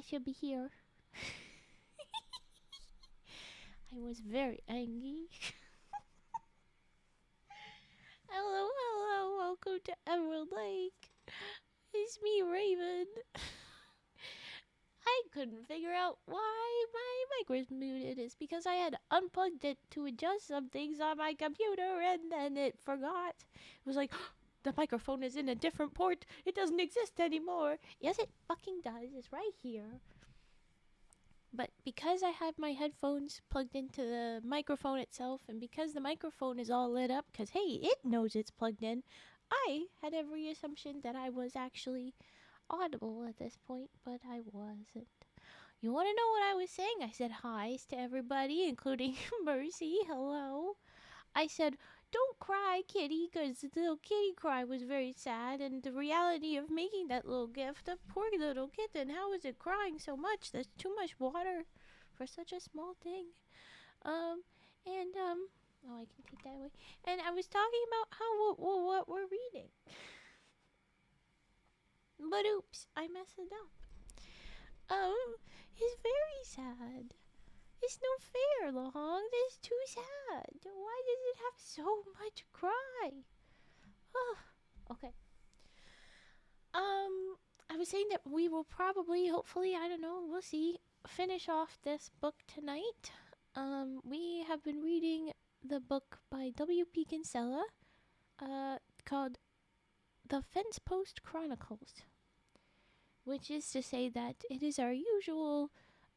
I should be here. I was very angry. Hello, welcome to Emerald Lake. It's me, Raven. I couldn't figure out why my mic was muted. It's because I had unplugged it to adjust some things on my computer and then it forgot. It was like, the microphone is in a different port. It doesn't exist anymore. Yes, it fucking does. It's right here. But because I had my headphones plugged into the microphone itself, and because the microphone is all lit up, because hey, it knows it's plugged in, I had every assumption that I was actually audible at this point, but I wasn't. You want to know what I was saying? I said hi's to everybody, including Mercy. Hello. I said, don't cry, kitty, because the little kitty cry was very sad, and the reality of making that little gift, the poor little kitten, how is it crying so much? There's too much water for such a small thing. Oh, I can take that away. And I was talking about how what we're reading. But oops, I messed it up. It's very sad. It's no fair, Long. It's too sad. Why does it have so much cry? Oh, okay. I was saying that we will probably, hopefully, I don't know, we'll see, finish off this book tonight. We have been reading the book by W.P. Kinsella, called The Fencepost Chronicles, which is to say that it is our usual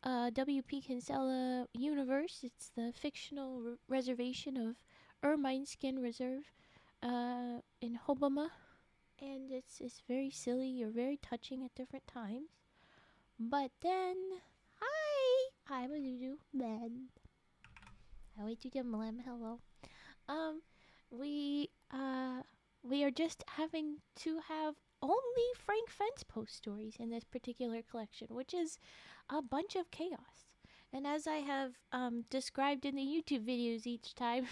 W.P. Kinsella universe. It's the fictional reservation of Ermine Skin Reserve in Hobama. And it's very silly or very touching at different times. But then, hi! I'm a Lulu. Then. I wait to the Mlem. Hello. We are just having to have only Frank Fencepost stories in this particular collection, which is a bunch of chaos. And as I have described in the YouTube videos each time,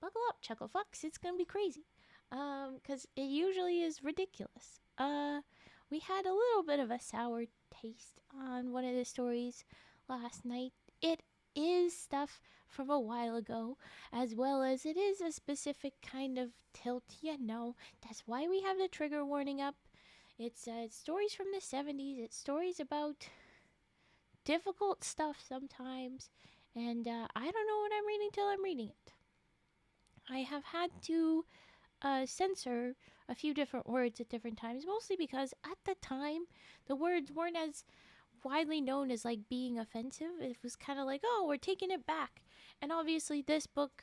buckle up, Chuckle Fucks, it's gonna be crazy. Because it usually is ridiculous. We had a little bit of a sour taste on one of the stories last night. It is stuff from a while ago, as well as it is a specific kind of tilt, you know. That's why we have the trigger warning up. It's stories from the 70s. It's stories about difficult stuff sometimes. And I don't know what I'm reading till I'm reading it. I have had to censor a few different words at different times, mostly because at the time the words weren't as widely known as like being offensive. It was kind of like, oh, we're taking it back. And obviously this book,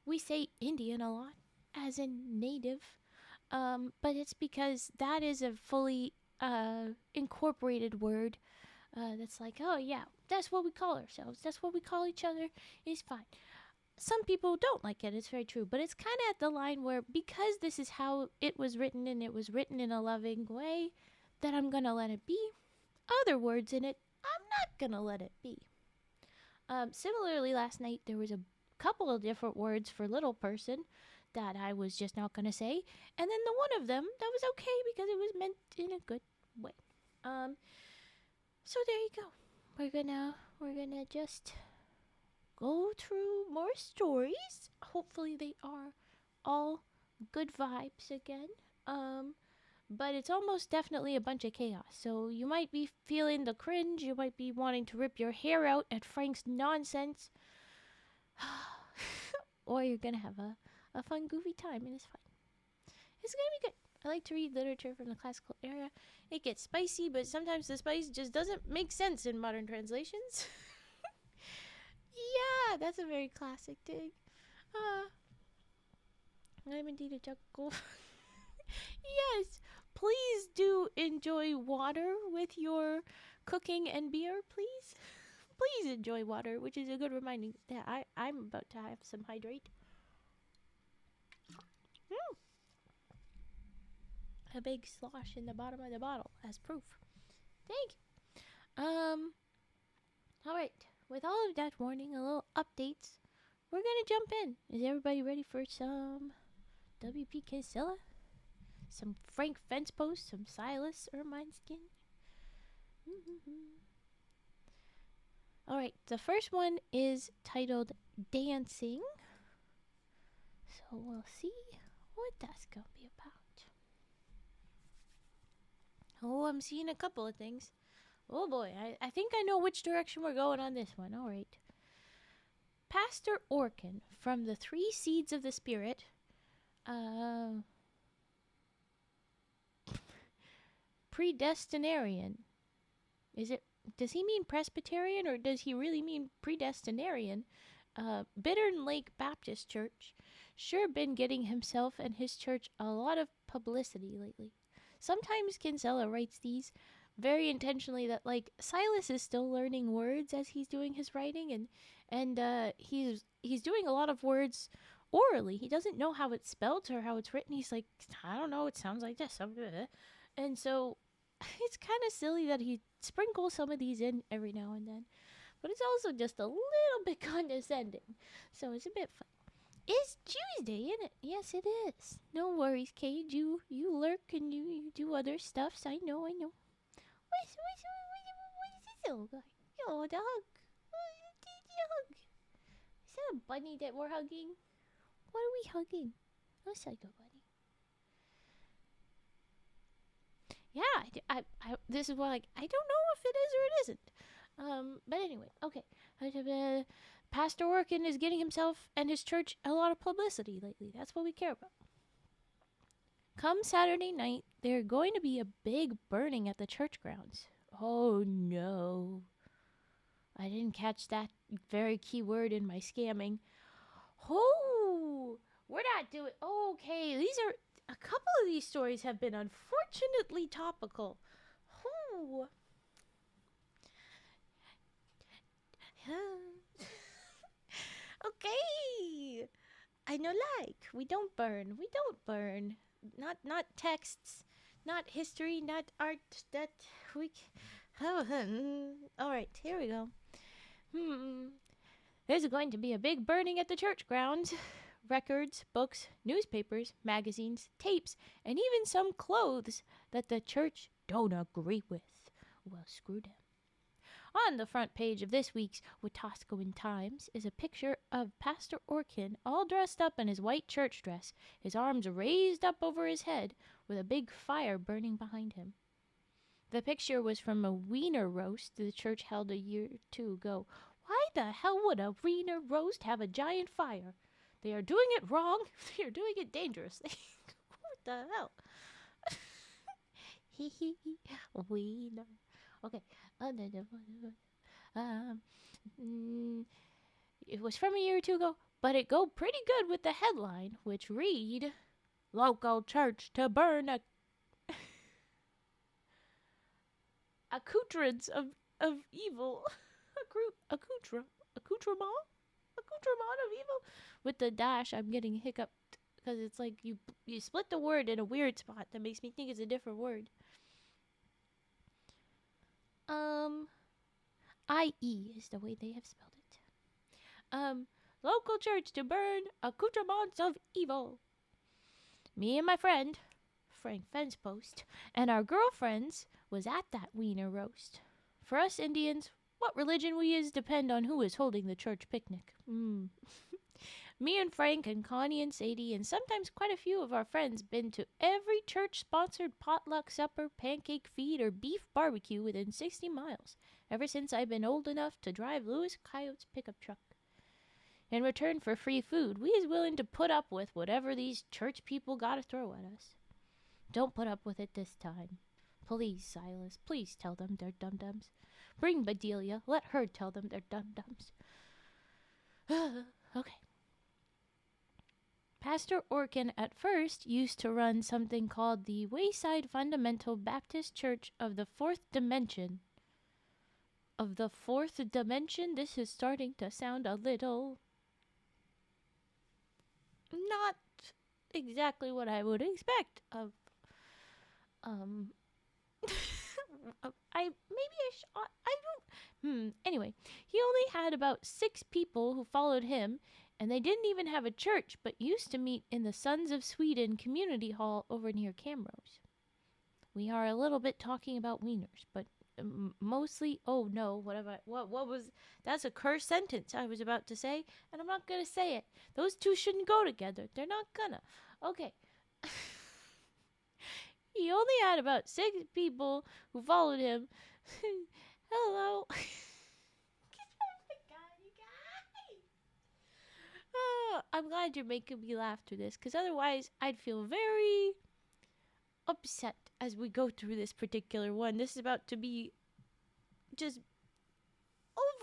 we say Indian a lot, as in native, but it's because that is a fully incorporated word. That's like, oh yeah, that's what we call ourselves, that's what we call each other, it's fine. Some people don't like it, it's very true, but it's kind of at the line where, because this is how it was written and it was written in a loving way, that I'm gonna let it be. Other words in it, I'm not gonna let it be. Similarly, last night there was a couple of different words for little person that I was just not gonna say, and then the one of them that was okay because it was meant in a good way. So there you go. We're gonna just go through more stories. Hopefully they are all good vibes again. But it's almost definitely a bunch of chaos. So you might be feeling the cringe. You might be wanting to rip your hair out at Frank's nonsense. Or you're gonna have a fun, goofy time, and it's fine. It's gonna be good. I like to read literature from the classical era. It gets spicy, but sometimes the spice just doesn't make sense in modern translations. Yeah, that's a very classic dig. I'm indeed a chuckle. Yes, please do enjoy water with your cooking and beer, please. Please enjoy water, which is a good reminder that I'm about to have some hydrate. A big slosh in the bottom of the bottle as proof. Thank you. Alright. With all of that warning, a little updates, we're gonna jump in. Is everybody ready for some W.P. Kinsella? Some Frank Fencepost, some Silas Ermine Skin? All right, the first one is titled Dancing. So we'll see what that's going to be about. Oh, I'm seeing a couple of things. Oh boy, I think I know which direction we're going on this one. All right. Pastor Orkin from the Three Seeds of the Spirit. Predestinarian. Does he mean Presbyterian or does he really mean predestinarian? Bittern Lake Baptist Church. Sure been getting himself and his church a lot of publicity lately. Sometimes Kinsella writes these very intentionally that, like, Silas is still learning words as he's doing his writing, and he's doing a lot of words orally. He doesn't know how it's spelled or how it's written. He's like, I don't know, it sounds like this. And so it's kind of silly that he sprinkles some of these in every now and then. But it's also just a little bit condescending. So it's a bit fun. It's Tuesday, isn't it? Yes, it is. No worries, Cage. You lurk and you do other stuffs. I know. What is this little guy? Oh, the hug. Hug. Is that a bunny that we're hugging? What are we hugging? Looks like a bunny. Yeah, I this is why, like, I don't know if it is or it isn't. But anyway, okay. Pastor Orkin is getting himself and his church a lot of publicity lately. That's what we care about. Come Saturday night, there's going to be a big burning at the church grounds. Oh no. I didn't catch that very key word in my scamming. Oh, we're not doing... Okay, a couple of these stories have been unfortunately topical. Oh. Okay. I know, like, we don't burn. Not texts, not history, not art. That we... All right, here we go. There's going to be a big burning at the church grounds. Records, books, newspapers, magazines, tapes, and even some clothes that the church don't agree with. Well, screw them. On the front page of this week's Wetaskiwin Times is a picture of Pastor Orkin all dressed up in his white church dress, his arms raised up over his head, with a big fire burning behind him. The picture was from a wiener roast the church held a year or two ago. Why the hell would a wiener roast have a giant fire? They are doing it wrong. They are doing it dangerously. What the hell? Hee hee hee. Wiener. Okay. It was from a year or two ago, but it go pretty good with the headline, which read, "Local church to burn accoutrements of evil." Accoutrement of evil. With the dash, I'm getting hiccuped because it's like you split the word in a weird spot that makes me think it's a different word. I-E is the way they have spelled it. Local church to burn accoutrements of evil. Me and my friend, Frank Fencepost, and our girlfriends was at that wiener roast. For us Indians, what religion we is depend on who is holding the church picnic. Me and Frank and Connie and Sadie and sometimes quite a few of our friends been to every church-sponsored potluck supper, pancake feed, or beef barbecue within 60 miles, ever since I've been old enough to drive Louis Coyote's pickup truck. In return for free food, we is willing to put up with whatever these church people gotta throw at us. Don't put up with it this time. Please, Silas, please tell them they're dum-dums. Bring Bedelia, let her tell them they're dum-dums. Okay. Pastor Orkin at first used to run something called the Wayside Fundamental Baptist Church of the Fourth Dimension. Of the fourth dimension? This is starting to sound a little... not exactly what I would expect of... Anyway, he only had about 6 people who followed him, and they didn't even have a church, but used to meet in the Sons of Sweden community hall over near Camrose. We are a little bit talking about wieners, but mostly. Oh no, what have I? What was? That's a cursed sentence I was about to say, and I'm not gonna say it. Those two shouldn't go together. They're not gonna. Okay. He only had about 6 people who followed him. Hello. Oh my God, you guys. Oh, I'm glad you're making me laugh through this, because otherwise I'd feel very upset as we go through this particular one. This is about to be just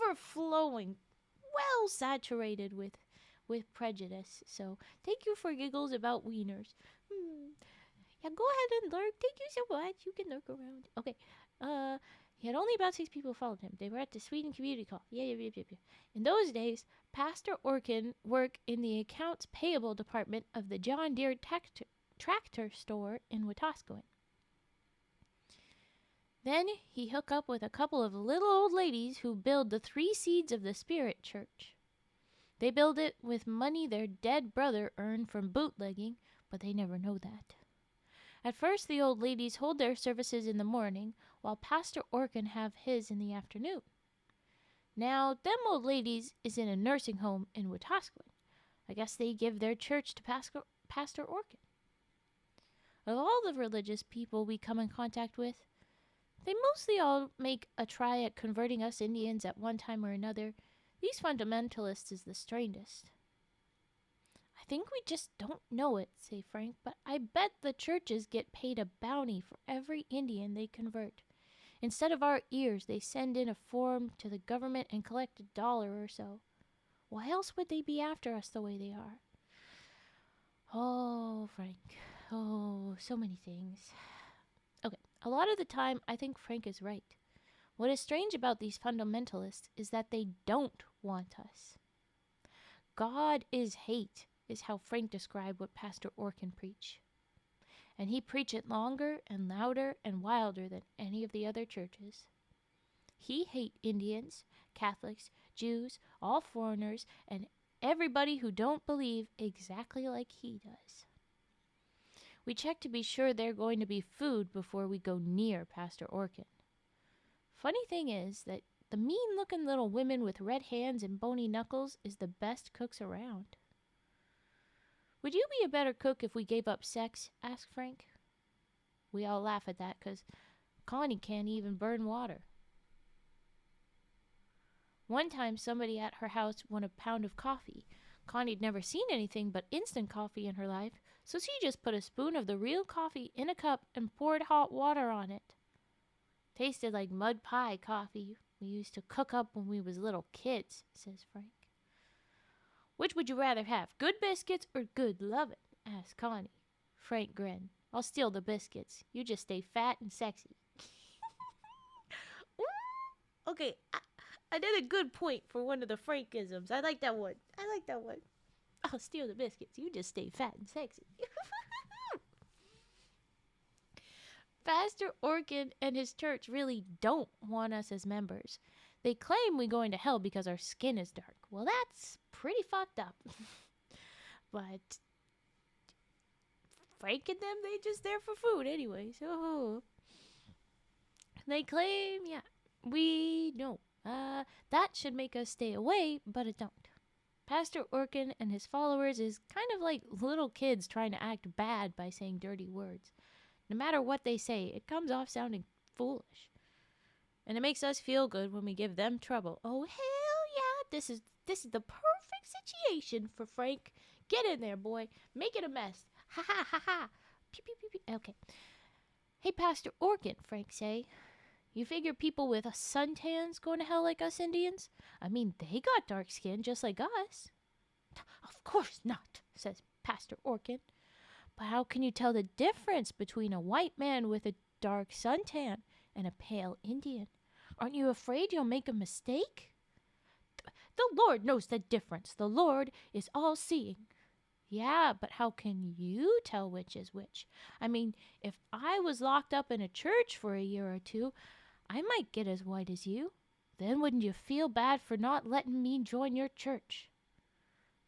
overflowing, well saturated with prejudice. So thank you for giggles about wieners. Yeah, go ahead and lurk. Thank you so much. You can lurk around. Okay. He had only about 6 people followed him. They were at the Sweden Community Call. Yeah. In those days, Pastor Orkin worked in the accounts payable department of the John Deere tractor store in Wetaskiwin. Then he hooked up with a couple of little old ladies who build the 3 Seeds of the Spirit church. They build it with money their dead brother earned from bootlegging, but they never know that. At first, the old ladies hold their services in the morning, while Pastor Orkin have his in the afternoon. Now, them old ladies is in a nursing home in Wetaskiwin. I guess they give their church to Pastor Orkin. Of all the religious people we come in contact with, they mostly all make a try at converting us Indians at one time or another. These fundamentalists is the strangest. I think we just don't know it, say Frank, but I bet the churches get paid a bounty for every Indian they convert. Instead of our ears, they send in a form to the government and collect $1 or so. Why else would they be after us the way they are? Oh, Frank. Oh, so many things. Okay, a lot of the time, I think Frank is right. What is strange about these fundamentalists is that they don't want us. God is hate, is how Frank described what Pastor Orkin preach. And he preach it longer and louder and wilder than any of the other churches. He hate Indians, Catholics, Jews, all foreigners, and everybody who don't believe exactly like he does. We check to be sure they're going to be food before we go near Pastor Orkin. Funny thing is that the mean-looking little women with red hands and bony knuckles is the best cooks around. Would you be a better cook if we gave up sex? Asked Frank. We all laugh at that because Connie can't even burn water. One time somebody at her house won a pound of coffee. Connie'd never seen anything but instant coffee in her life, so she just put a spoon of the real coffee in a cup and poured hot water on it. Tasted like mud pie coffee we used to cook up when we was little kids, says Frank. Which would you rather have, good biscuits or good lovin'? Asked Connie. Frank grinned. I'll steal the biscuits. You just stay fat and sexy. Okay, I did a good point for one of the Frankisms. I like that one. I'll steal the biscuits. You just stay fat and sexy. Pastor Orkin and his church really don't want us as members. They claim we go into hell because our skin is dark. Well, that's pretty fucked up. But Frank and them, they just there for food anyway. So they claim, yeah, we know. That should make us stay away, but it don't. Pastor Orkin and his followers is kind of like little kids trying to act bad by saying dirty words. No matter what they say, it comes off sounding foolish. And it makes us feel good when we give them trouble. Oh, hell yeah, this is the perfect situation for Frank. Get in there, boy. Make it a mess. Ha ha ha ha. Pew, pew, pew, pew. Okay. Hey, Pastor Orkin, Frank say. You figure people with suntans going to hell like us Indians? I mean, they got dark skin just like us. Of course not, says Pastor Orkin. But how can you tell the difference between a white man with a dark suntan and a pale Indian? Aren't you afraid you'll make a mistake? The Lord knows the difference. The Lord is all-seeing. Yeah, but how can you tell which is which? I mean, if I was locked up in a church for a year or two, I might get as white as you. Then wouldn't you feel bad for not letting me join your church?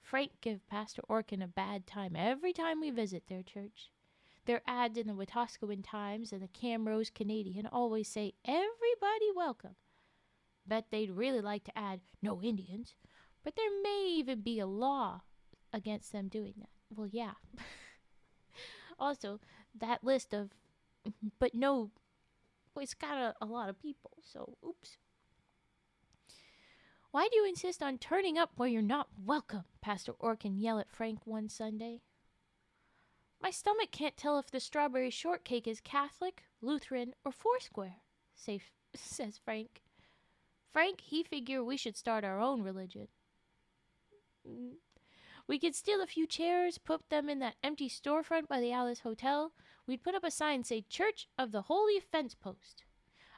Frank give Pastor Orkin a bad time every time we visit their church. Their ads in the Wetaskiwin Times and the Camrose Canadian always say, "Everybody welcome." Bet they'd really like to add, "No Indians." But there may even be a law against them doing that. Well, yeah. Also, that list of, but no, it's got a lot of people, so oops. "Why do you insist on turning up where you're not welcome?" Pastor Orkin yelled at Frank one Sunday. "My stomach can't tell if the strawberry shortcake is Catholic, Lutheran, or Foursquare," says Frank. Frank, he figured we should start our own religion. "We could steal a few chairs, put them in that empty storefront by the Alice Hotel. We'd put up a sign say, 'Church of the Holy Fencepost.'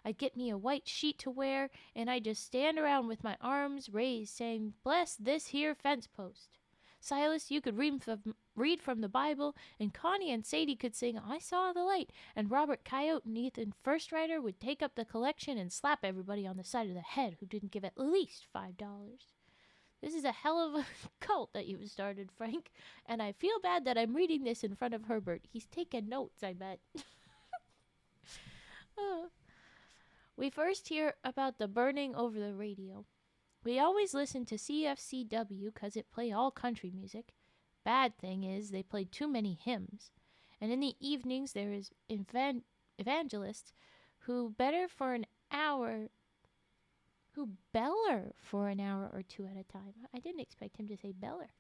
I'd get me a white sheet to wear, and I'd just stand around with my arms raised, saying, 'Bless this here fence post.' Silas, you could read from the Bible, and Connie and Sadie could sing 'I Saw the Light,' and Robert Coyote and Ethan First Rider would take up the collection and slap everybody on the side of the head who didn't give at least $5. This is a hell of a cult that you've started, Frank, and I feel bad that I'm reading this in front of Herbert. He's taking notes, I bet." We first hear about the burning over the radio. We always listen to CFCW because it play all country music. Bad thing is they play too many hymns. And in the evenings there is evangelists who beller for an hour or two at a time. I didn't expect him to say beller.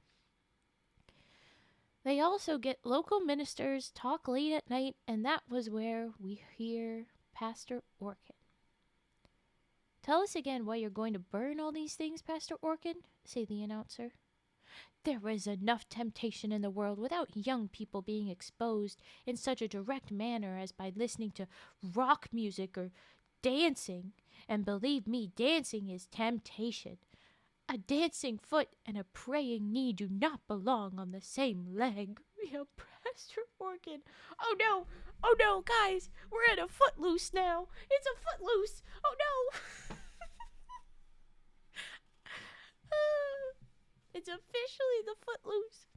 They also get local ministers talk late at night, and that was where we hear Pastor Orkin. "Tell us again why you're going to burn all these things, Pastor Orkin," say the announcer. "There is enough temptation in the world without young people being exposed in such a direct manner as by listening to rock music or dancing. And believe me, dancing is temptation. A dancing foot and a praying knee do not belong on the same leg," yelled Pastor Orkin. Oh no, guys, we're in a footloose now. It's a footloose. Oh no. It's officially the footloose.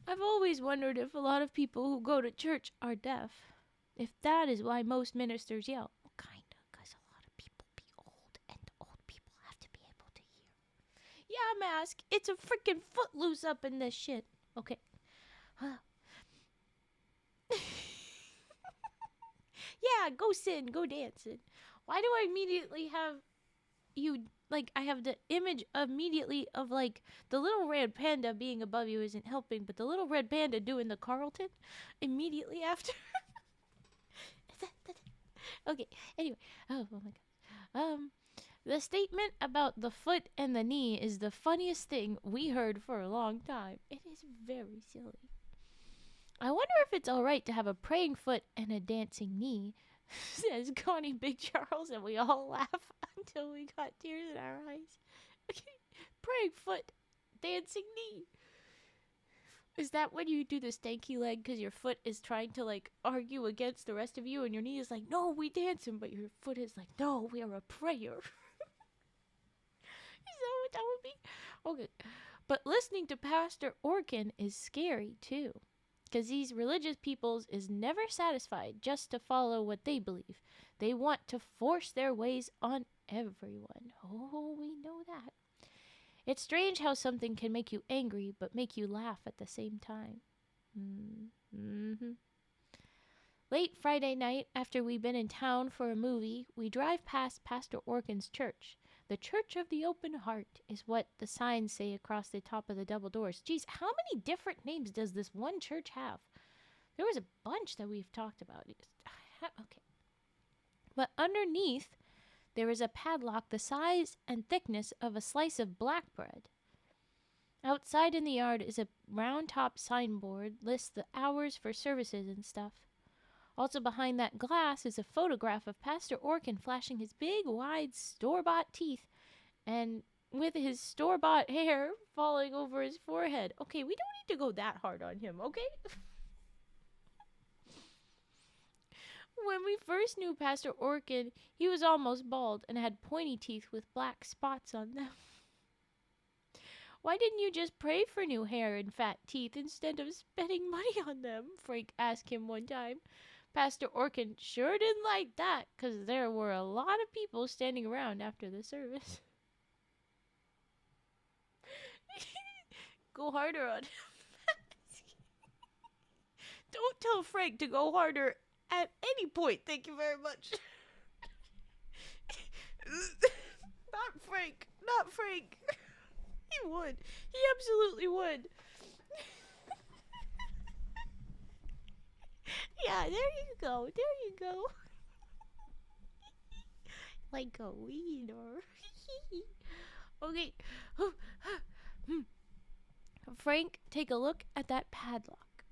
I've always wondered if a lot of people who go to church are deaf. If that is why most ministers yell. Well, kinda, because a lot of people be old, and old people have to be able to hear. "Yeah, Mask, it's a freaking footloose up in this shit." Okay. Yeah, go sin, go dancing. Why do I immediately have you, like, I have the image immediately of, like, the little red panda being above you isn't helping, but the little red panda doing the Carlton immediately after. Okay, anyway. Oh my god. The statement about the foot and the knee is the funniest thing we heard for a long time. It is very silly. I wonder if it's alright to have a praying foot and a dancing knee, says Connie Big Charles, and we all laugh until we got tears in our eyes. Okay, praying foot, dancing knee. Is that when you do the stanky leg because your foot is trying to, like, argue against the rest of you, and your knee is like, "No, we dancing," but your foot is like, "No, we are a prayer." Is that what that would be? Okay. But listening to Pastor Orkin is scary, too. Because these religious peoples is never satisfied just to follow what they believe. They want to force their ways on everyone. Oh, we know that. It's strange how something can make you angry but make you laugh at the same time. Late Friday night, after we've been in town for a movie, we drive past Pastor Orkin's church. The Church of the Open Heart is what the signs say across the top of the double doors. Geez, how many different names does this one church have? There was a bunch that we've talked about. Okay. But underneath, there is a padlock the size and thickness of a slice of black bread. Outside in the yard is a round-top signboard, lists the hours for services and stuff. Also behind that glass is a photograph of Pastor Orkin flashing his big, wide, store-bought teeth and with his store-bought hair falling over his forehead. Okay, we don't need to go that hard on him, okay? When we first knew Pastor Orkin, he was almost bald and had pointy teeth with black spots on them. Why didn't you just pray for new hair and fat teeth instead of spending money on them? Frank asked him one time. Pastor Orkin sure didn't like that, 'cause there were a lot of people standing around after the service. Go harder on him. Don't tell Frank to go harder at any point. Thank you very much. Not Frank. Not Frank. He would. He absolutely would. Yeah, there you go. There you go. Like a wiener. Okay. Frank, take a look at that padlock.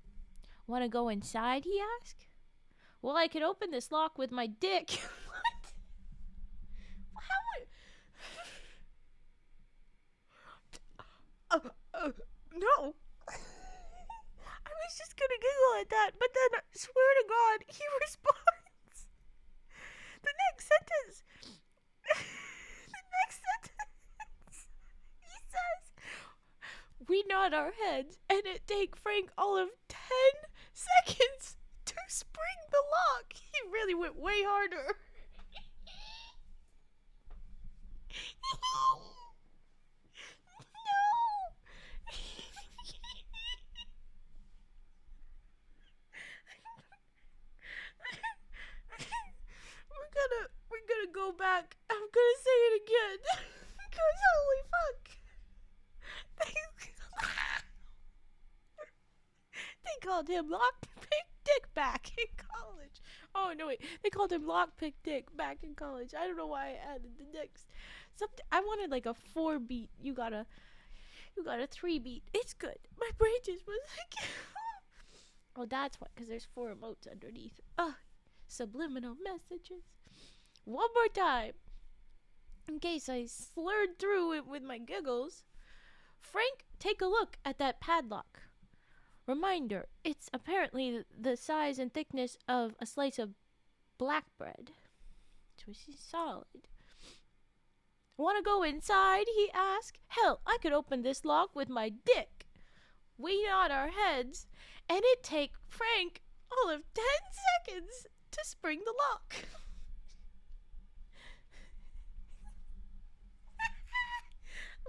Want to go inside, he asked. Well, I could open this lock with my dick. What? How would... no. I was just gonna giggle at that, but then, swear to God, he responds. The next sentence. He says, we nod our heads, and it take Frank all of 10 seconds to spring the lock. He really went way harder. We're gonna go back. I'm gonna say it again. Because holy fuck. They called him Lockpick Dick back in college. Oh no wait, they called him Lockpick Dick back in college. I don't know why I added the dicks. I wanted like a 4 beat. You got a 3 beat. It's good. My brain just was like oh, that's why, because there's 4 emotes underneath. Subliminal messages. One more time, in case I slurred through it with my giggles. Frank, take a look at that padlock. Reminder, it's apparently the size and thickness of a slice of black bread. So it's solid. Want to go inside, he asked. Hell, I could open this lock with my dick. We nod our heads, and it take Frank all of 10 seconds to spring the lock.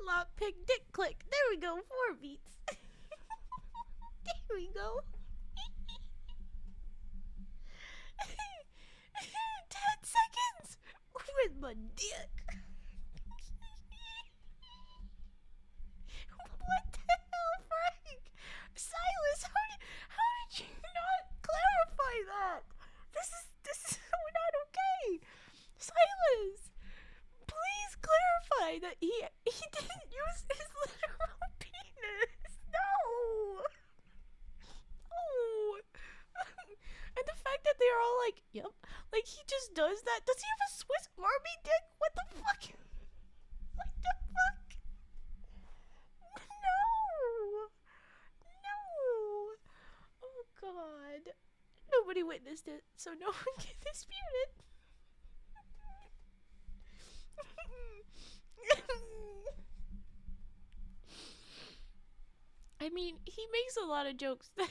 Lockpick dick click. There we go. 4 beats. There we go. 10 seconds with my dick. What the hell, Frank? Silas, how did you not clarify that? This is so not okay. Silas, please clarify that he didn't use his literal penis. No. Oh. And the fact that they are all like, yep, like he just does that. Does he have a Swiss Army dick? What the fuck? What the fuck? No. Oh God. Nobody witnessed it, so no one can dispute it. I mean, he makes a lot of jokes that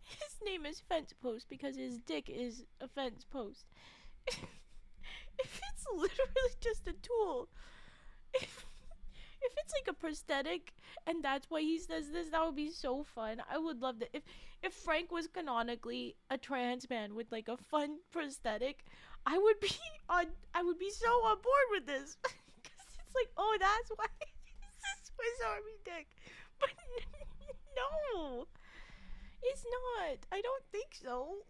his name is Fencepost because his dick is a fence post. If it's literally just a tool, if it's like a prosthetic and that's why he says this, that would be so fun. I would love that. If Frank was canonically a trans man with like a fun prosthetic, I would be so on board with this. Because it's like, oh, that's why it's a Swiss Army dick. But no, it's not. I don't think so.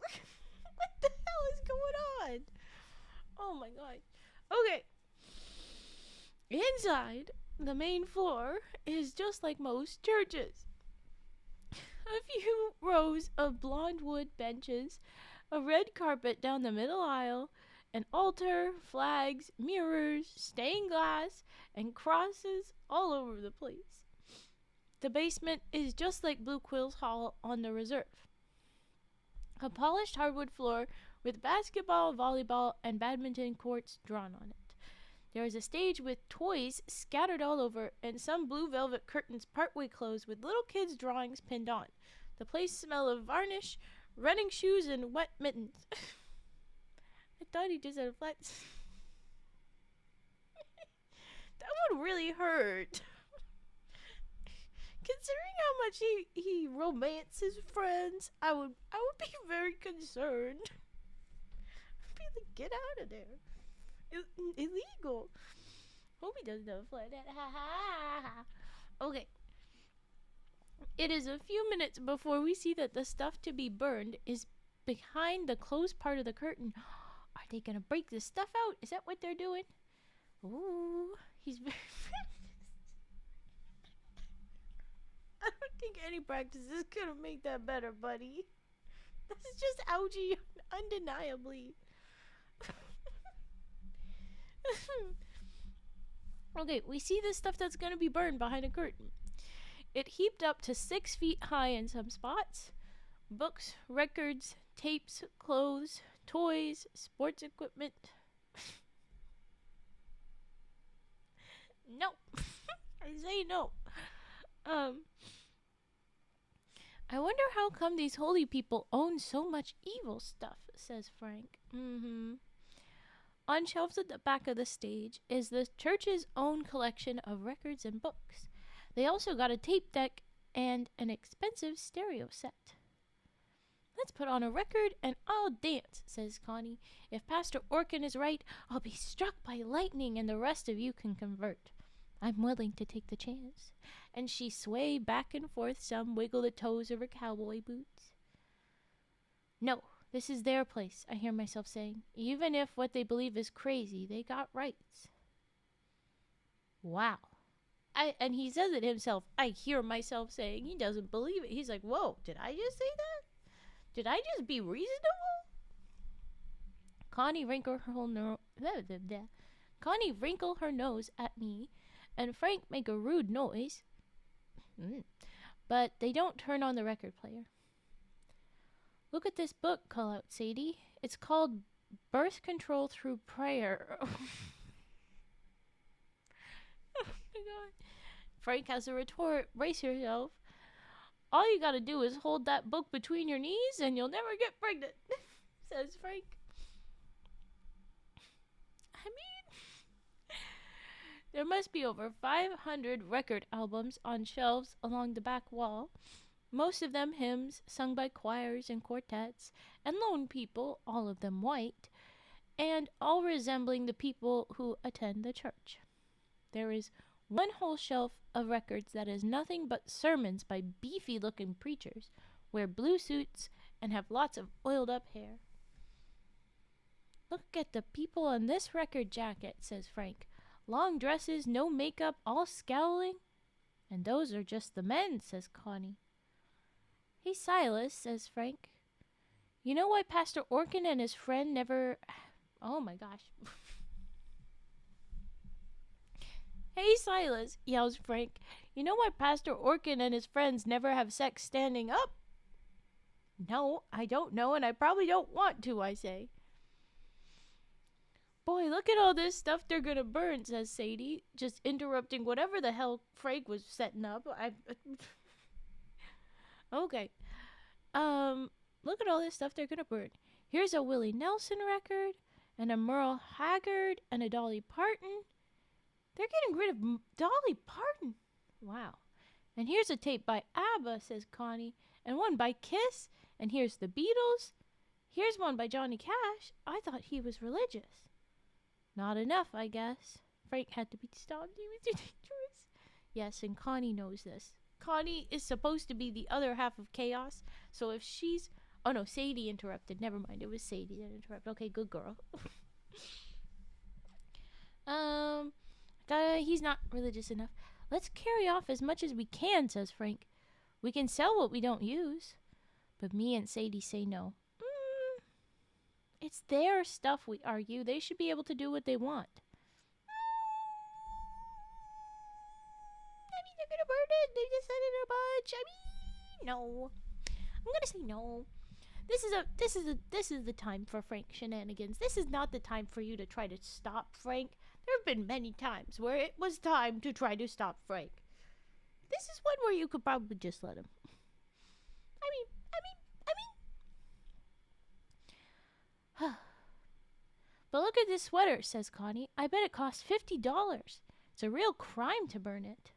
What the hell is going on? Oh my God. Okay. Inside, the main floor is just like most churches. A few rows of blonde wood benches, a red carpet down the middle aisle, an altar, flags, mirrors, stained glass, and crosses all over the place. The basement is just like Blue Quill's Hall on the reserve. A polished hardwood floor with basketball, volleyball, and badminton courts drawn on it. There is a stage with toys scattered all over and some blue velvet curtains partway closed with little kids' drawings pinned on. The place smells of varnish, running shoes, and wet mittens. I thought he just had a flat... That would really hurt. Considering how much he romances friends, I would be very concerned. I'd be like, get out of there. Illegal. Hope he doesn't have a flat hat. Ha ha ha. Okay. It is a few minutes before we see that the stuff to be burned is behind the closed part of the curtain. Are they gonna break the stuff out? Is that what they're doing? Ooh, he's very... I don't think any practice is gonna make that better, buddy. This is just ouchie, undeniably. Okay, we see this stuff that's gonna be burned behind a curtain. It heaped up to 6 feet high in some spots. Books, records, tapes, clothes, toys, sports equipment. No. I say no. I wonder how come these holy people own so much evil stuff, says Frank. On shelves at the back of the stage is the church's own collection of records and books. They also got a tape deck and an expensive stereo set. Let's put on a record and I'll dance, says Connie. If Pastor Orkin is right, I'll be struck by lightning and the rest of you can convert. I'm willing to take the chance. And she swayed back and forth, some wiggle the toes of her cowboy boots. No, this is their place, I hear myself saying. Even if what they believe is crazy, they got rights. Wow. And he says it himself. I hear myself saying. He doesn't believe it. He's like, whoa, did I just say that? Did I just be reasonable? Connie wrinkled her nose at me, and Frank make a rude noise. But they don't turn on the record player. Look at this book, call out Sadie. It's called Birth Control Through Prayer. Oh my god. Frank has a retort. Brace yourself. All you gotta do is hold that book between your knees and you'll never get pregnant, says Frank. I mean, there must be over 500 record albums on shelves along the back wall. Most of them hymns sung by choirs and quartets and lone people, all of them white, and all resembling the people who attend the church. There is one whole shelf of records that is nothing but sermons by beefy-looking preachers, wear blue suits, and have lots of oiled-up hair. Look at the people on this record jacket, says Frank. Long dresses, no makeup, all scowling. And those are just the men, says Connie. Hey, Silas, says Frank. You know why Pastor Orkin and his friend never... Oh my gosh. Hey, Silas, yells Frank. You know why Pastor Orkin and his friends never have sex standing up? No, I don't know, and I probably don't want to, I say. Boy, look at all this stuff they're gonna burn, says Sadie, just interrupting whatever the hell Frank was setting up. Okay. Look at all this stuff they're gonna burn. Here's a Willie Nelson record, and a Merle Haggard, and a Dolly Parton. They're getting rid of Dolly Parton. Wow. And here's a tape by ABBA, says Connie, and one by Kiss, and here's the Beatles. Here's one by Johnny Cash. I thought he was religious. Not enough, I guess. Frank had to be stopped. He was too dangerous. Yes, and Connie knows this. Connie is supposed to be the other half of Chaos, so if she's... Oh no, Sadie interrupted. Never mind, it was Sadie that interrupted. Okay, good girl. He's not religious enough. Let's carry off as much as we can, says Frank. We can sell what we don't use. But me and Sadie say no. It's their stuff, we argue. They should be able to do what they want. I mean, they're gonna burn it. They just said it a bunch. I mean, no. I'm gonna say no. This is the time for Frank shenanigans. This is not the time for you to try to stop Frank. There have been many times where it was time to try to stop Frank. This is one where you could probably just let him. I mean. But look at this sweater, says Connie. I bet it costs $50. It's a real crime to burn it.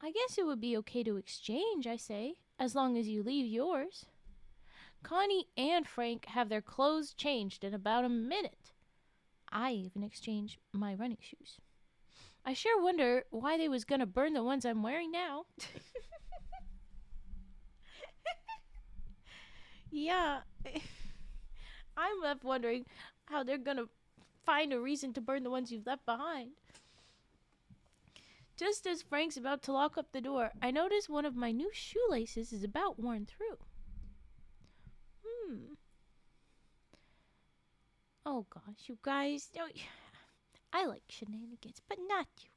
I guess it would be okay to exchange, I say, as long as you leave yours. Connie and Frank have their clothes changed in about a minute. I even exchanged my running shoes. I sure wonder why they was gonna burn the ones I'm wearing now. Yeah, I'm left wondering how they're gonna find a reason to burn the ones you've left behind. Just as Frank's about to lock up the door, I notice one of my new shoelaces is about worn through. Oh gosh, you guys, I like shenanigans, but not you.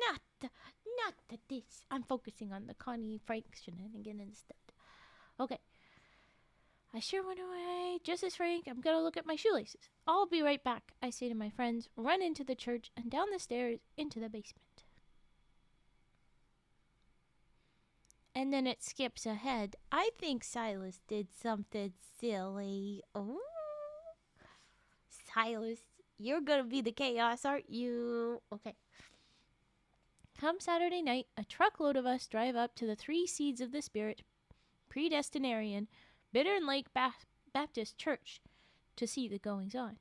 Not this. I'm focusing on the Connie Frank shenanigan instead. Okay. I sure wonder why. Just as Frank, I'm gonna look at my shoelaces. I'll be right back, I say to my friends, run into the church and down the stairs into the basement. And then it skips ahead. I think Silas did something silly. Oh, Silas, you're gonna be the chaos, aren't you? Okay. Come Saturday night, a truckload of us drive up to the Three Seeds of the Spirit Predestinarian Bittern Lake Baptist Church to see the goings-on.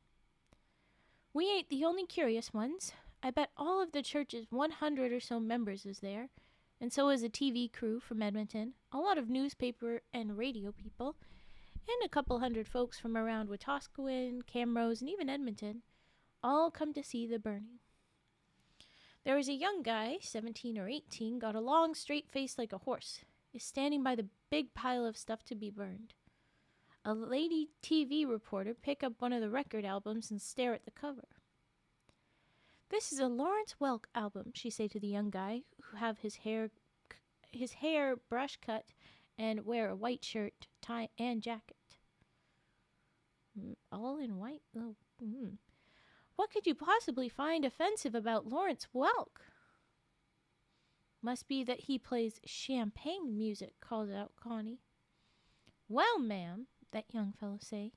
We ain't the only curious ones. I bet all of the church's 100 or so members is there, and so is a TV crew from Edmonton, a lot of newspaper and radio people, and a couple hundred folks from around Wetaskiwin, Camrose, and even Edmonton, all come to see the burning. There was a young guy, 17 or 18, got a long straight face like a horse, is standing by the big pile of stuff to be burned. A lady TV reporter pick up one of the record albums and stare at the cover. This is a Lawrence Welk album, she say to the young guy, who have his hair brush cut and wear a white shirt, tie, and jacket. All in white? Oh, What could you possibly find offensive about Lawrence Welk? Must be that he plays champagne music, calls out Connie. Well, ma'am, that young fellow say,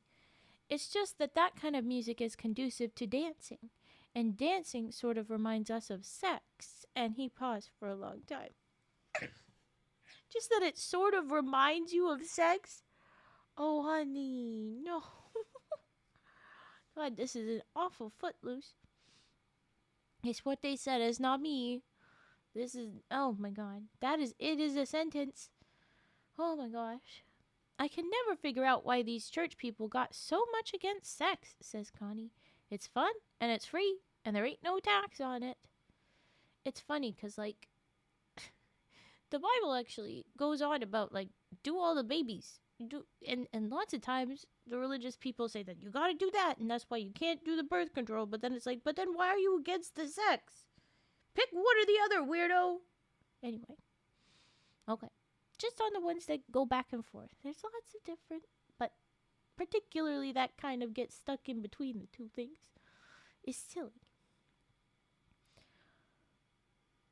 it's just that kind of music is conducive to dancing, and dancing sort of reminds us of sex, and he paused for a long time. Just that it sort of reminds you of sex? Oh, honey, no. God, this is an awful footloose. It's what they said, it's not me. This is, oh my God, it is a sentence. Oh my gosh. I can never figure out why these church people got so much against sex, says Connie. It's fun, and it's free, and there ain't no tax on it. It's funny, because, like, the Bible actually goes on about, like, do all the babies. And lots of times, the religious people say that you gotta do that, and that's why you can't do the birth control. But then it's like, but then why are you against the sex? Pick one or the other, weirdo. Anyway. Okay. Just on the ones that go back and forth. There's lots of different, but particularly that kind of gets stuck in between the two things is silly.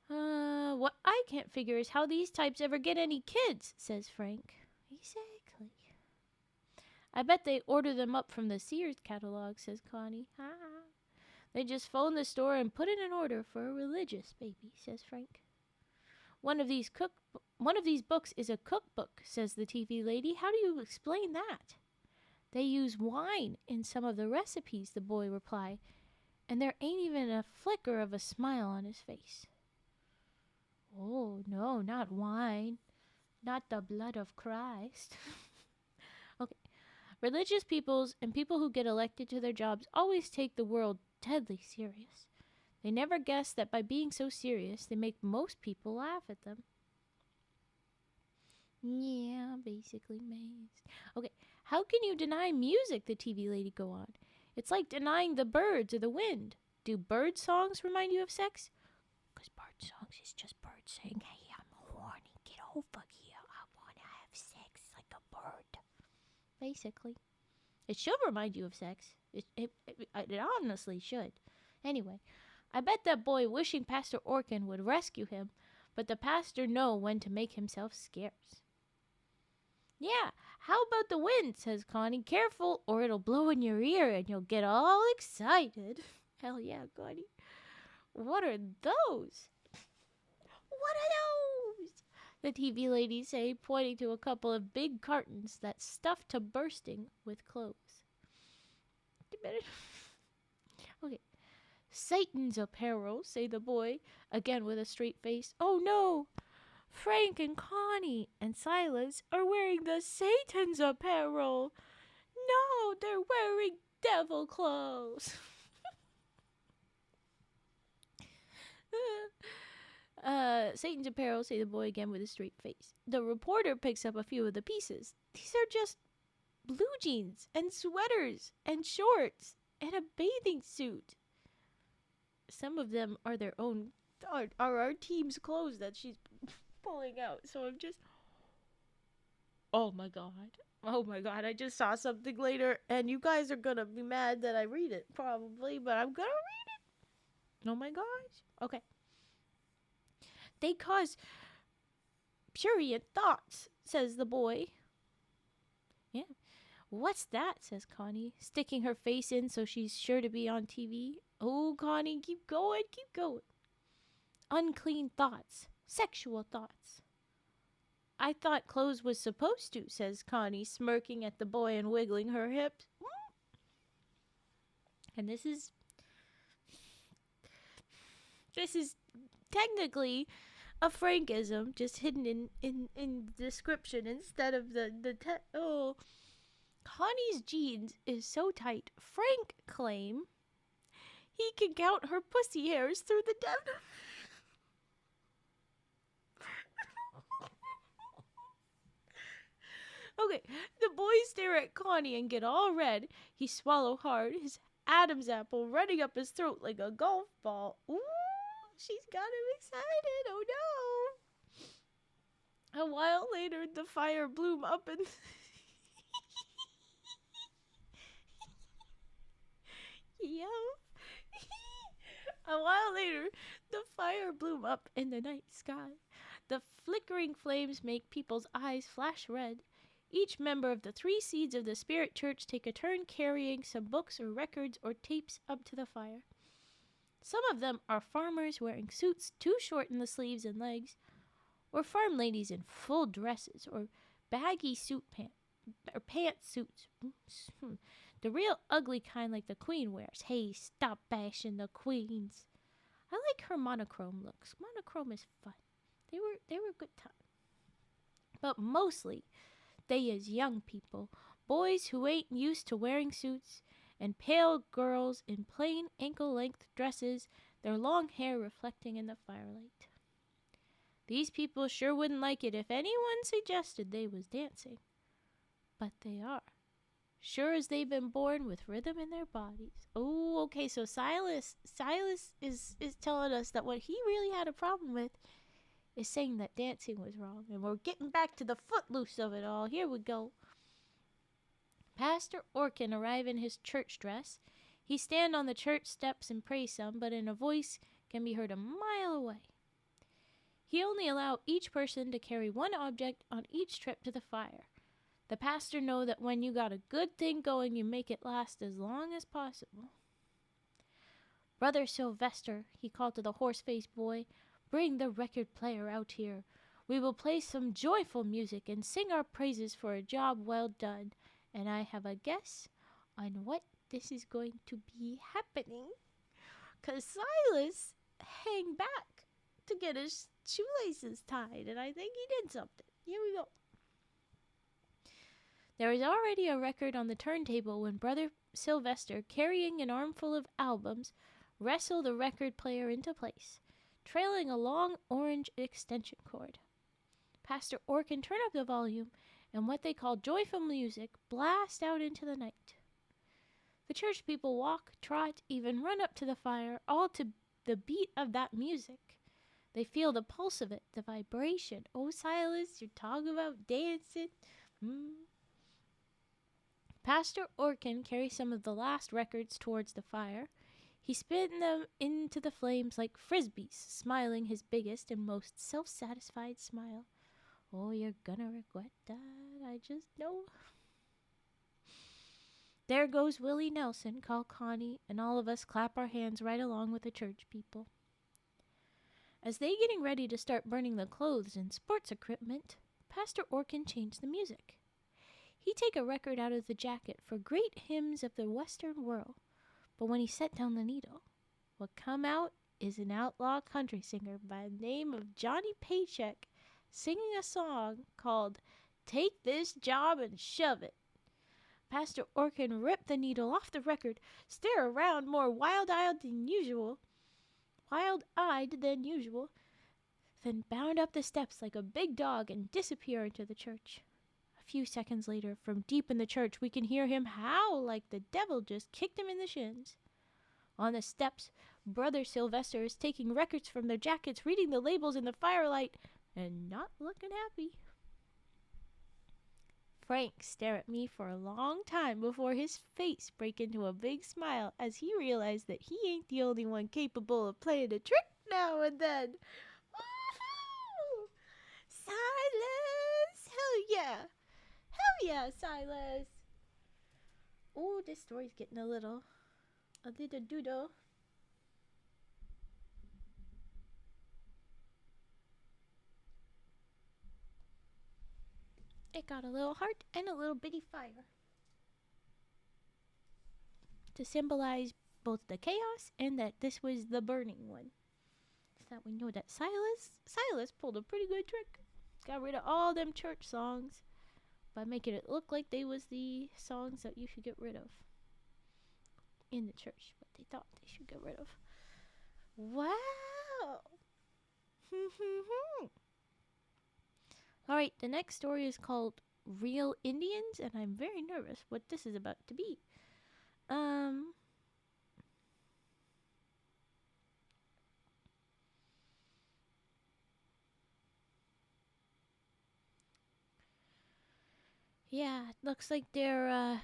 What I can't figure is how these types ever get any kids, says Frank. Exactly. I bet they order them up from the Sears catalog, says Connie. They just phone the store and put in an order for a religious baby, says Frank. One of these books is a cookbook, says the TV lady. How do you explain that? They use wine in some of the recipes, the boy replied, and there ain't even a flicker of a smile on his face. Oh, no, not wine. Not the blood of Christ. Okay. Religious peoples and people who get elected to their jobs always take the world deadly serious. They never guess that by being so serious, they make most people laugh at them. Yeah, basically mazed. Okay, how can you deny music, the TV lady go on? It's like denying the birds or the wind. Do bird songs remind you of sex? Because bird songs is just birds saying, hey, I'm horny, get over here, I want to have sex like a bird. basically. It should remind you of sex. It honestly should. Anyway, I bet that boy wishing Pastor Orkin would rescue him, but the pastor know when to make himself scarce. Yeah, how about the wind, says Connie. Careful, or it'll blow in your ear and you'll get all excited. Hell yeah, Connie. What are those? What are those? The TV ladies say, pointing to a couple of big cartons that stuffed to bursting with clothes. Okay. Satan's apparel, say the boy, again with a straight face. Oh no! Frank and Connie and Silas are wearing the Satan's apparel. No, they're wearing devil clothes. Satan's apparel, say the boy again with a straight face. The reporter picks up a few of the pieces. These are just blue jeans and sweaters and shorts and a bathing suit. Some of them are their own, are our team's clothes that she's pulling out. So I'm just, oh my god, I just saw something later, and you guys are gonna be mad that I read it, probably, but I'm gonna read it. Oh my gosh. Okay. They cause prurient thoughts, says the boy. Yeah. What's that, says Connie, sticking her face in so she's sure to be on TV. Oh, Connie, keep going, keep going. Unclean thoughts, sexual thoughts. I thought clothes was supposed to, says Connie, smirking at the boy and wiggling her hips. And this is technically a Frankism, just hidden in the description instead of oh. Connie's jeans is so tight, Frank claim he can count her pussy hairs through the denim. Okay, the boys stare at Connie and get all red. He swallow hard, his Adam's apple running up his throat like a golf ball. Ooh, she's got him excited. Oh no. A while later, the fire bloom up and A while later, the fire bloom up in the night sky. The flickering flames make people's eyes flash red. Each member of the 3 seeds of the Spirit Church take a turn carrying some books or records or tapes up to the fire. Some of them are farmers wearing suits too short in the sleeves and legs, or farm ladies in full dresses, or baggy pantsuits. The real ugly kind like the Queen wears. Hey, stop bashing the Queens. I like her monochrome looks. Monochrome is fun. They were good time. But mostly, they is young people, boys who ain't used to wearing suits, and pale girls in plain ankle-length dresses, their long hair reflecting in the firelight. These people sure wouldn't like it if anyone suggested they was dancing. But they are. Sure as they've been born with rhythm in their bodies. Oh, okay, so Silas is telling us that what he really had a problem with is saying that dancing was wrong. And we're getting back to the footloose of it all. Here we go. Pastor Orkin arrive in his church dress. He stand on the church steps and pray some, but in a voice can be heard a mile away. He only allow each person to carry one object on each trip to the fire. The pastor know that when you got a good thing going, you make it last as long as possible. Brother Sylvester, he called to the horse-faced boy, bring the record player out here. We will play some joyful music and sing our praises for a job well done. And I have a guess on what this is going to be happening. 'Cause Silas hang back to get his shoelaces tied, and I think he did something. Here we go. There was already a record on the turntable when Brother Sylvester, carrying an armful of albums, wrestled the record player into place, trailing a long orange extension cord. Pastor Orkin turned up the volume, and what they call joyful music blast out into the night. The church people walk, trot, even run up to the fire, all to the beat of that music. They feel the pulse of it, the vibration. Oh, Silas, you're talking about dancing. Pastor Orkin carries some of the last records towards the fire. He spin them into the flames like frisbees, smiling his biggest and most self-satisfied smile. Oh, you're gonna regret that, I just know. There goes Willie Nelson, called Connie, and all of us clap our hands right along with the church people. As they getting ready to start burning the clothes and sports equipment, Pastor Orkin changed the music. He take a record out of the jacket for great hymns of the Western world, but when he set down the needle, what come out is an outlaw country singer by the name of Johnny Paycheck singing a song called Take This Job and Shove It. Pastor Orkin ripped the needle off the record, stare around more wild-eyed than usual, then bound up the steps like a big dog and disappear into the church. A few seconds later, from deep in the church, we can hear him howl like the devil just kicked him in the shins. On the steps, Brother Sylvester is taking records from their jackets, reading the labels in the firelight, and not looking happy. Frank stared at me for a long time before his face break into a big smile as he realized that he ain't the only one capable of playing a trick now and then. Woo-hoo! Silas! Hell yeah! Hell yeah, Silas! Oh, this story's getting a little doodle. It got a little heart and a little bitty fire to symbolize both the chaos and that this was the burning one. So that we know that Silas pulled a pretty good trick. Got rid of all them church songs by making it look like they was the songs that you should get rid of in the church, what they thought they should get rid of. Wow. Alright, the next story is called Real Indians, and I'm very nervous what this is about to be. Yeah, it looks like they're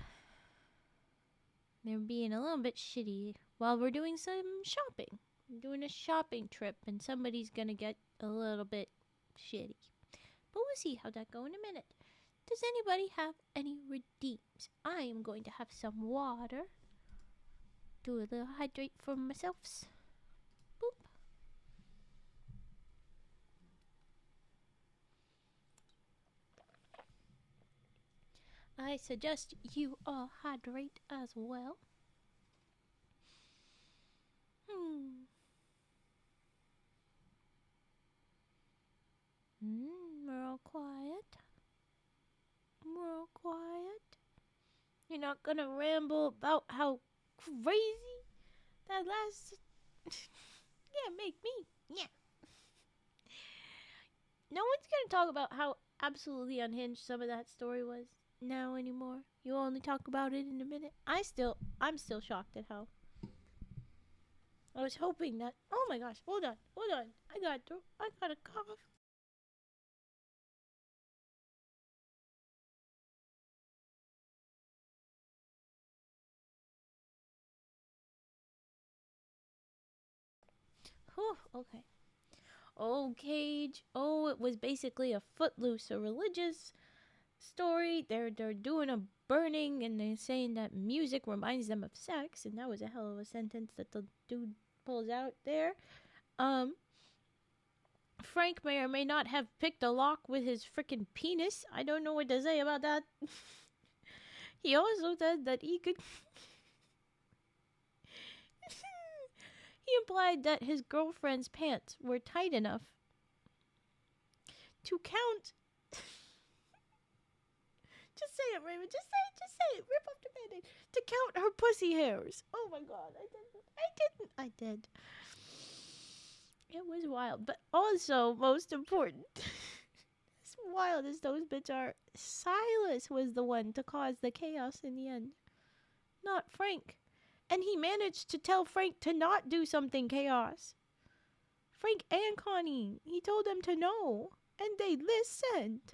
being a little bit shitty while we're doing some shopping. We're doing a shopping trip, and somebody's gonna get a little bit shitty. But we'll see how that go in a minute. Does anybody have any redeems? I am going to have some water. Do a little hydrate for myself. Boop. I suggest you all hydrate as well. We're all quiet. We're all quiet. You're not gonna ramble about how crazy that last... yeah, make me. Yeah. No one's gonna talk about how absolutely unhinged some of that story was now anymore. You'll only talk about it in a minute. I'm still shocked at how... I was hoping that... Oh my gosh, hold on. I got a cough. Whew, okay. Oh, Cage. Oh, it was basically a Footloose, a religious story. They're doing a burning, and they're saying that music reminds them of sex, and that was a hell of a sentence that the dude pulls out there. Frank may or may not have picked a lock with his frickin' penis. I don't know what to say about that. He also said that he could... He implied that his girlfriend's pants were tight enough to count... Just say it, Raymond. Just say it. Rip off the band-aid. To count her pussy hairs. Oh my god. I did. It was wild. But also, most important, as wild as those bits are, Silas was the one to cause the chaos in the end. Not Frank. And he managed to tell Frank to not do something chaos. Frank and Connie. He told them to no. And they listened.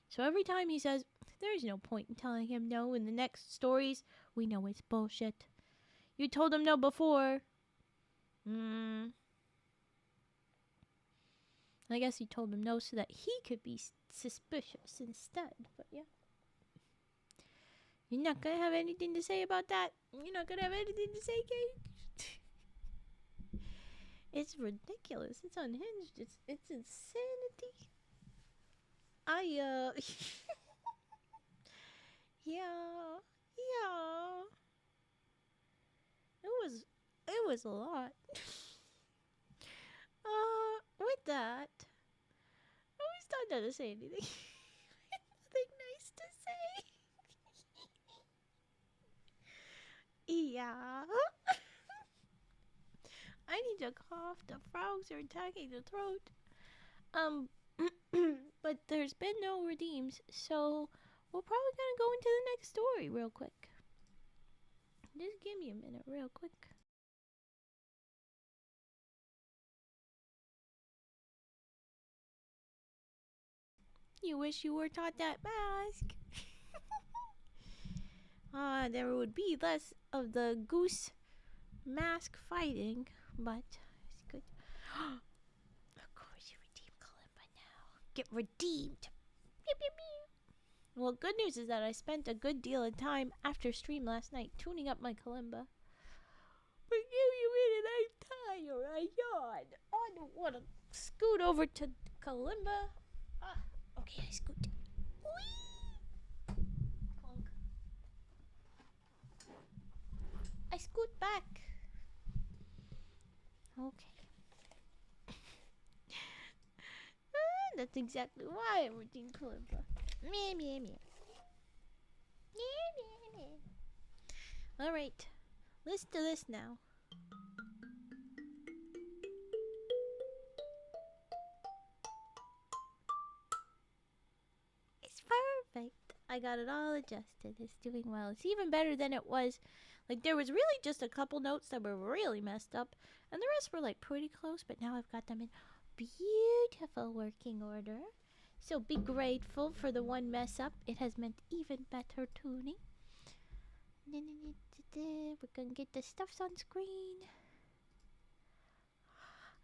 So every time he says, There's no point in telling him no in the next stories. We know it's bullshit. You told him no before. I guess you told him no so that he could be suspicious instead. But yeah. You're not gonna have anything to say about that? You're not gonna have anything to say, Kate? It's ridiculous. It's unhinged. It's insanity. Yeah. It was a lot. With that, I was not to say anything. Nothing nice to say. Yeah. I need to cough. The frogs are attacking the throat. But there's been no redeems, so we're probably gonna go into the next story real quick. Just give me a minute, real quick. You wish you were taught that mask. There would be less of the goose mask fighting, but it's good. Of course, you redeem Kalimba now. Get redeemed. Pew, pew, pew. Well, good news is that I spent a good deal of time after stream last night tuning up my Kalimba. But you minute I die or I yawn. I don't want to scoot over to Kalimba. Okay, I scoot. Whee! Clunk. I scoot back. Okay. That's exactly why I redeemed Kalimba. Meh, meh, meh. Meh, meh, meh. Alright. Listen to this now. It's perfect. I got it all adjusted. It's doing well. It's even better than it was. Like, there was really just a couple notes that were really messed up, and the rest were, like, pretty close, but now I've got them in beautiful working order. So be grateful for the one mess up. It has meant even better tuning. We're gonna get the stuffs on screen.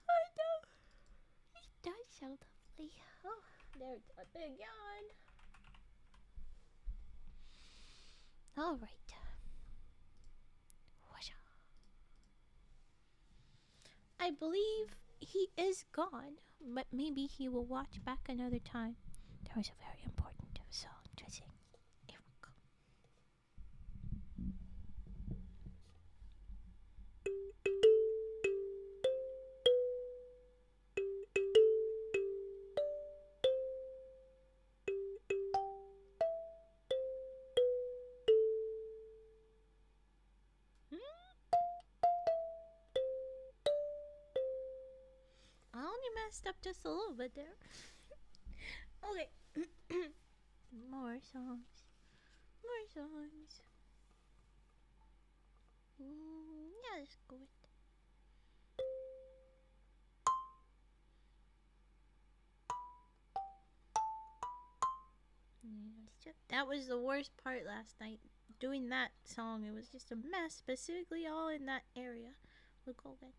I know. It does so lovely. Oh, there's a big yawn. Alright. I believe he is gone, but maybe he will watch back another time. There was a very important song to sing. Here we go. I only messed up just a little bit there. Okay. More songs. More songs. Yeah, let's go with that was the worst part last night. Doing that song, it was just a mess, specifically all in that area. We'll go then.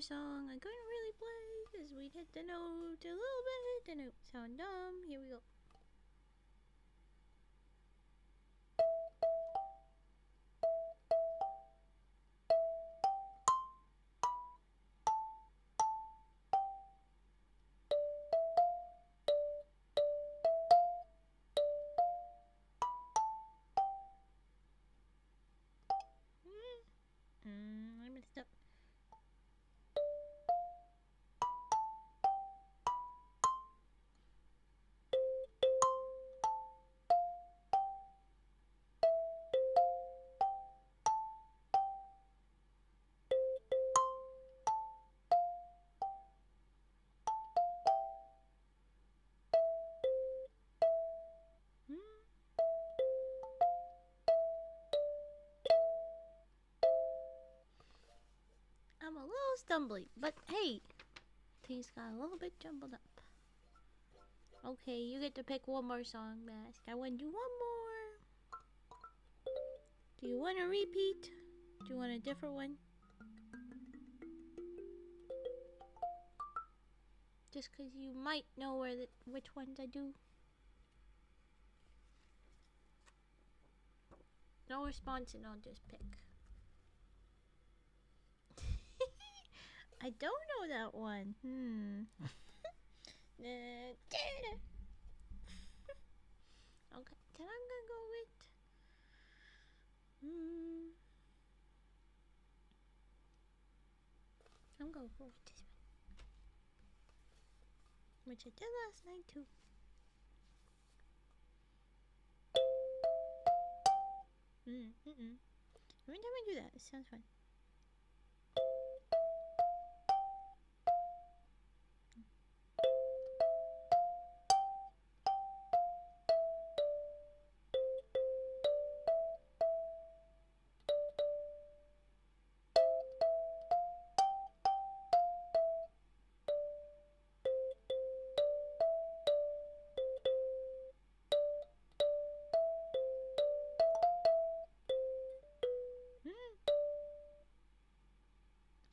song I couldn't really play because we'd hit the note a little bit and it would sound dumb. Here we go. I messed up. I'm a little stumbly, but hey, things got a little bit jumbled up. Okay, you get to pick one more song, Mask. I want to do one more. Do you want a repeat? Do you want a different one? Just because you might know which ones I do. No response and I'll just pick. I don't know that one. Okay, then I'm gonna go with I'm gonna go with this one, which I did last night too. Every time I do that, it sounds fun.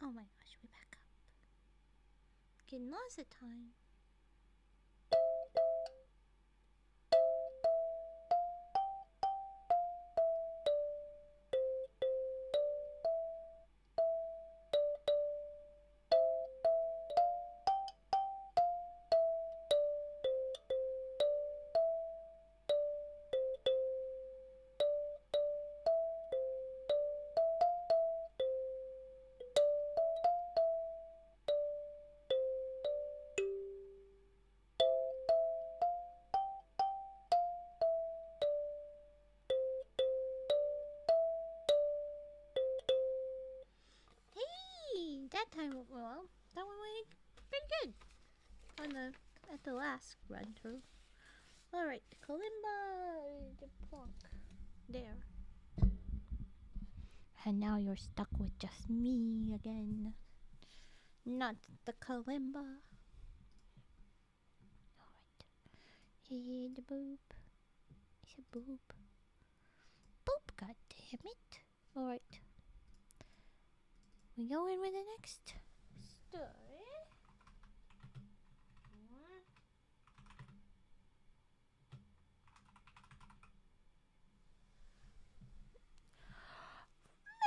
Oh my gosh, we back up. Getting lots of time. That time went well. That one went pretty good at the last run through. All right, kalimba, the plonk, there. And now you're stuck with just me again, not the kalimba. All right, hey the boop. It's a boop. Boop. God damn it! All right. We go in with the next story.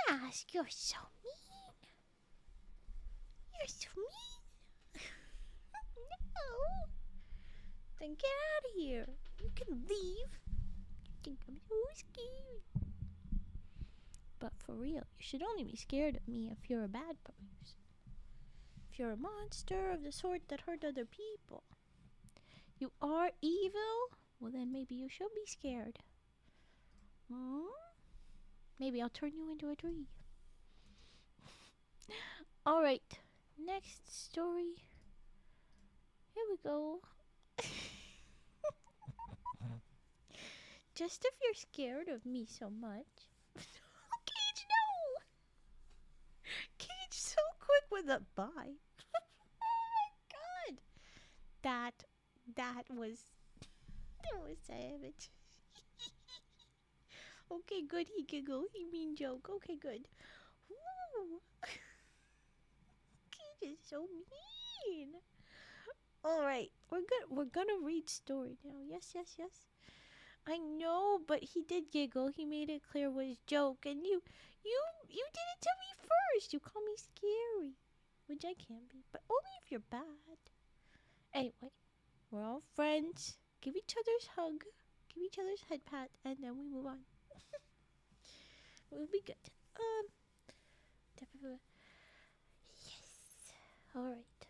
Mask, you're so mean. You're so mean. No. Then get out of here. You can leave. You think I'm so scary. But for real, you should only be scared of me if you're a bad person. If you're a monster of the sort that hurt other people. You are evil? Well, then maybe you should be scared. Maybe I'll turn you into a tree. Alright, next story. Here we go. Just if you're scared of me so much. Cage, no! Cage so quick with a bye. Oh my god. That was savage. Okay, good, he giggled. He mean joke. Okay, good. Woo. Cage is so mean. All right, we're gonna read story now. Yes, yes, yes. I know, but he did giggle. He made it clear it was joke, and you did it to me first. You call me scary, which I can be, but only if you're bad. Anyway, we're all friends. Give each other's hug, give each other's head pat, and then we move on. We'll be good. Yes. All right.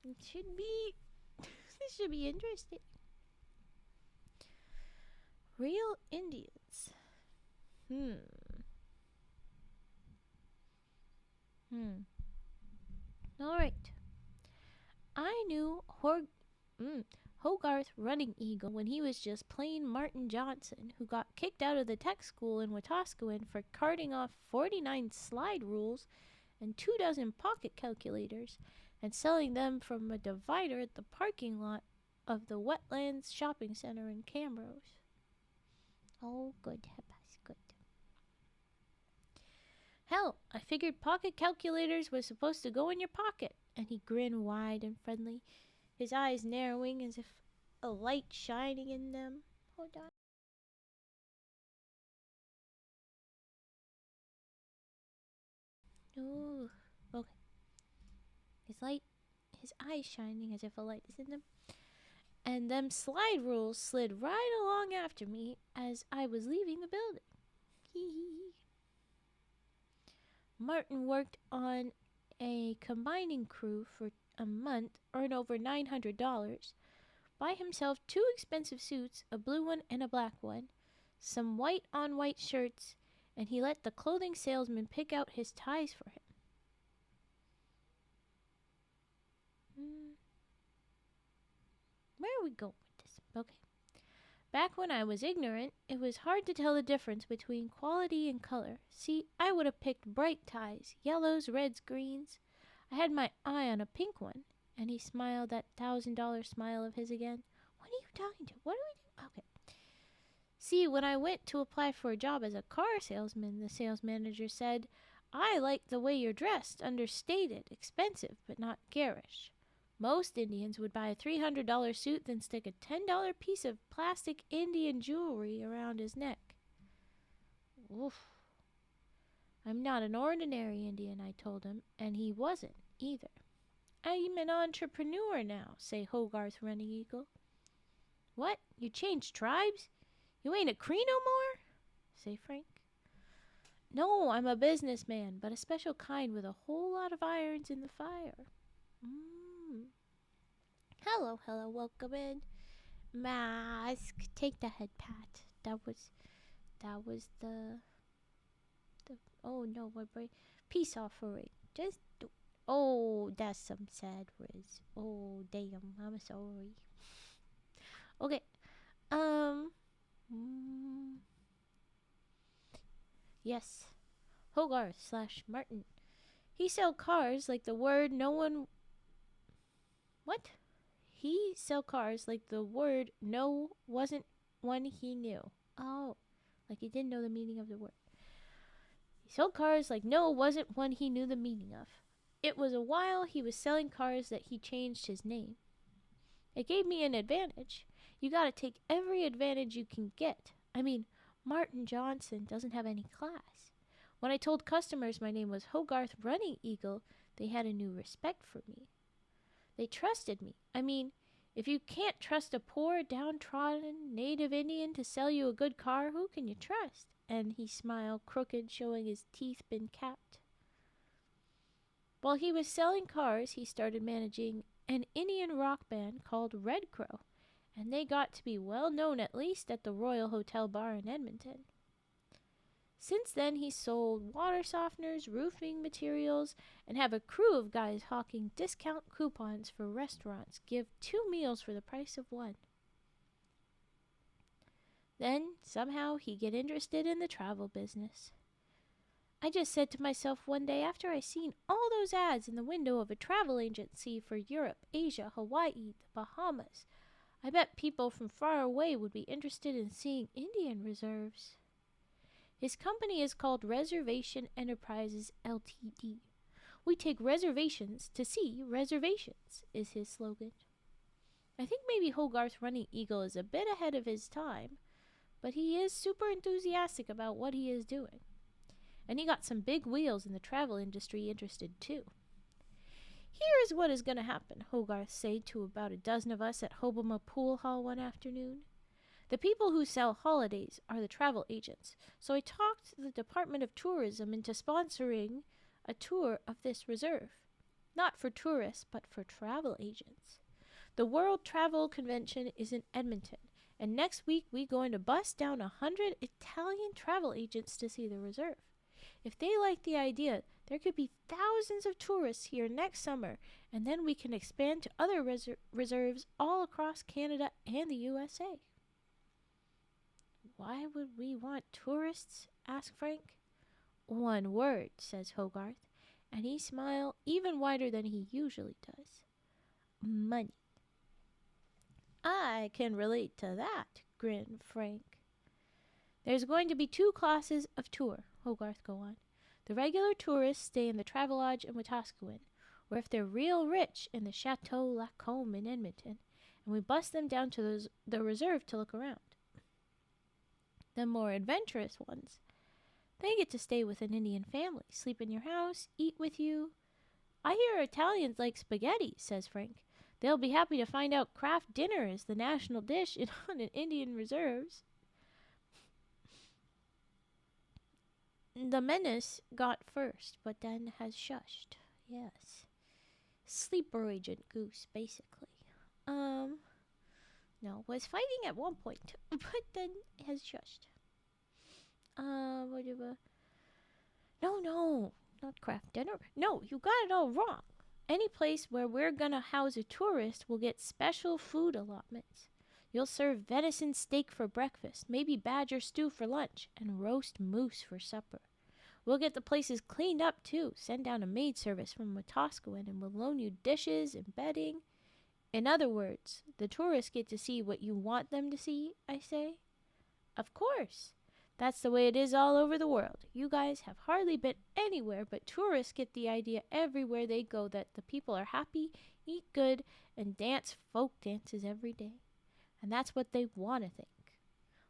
It should be. This should be interesting. Real Indians. Alright. I knew Hogarth Running Eagle when he was just plain Martin Johnson, who got kicked out of the tech school in Wetaskiwin for carting off 49 slide rules and 24 pocket calculators and selling them from a divider at the parking lot of the Wetlands Shopping Center in Camrose. Oh, good, Hepas, good. Hell, I figured pocket calculators was supposed to go in your pocket. And he grinned wide and friendly, his eyes narrowing as if a light shining in them. Hold on. Oh, okay. His eyes shining as if a light is in them. And them slide rules slid right along after me as I was leaving the building. Hee hee. Martin worked on a combining crew for a month, earned over $900, buy himself 2 expensive suits, a blue one and a black one, some white on white shirts, and he let the clothing salesman pick out his ties for him. Where are we going with this? Okay. Back when I was ignorant, it was hard to tell the difference between quality and color. See, I would have picked bright ties, yellows, reds, greens. I had my eye on a pink one, and he smiled that $1,000 smile of his again. What are you talking to? What do we do? Okay. See, when I went to apply for a job as a car salesman, the sales manager said, I like the way you're dressed, understated, expensive, but not garish. Most Indians would buy a $300 suit, then stick a $10 piece of plastic Indian jewelry around his neck. Oof. I'm not an ordinary Indian, I told him, and he wasn't either. I'm an entrepreneur now, say Hogarth Running Eagle. What? You changed tribes? You ain't a Cree no more? Say Frank. No, I'm a businessman, but a special kind with a whole lot of irons in the fire. Hello, hello, welcome in. Mask, take the head pat. That was the oh no, we're peace offering. Just do. Oh, that's some sad words. Oh damn, I'm sorry. Okay, yes, Hogarth / Martin. He sell cars like the word no one. What? He sell cars like the word no wasn't one he knew. Oh, like he didn't know the meaning of the word. He sold cars like no wasn't one he knew the meaning of. It was a while he was selling cars that he changed his name. It gave me an advantage. You gotta take every advantage you can get. I mean, Martin Johnson doesn't have any class. When I told customers my name was Hogarth Running Eagle, they had a new respect for me. They trusted me. I mean, if you can't trust a poor, downtrodden native Indian to sell you a good car, who can you trust? And he smiled, crooked, showing his teeth been capped. While he was selling cars, he started managing an Indian rock band called Red Crow, and they got to be well known at least at the Royal Hotel Bar in Edmonton. Since then, he sold water softeners, roofing materials, and have a crew of guys hawking discount coupons for restaurants. Give 2 meals for the price of 1. Then, somehow, he get interested in the travel business. I just said to myself one day after I seen all those ads in the window of a travel agency for Europe, Asia, Hawaii, the Bahamas, I bet people from far away would be interested in seeing Indian reserves. His company is called Reservation Enterprises Ltd. We take reservations to see reservations, is his slogan. I think maybe Hogarth's Running Eagle is a bit ahead of his time, but he is super enthusiastic about what he is doing. And he got some big wheels in the travel industry interested too. Here is what is going to happen, Hogarth said to about a dozen of us at Hobama Pool Hall one afternoon. The people who sell holidays are the travel agents, so I talked the Department of Tourism into sponsoring a tour of this reserve. Not for tourists, but for travel agents. The World Travel Convention is in Edmonton, and next week we going to bust down 100 Italian travel agents to see the reserve. If they like the idea, there could be thousands of tourists here next summer, and then we can expand to other reserves all across Canada and the USA. Why would we want tourists? Asked Frank. One word, says Hogarth, and he smiled even wider than he usually does. Money. I can relate to that, grinned Frank. There's going to be 2 classes of tour, Hogarth go on. The regular tourists stay in the Travelodge in Wetaskiwin, or if they're real rich, in the Chateau Lacombe in Edmonton, and we bust them down to the reserve to look around. The more adventurous ones, they get to stay with an Indian family, sleep in your house, eat with you. I hear Italians like spaghetti, says Frank. They'll be happy to find out craft dinner is the national dish on an Indian reserves. The menace got first, but then has shushed. Yes. Sleeper agent goose, basically. No, was fighting at one point, but then has shushed. Whatever. No, not craft dinner. No, you got it all wrong. Any place where we're gonna house a tourist will get special food allotments. You'll serve venison steak for breakfast, maybe badger stew for lunch, and roast moose for supper. We'll get the places cleaned up, too. Send down a maid service from Wetaskiwin, and we'll loan you dishes and bedding. In other words, the tourists get to see what you want them to see, I say. Of course. That's the way it is all over the world. You guys have hardly been anywhere, but tourists get the idea everywhere they go that the people are happy, eat good, and dance folk dances every day. And that's what they want to think.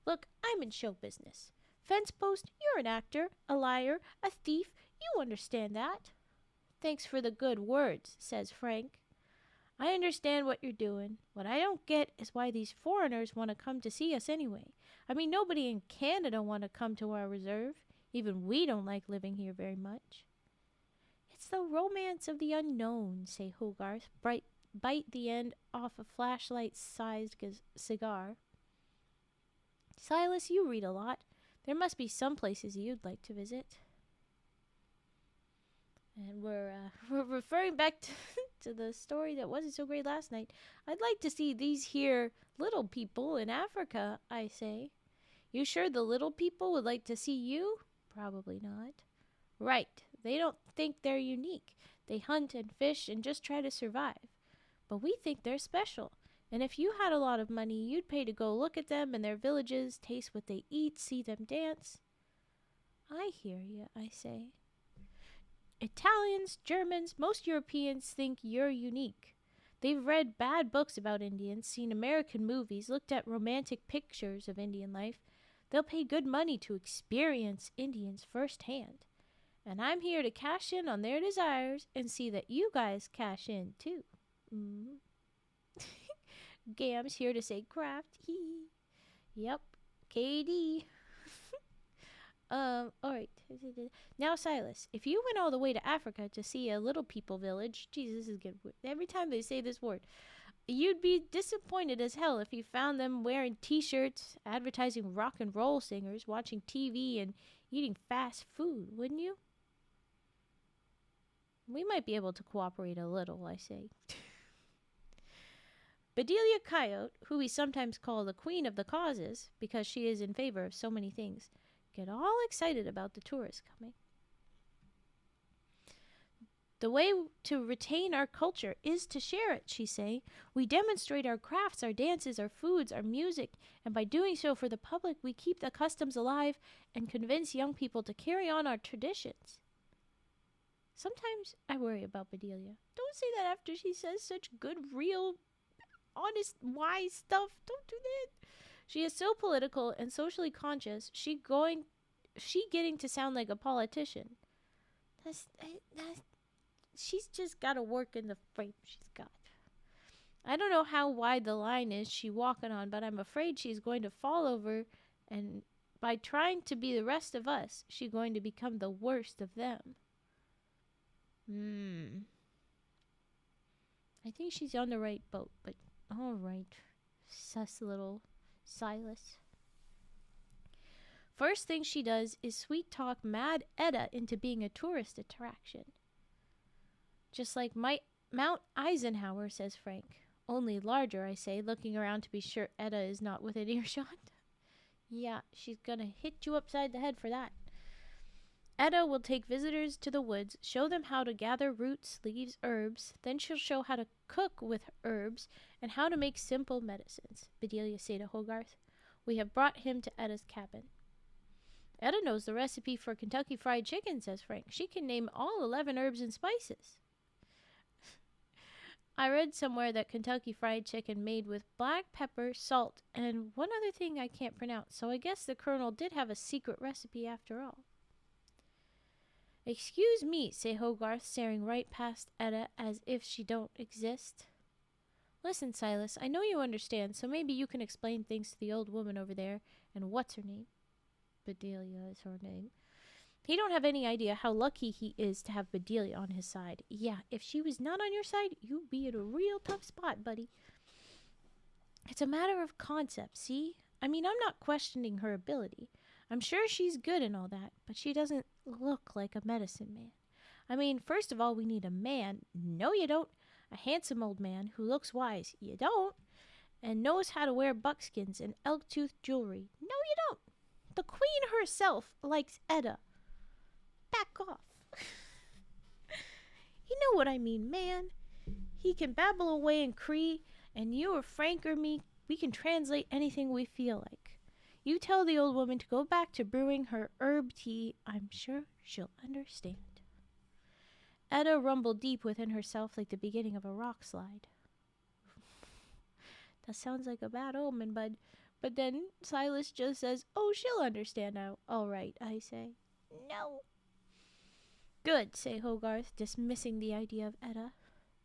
Look, I'm in show business. Fencepost, you're an actor, a liar, a thief. You understand that. Thanks for the good words, says Frank. I understand what you're doing. What I don't get is why these foreigners want to come to see us anyway. I mean, nobody in Canada want to come to our reserve. Even we don't like living here very much. It's the romance of the unknown, say Hogarth, bite the end off a flashlight-sized cigar. Silas, you read a lot. There must be some places you'd like to visit. And we're referring back to the story that wasn't so great last night. I'd like to see these here little people in Africa, I say. You sure the little people would like to see you? Probably not. Right. They don't think they're unique. They hunt and fish and just try to survive. But we think they're special. And if you had a lot of money, you'd pay to go look at them in their villages, taste what they eat, see them dance. I hear you, I say. Italians, Germans, most Europeans think you're unique. They've read bad books about Indians, seen American movies, looked at romantic pictures of Indian life. They'll pay good money to experience Indians firsthand. And I'm here to cash in on their desires and see that you guys cash in too. Gam's here to say craft. Yep, KD. Alright. Now, Silas, if you went all the way to Africa to see a little people village, Jesus, this is good. Every time they say this word, you'd be disappointed as hell if you found them wearing t-shirts, advertising rock and roll singers, watching TV, and eating fast food, wouldn't you? We might be able to cooperate a little, I say. Bedelia Coyote, who we sometimes call the Queen of the Causes, because she is in favor of so many things, get all excited about the tourists coming. The way to retain our culture is to share it, she say. We demonstrate our crafts, our dances, our foods, our music, and by doing so for the public, we keep the customs alive and convince young people to carry on our traditions. Sometimes I worry about Bedelia. Don't say that after she says such good, real, honest, wise stuff. Don't do that. She is so political and socially conscious. She getting to sound like a politician. That's she's just got to work in the frame she's got. I don't know how wide the line is she walking on, but I'm afraid she's going to fall over, and by trying to be the rest of us, she's going to become the worst of them. I think she's on the right boat, but all right. Sus little Silas. First thing she does is sweet talk Mad Etta into being a tourist attraction. Just like Mount Eisenhower, says Frank. Only larger, I say, looking around to be sure Etta is not within earshot. Yeah, she's gonna hit you upside the head for that. Etta will take visitors to the woods, show them how to gather roots, leaves, herbs. Then she'll show how to cook with herbs and how to make simple medicines, Bedelia say to Hogarth. We have brought him to Etta's cabin. Etta knows the recipe for Kentucky Fried Chicken, says Frank. She can name all 11 herbs and spices. I read somewhere that Kentucky Fried Chicken made with black pepper, salt, and one other thing I can't pronounce, so I guess the Colonel did have a secret recipe after all. Excuse me, say Hogarth, staring right past Etta as if she don't exist. Listen, Silas, I know you understand, so maybe you can explain things to the old woman over there, and what's her name? Bedelia is her name. He don't have any idea how lucky he is to have Bedelia on his side. Yeah, if she was not on your side, you'd be in a real tough spot, buddy. It's a matter of concept, see? I mean, I'm not questioning her ability. I'm sure she's good and all that, but she doesn't look like a medicine man. I mean, first of all, we need a man. No, you don't. A handsome old man who looks wise. You don't. And knows how to wear buckskins and elk-tooth jewelry. No, you don't. The queen herself likes Etta. Back off. You know what I mean, man. He can babble away in Cree, and you or Frank or me, we can translate anything we feel like. You tell the old woman to go back to brewing her herb tea. I'm sure she'll understand. Etta rumbled deep within herself like the beginning of a rock slide. That sounds like a bad omen, bud. But then Silas just says, oh, she'll understand now. All right, I say. No. Good, say Hogarth, dismissing the idea of Etta.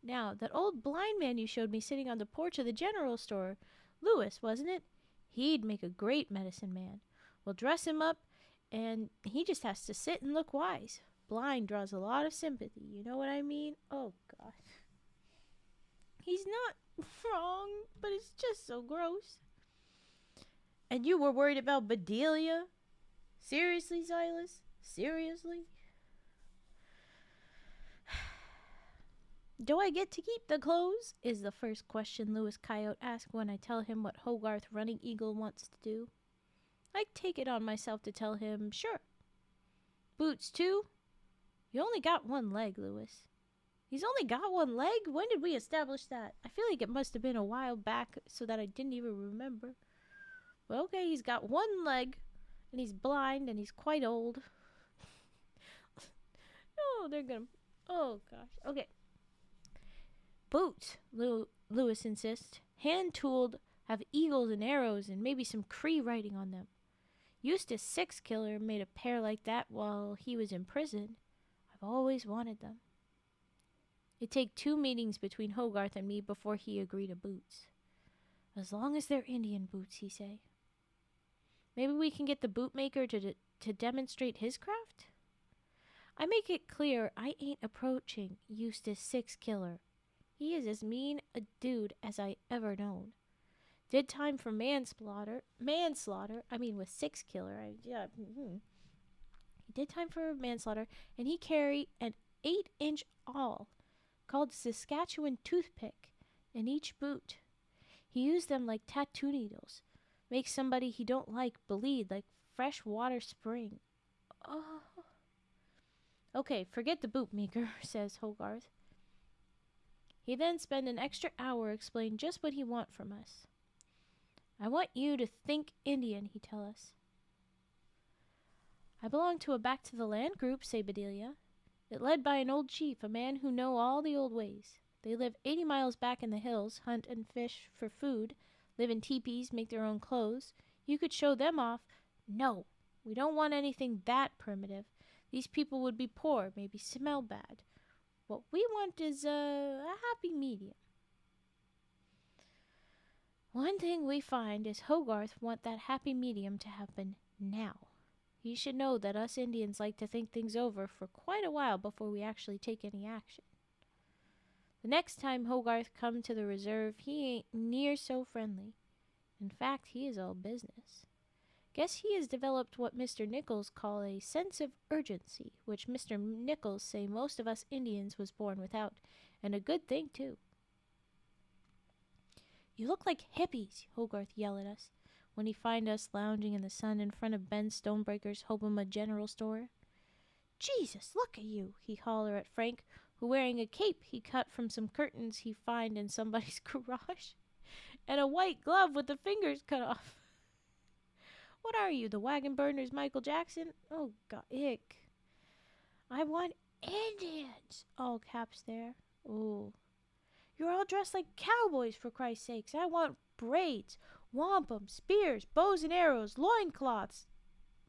Now, that old blind man you showed me sitting on the porch of the general store, Lewis, wasn't it? He'd make a great medicine man. We'll dress him up, and he just has to sit and look wise. Blind draws a lot of sympathy, you know what I mean? Oh, God. He's not wrong, but it's just so gross. And you were worried about Bedelia? Seriously, Silas? Seriously? Do I get to keep the clothes? Is the first question Lewis Coyote asks when I tell him what Hogarth Running Eagle wants to do. I take it on myself to tell him, sure. Boots, too? You only got one leg, Lewis. He's only got one leg? When did we establish that? I feel like it must have been a while back so that I didn't even remember. Well, okay, he's got one leg, and he's blind, and he's quite old. Oh, they're gonna... Oh, gosh. Okay. Boots, Lewis insists. Hand-tooled, have eagles and arrows and maybe some Cree writing on them. Eustace Sixkiller made a pair like that while he was in prison. I've always wanted them. It'd take 2 meetings between Hogarth and me before he agreed to boots. As long as they're Indian boots, he say. Maybe we can get the bootmaker to demonstrate his craft? I make it clear I ain't approaching Eustace Sixkiller. He is as mean a dude as I ever known. Did time for manslaughter, with Sixkiller. He did time for manslaughter, and he carried an 8-inch awl called Saskatchewan toothpick in each boot. He used them like tattoo needles. Make somebody he don't like bleed like fresh water spring. Oh. Okay, forget the bootmaker, says Hogarth. He then spent an extra hour explaining just what he want from us. I want you to think Indian, he tell us. I belong to a back to the land group, say Bedelia. It led by an old chief, a man who know all the old ways. They live 80 miles back in the hills, hunt and fish for food, live in teepees, make their own clothes. You could show them off. No, we don't want anything that primitive. These people would be poor, maybe smell bad. What we want is a happy medium. One thing we find is Hogarth want that happy medium to happen now. He should know that us Indians like to think things over for quite a while before we actually take any action. The next time Hogarth come to the reserve, he ain't near so friendly. In fact, he is all business. Guess he has developed what Mr. Nichols call a sense of urgency, which Mr. Nichols say most of us Indians was born without, and a good thing too. You look like hippies, Hogarth yell at us, when he find us lounging in the sun in front of Ben Stonebreaker's Hobama General Store. Jesus, look at you, he holler at Frank, who wearing a cape he cut from some curtains he find in somebody's garage, and a white glove with the fingers cut off. What are you, the wagon burner's Michael Jackson? Oh, God, ick. I want Indians, all caps there. Oh, you're all dressed like cowboys, for Christ's sakes. I want braids, wampum, spears, bows and arrows, loincloths,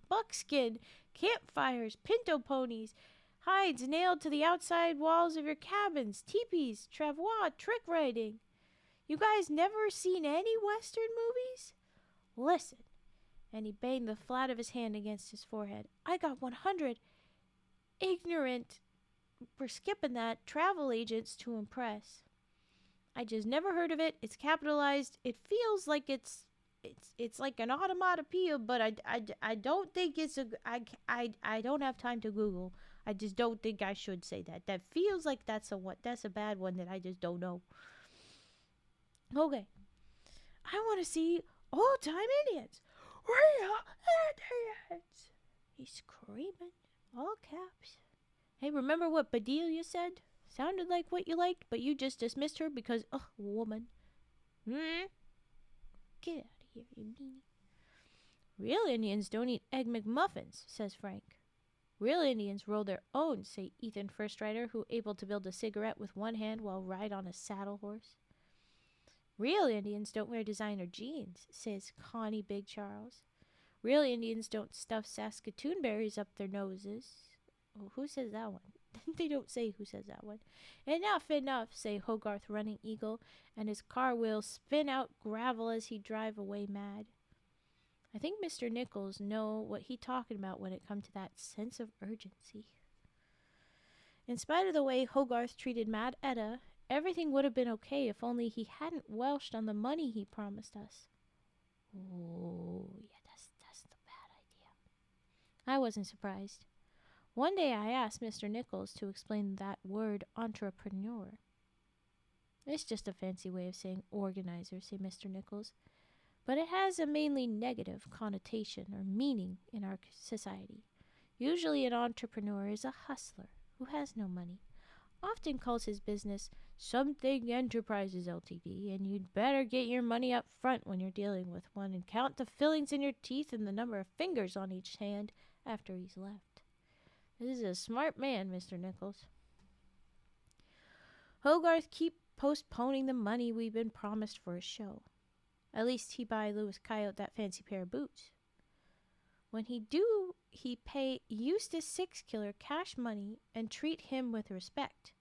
buckskin, campfires, pinto ponies, hides nailed to the outside walls of your cabins, teepees, travois, trick riding. You guys never seen any Western movies? Listen. And he banged the flat of his hand against his forehead. I got 100 ignorant, for skipping that, travel agents to impress. I just never heard of it. It's capitalized. It feels like it's like an automatopoeia, but I don't think it's I don't have time to Google. I just don't think I should say that. That feels like that's a bad one that I just don't know. Okay. I want to see old-time Indians. Real Indians! He's screaming, all caps. Hey, remember what Bedelia said? Sounded like what you liked, but you just dismissed her because, woman. Get out of here, you meanie. Real Indians don't eat Egg McMuffins, says Frank. Real Indians roll their own, say Ethan First Rider, who able to build a cigarette with one hand while ride on a saddle horse. Real Indians don't wear designer jeans, says Connie Big Charles. Real Indians don't stuff Saskatoon berries up their noses. Oh, who says that one? They don't say who says that one. Enough, say Hogarth Running Eagle, and his car wheels spin out gravel as he drive away mad. I think Mr. Nichols know what he talking about when it come to that sense of urgency. In spite of the way Hogarth treated Mad Etta, everything would have been okay if only he hadn't welched on the money he promised us. Oh, yeah, that's the bad idea. I wasn't surprised. One day I asked Mr. Nichols to explain that word entrepreneur. It's just a fancy way of saying organizer, say Mr. Nichols, but it has a mainly negative connotation or meaning in our society. Usually an entrepreneur is a hustler who has no money, often calls his business Something Enterprises Ltd., and you'd better get your money up front when you're dealing with one and count the fillings in your teeth and the number of fingers on each hand after he's left. This is a smart man, Mr. Nichols. Hogarth keep postponing the money we've been promised for his show. At least he buy Louis Coyote that fancy pair of boots. When he do, he pay Eustace Sixkiller cash money and treat him with respect.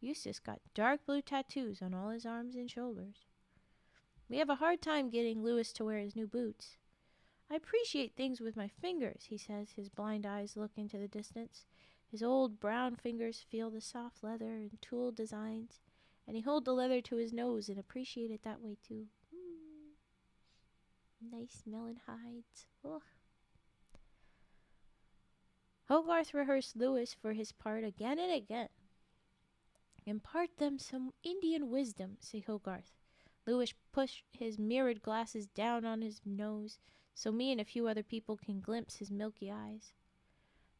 Eustace got dark blue tattoos on all his arms and shoulders. We have a hard time getting Louis to wear his new boots. I appreciate things with my fingers, he says, his blind eyes look into the distance. His old brown fingers feel the soft leather and tool designs, and he hold the leather to his nose and appreciate it that way too. Nice smelling hides. Ugh. Hogarth rehearsed Louis for his part again and again. Impart them some Indian wisdom, say Hogarth. Louis pushed his mirrored glasses down on his nose so me and a few other people can glimpse his milky eyes.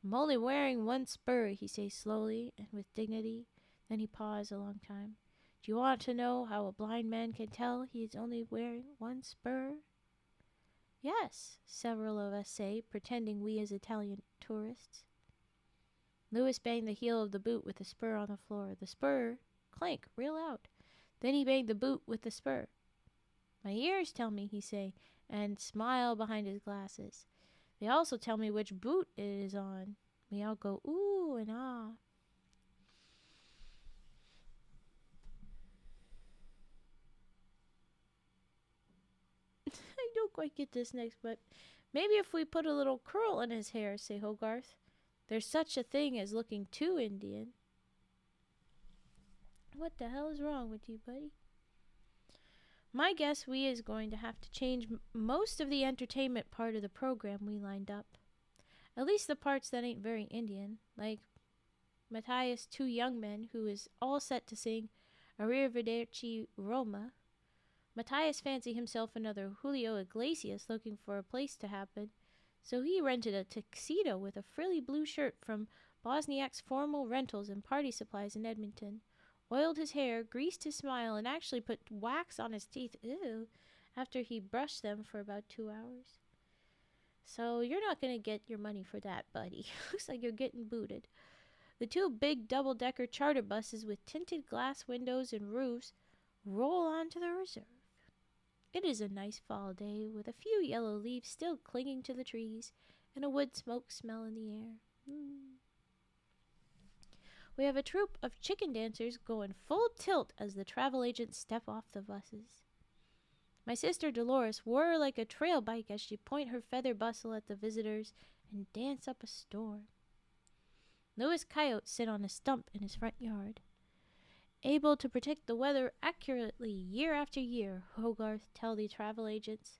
I'm only wearing one spur, he says slowly and with dignity. Then he paused a long time. Do you want to know how a blind man can tell he is only wearing one spur? Yes, several of us say, pretending we as Italian tourists. Lewis banged the heel of the boot with the spur on the floor. The spur clank real loud. Then he banged the boot with the spur. My ears tell me, he say, and smile behind his glasses. They also tell me which boot it is on. We all go ooh and ah. I don't quite get this next, but maybe if we put a little curl in his hair, say Hogarth. There's such a thing as looking too Indian. What the hell is wrong with you, buddy? My guess we is going to have to change most of the entertainment part of the program we lined up. At least the parts that ain't very Indian, like Matthias' two young men, who is all set to sing Arrivederci Roma. Matthias fancied himself another Julio Iglesias looking for a place to happen, so he rented a tuxedo with a frilly blue shirt from Bosniak's Formal Rentals and Party Supplies in Edmonton, oiled his hair, greased his smile, and actually put wax on his teeth, ew, after he brushed them for about 2 hours. So you're not going to get your money for that, buddy. Looks like you're getting booted. The two big double-decker charter buses with tinted glass windows and roofs roll onto the reserve. It is a nice fall day with a few yellow leaves still clinging to the trees and a wood smoke smell in the air. We have a troupe of chicken dancers going full tilt as the travel agents step off the buses. My sister Dolores whir like a trail bike as she point her feather bustle at the visitors and dance up a storm. Louis Coyote sit on a stump in his front yard. Able to predict the weather accurately year after year, Hogarth tell the travel agents.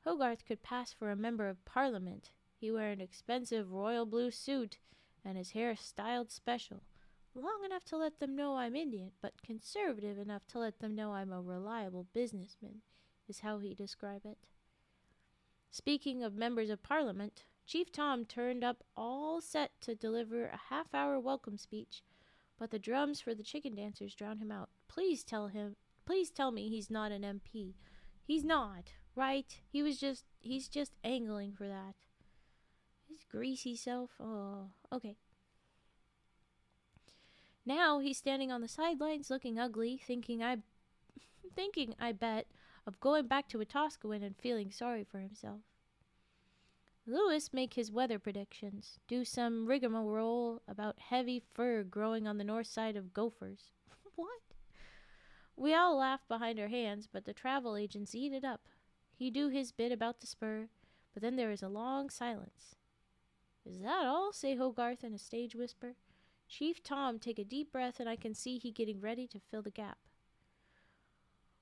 Hogarth could pass for a member of Parliament. He wear an expensive royal blue suit and his hair styled special, long enough to let them know I'm Indian, but conservative enough to let them know I'm a reliable businessman, is how he described it. Speaking of members of Parliament, Chief Tom turned up all set to deliver a half-hour welcome speech, but the drums for the chicken dancers drowned him out. Please tell me he's not an MP. He's not, right? He's just angling for that. His greasy self. Oh, okay. Now he's standing on the sidelines looking ugly, thinking I bet of going back to Wetaskiwin and feeling sorry for himself. Lewis make his weather predictions, do some rigmarole about heavy fur growing on the north side of Gophers. What? We all laugh behind our hands, but the travel agents eat it up. He do his bit about the spur, but then there is a long silence. Is that all? Say Hogarth in a stage whisper. Chief Tom take a deep breath, and I can see he getting ready to fill the gap.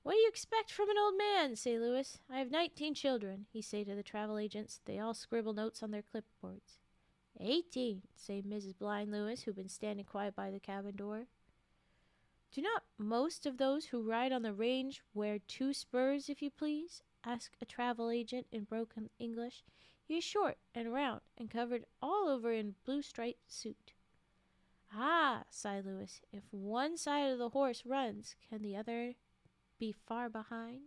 What do you expect from an old man? Say Lewis. I have 19 children, he say to the travel agents. They all scribble notes on their clipboards. 18, say Mrs. Blind Lewis, who'd been standing quiet by the cabin door. Do not most of those who ride on the range wear 2 spurs, if you please? Asked a travel agent in broken English. He is short and round and covered all over in blue striped suit. Ah, sighed Lewis, if one side of the horse runs, can the other be far behind?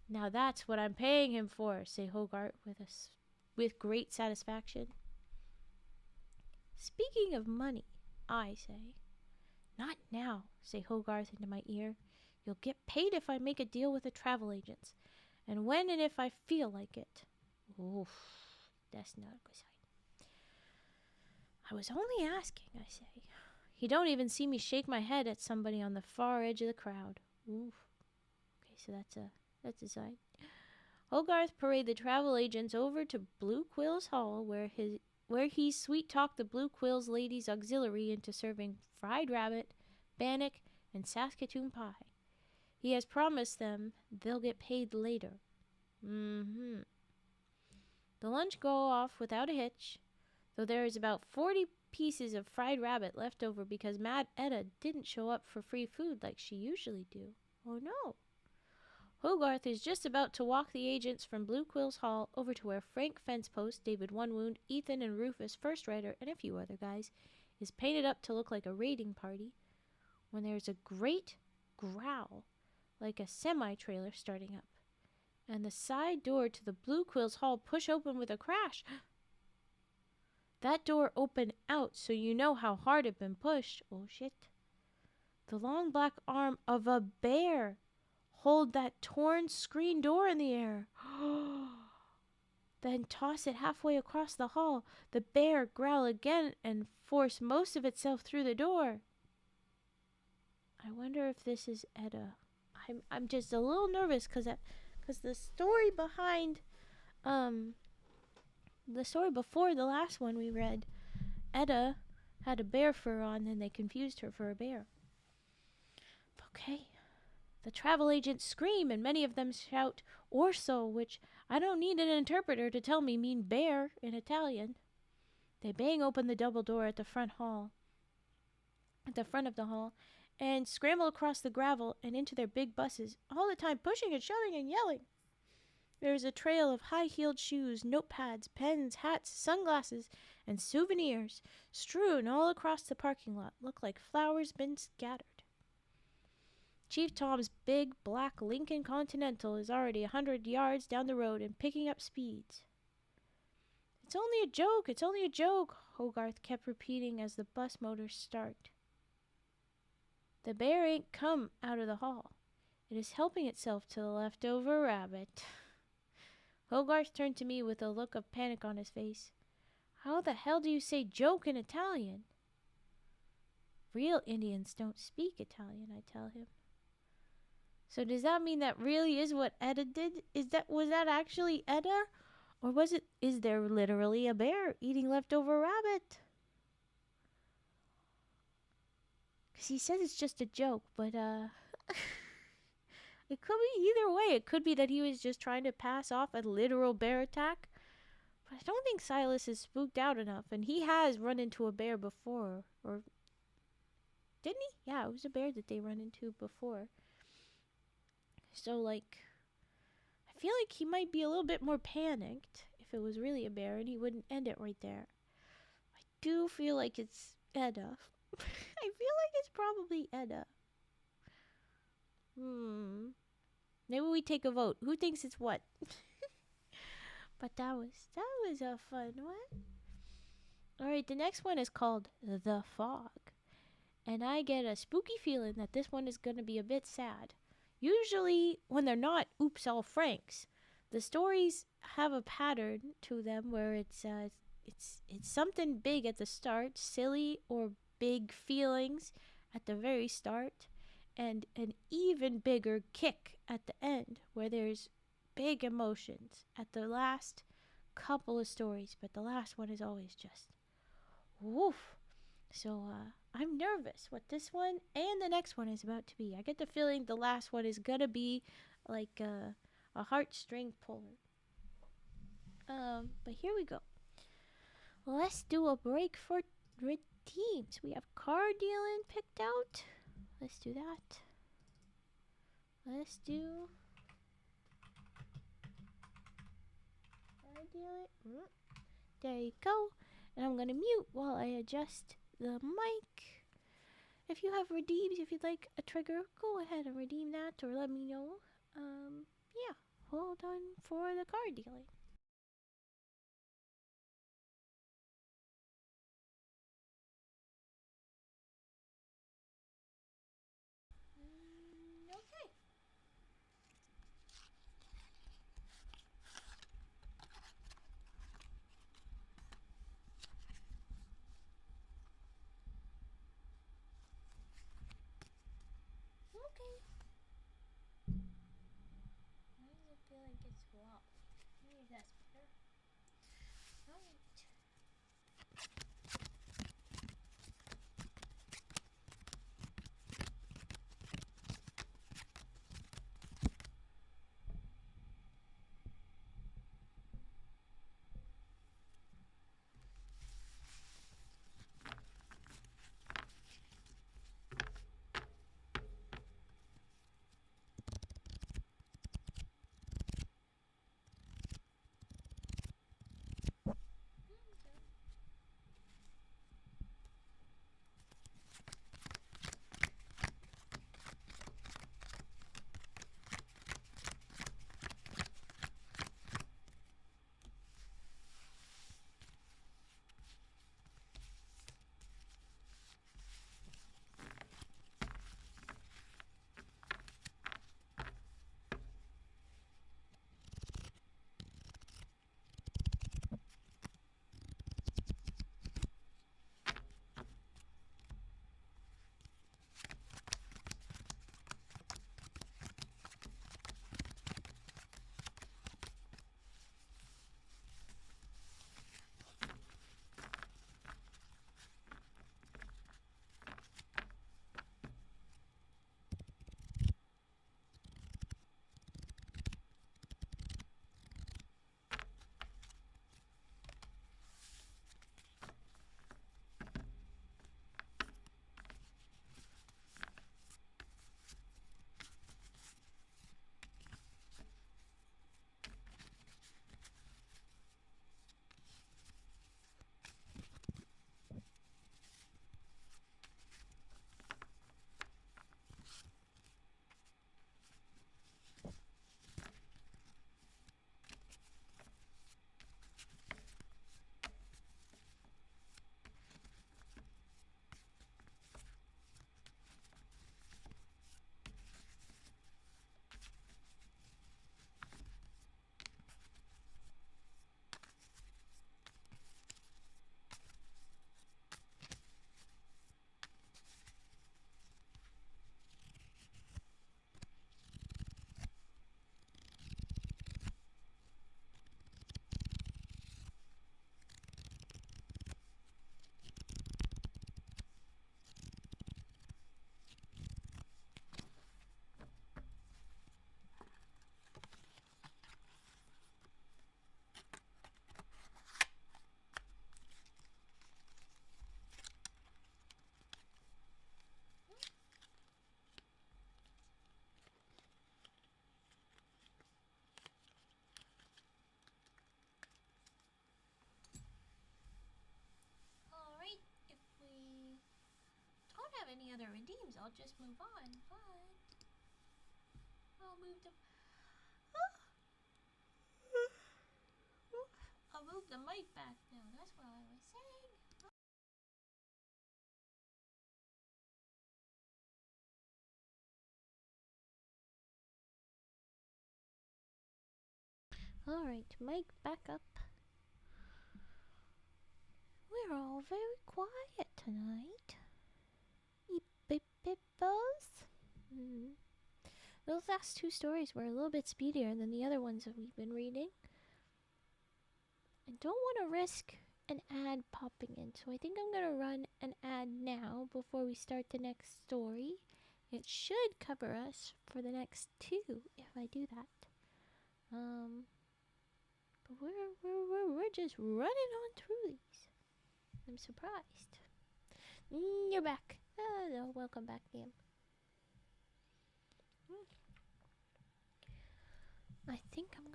Now that's what I'm paying him for, say Hogarth with great satisfaction. Speaking of money, I say. Not now, say Hogarth into my ear. You'll get paid if I make a deal with the travel agents, and when and if I feel like it. Oof, that's not a good sign. I was only asking, I say. He don't even see me shake my head at somebody on the far edge of the crowd. Oof. Okay, so that's a sign. Hogarth parade the travel agents over to Blue Quills Hall, where he sweet-talked the Blue Quills Ladies Auxiliary into serving fried rabbit, bannock, and Saskatoon pie. He has promised them they'll get paid later. The lunch go off without a hitch, though there is about 40 pieces of fried rabbit left over because Mad Etta didn't show up for free food like she usually do. Oh no. Hogarth is just about to walk the agents from Blue Quills Hall over to where Frank Fencepost, David One Wound, Ethan and Rufus First Rider, and a few other guys, is painted up to look like a raiding party, when there's a great growl, like a semi-trailer starting up, and the side door to the Blue Quills Hall push open with a crash. That door opened out, so you know how hard it'd been pushed. Oh shit. The long black arm of a bear hold that torn screen door in the air. Then toss it halfway across the hall. The bear growl again and force most of itself through the door. I wonder if this is Edda. I'm just a little nervous because the story behind the story before the last one we read, Edda had a bear fur on and they confused her for a bear. Okay. The travel agents scream and many of them shout orso, which I don't need an interpreter to tell me mean bear in Italian. They bang open the double door at the front of the hall, and scramble across the gravel and into their big buses, all the time pushing and shoving and yelling. There is a trail of high-heeled shoes, notepads, pens, hats, sunglasses, and souvenirs strewn all across the parking lot, look like flowers been scattered. Chief Tom's big, black Lincoln Continental is already 100 yards down the road and picking up speeds. It's only a joke, it's only a joke, Hogarth kept repeating as the bus motors start. The bear ain't come out of the hall. It is helping itself to the leftover rabbit. Hogarth turned to me with a look of panic on his face. How the hell do you say joke in Italian? Real Indians don't speak Italian, I tell him. So does that mean that really is what Edda did? Was that actually Edda? Or is there literally a bear eating leftover rabbit? Because he says it's just a joke, but it could be either way. It could be that he was just trying to pass off a literal bear attack. But I don't think Silas is spooked out enough, and he has run into a bear before. Or didn't he? Yeah, it was a bear that they run into before. So, like, I feel like he might be a little bit more panicked if it was really a bear and he wouldn't end it right there. I do feel like it's Edda. I feel like it's probably Edda. Maybe we take a vote. Who thinks it's what? But that was a fun one. Alright, the next one is called The Fog. And I get a spooky feeling that this one is going to be a bit sad. Usually, when they're not Oops All Franks, the stories have a pattern to them where it's something big at the start, silly or big feelings at the very start, and an even bigger kick at the end where there's big emotions at the last couple of stories, but the last one is always just woof. So I'm nervous what this one and the next one is about to be. I get the feeling the last one is gonna be like a heartstring puller. But here we go. Let's do a break for redeems. We have car dealing picked out. Let's do that. Let's do car dealing. There you go. And I'm gonna mute while I adjust the mic. If you have redeems, if you'd like a trigger, go ahead and redeem that or let me know. Yeah, hold on for the card dealing. Okay. Okay. Why does it feel like it's swapped? Maybe other redeems, I'll just move on, but I'll move the I'll move the mic back now. That's what I was saying. Alright, mic back up. We're all very quiet tonight. Hippos. Those last two stories were a little bit speedier than the other ones that we've been reading. I don't want to risk an ad popping in, so I think I'm going to run an ad now before we start the next story. It should cover us for the next two if I do that. But we're just running on through these. I'm surprised. You're back. Hello, welcome back, Liam. I think I'm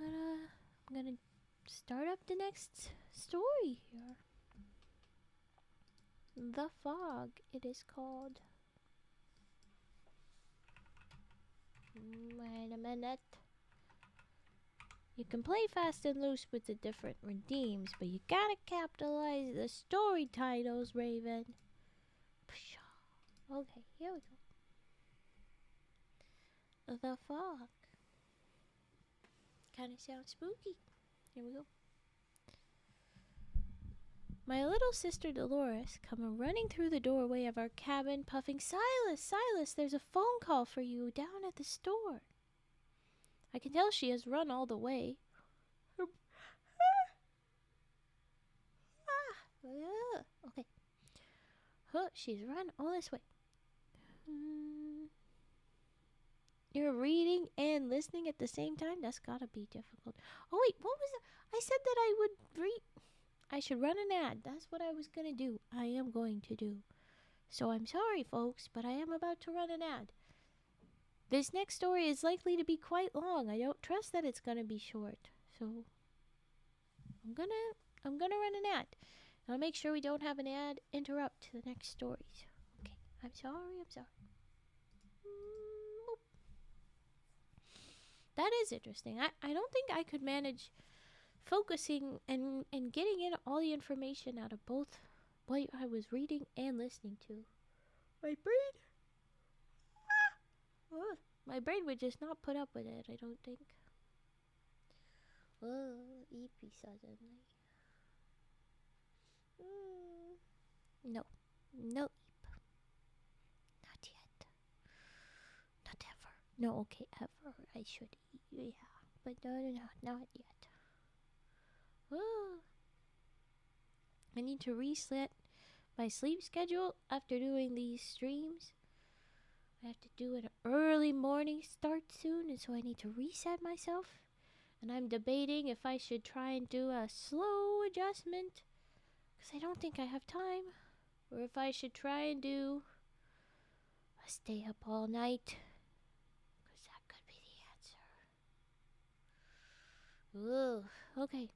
gonna start up the next story here. The Fog, it is called. Wait a minute. You can play fast and loose with the different redeems, but you gotta capitalize the story titles, Raven. Okay, here we go. The Fog. Kinda sounds spooky. Here we go. My little sister Dolores come running through the doorway of our cabin, puffing, "Silas, Silas, there's a phone call for you down at the store." I can tell she has run all the way. Okay. She's run all this way. You're reading and listening at the same time? That's gotta be difficult. Oh wait, what was that? I said that I would read. I should run an ad. That's what I was gonna do. I am going to do. So I'm sorry, folks, but I am about to run an ad. This next story is likely to be quite long. I don't trust that it's gonna be short. So I'm gonna run an ad. I'll make sure we don't have an ad interrupt the next stories. Okay, I'm sorry. That is interesting. I don't think I could manage focusing and getting in all the information out of both what I was reading and listening to. My brain... my brain would just not put up with it, I don't think. Eepy suddenly. No. No, Eep. Not yet. Not ever. No, okay, ever. I should eat. Yeah. But no, not yet. I need to reset my sleep schedule after doing these streams. I have to do an early morning start soon, and so I need to reset myself. And I'm debating if I should try and do a slow adjustment, because I don't think I have time. Or if I should try and do a stay up all night, because that could be the answer. Okay.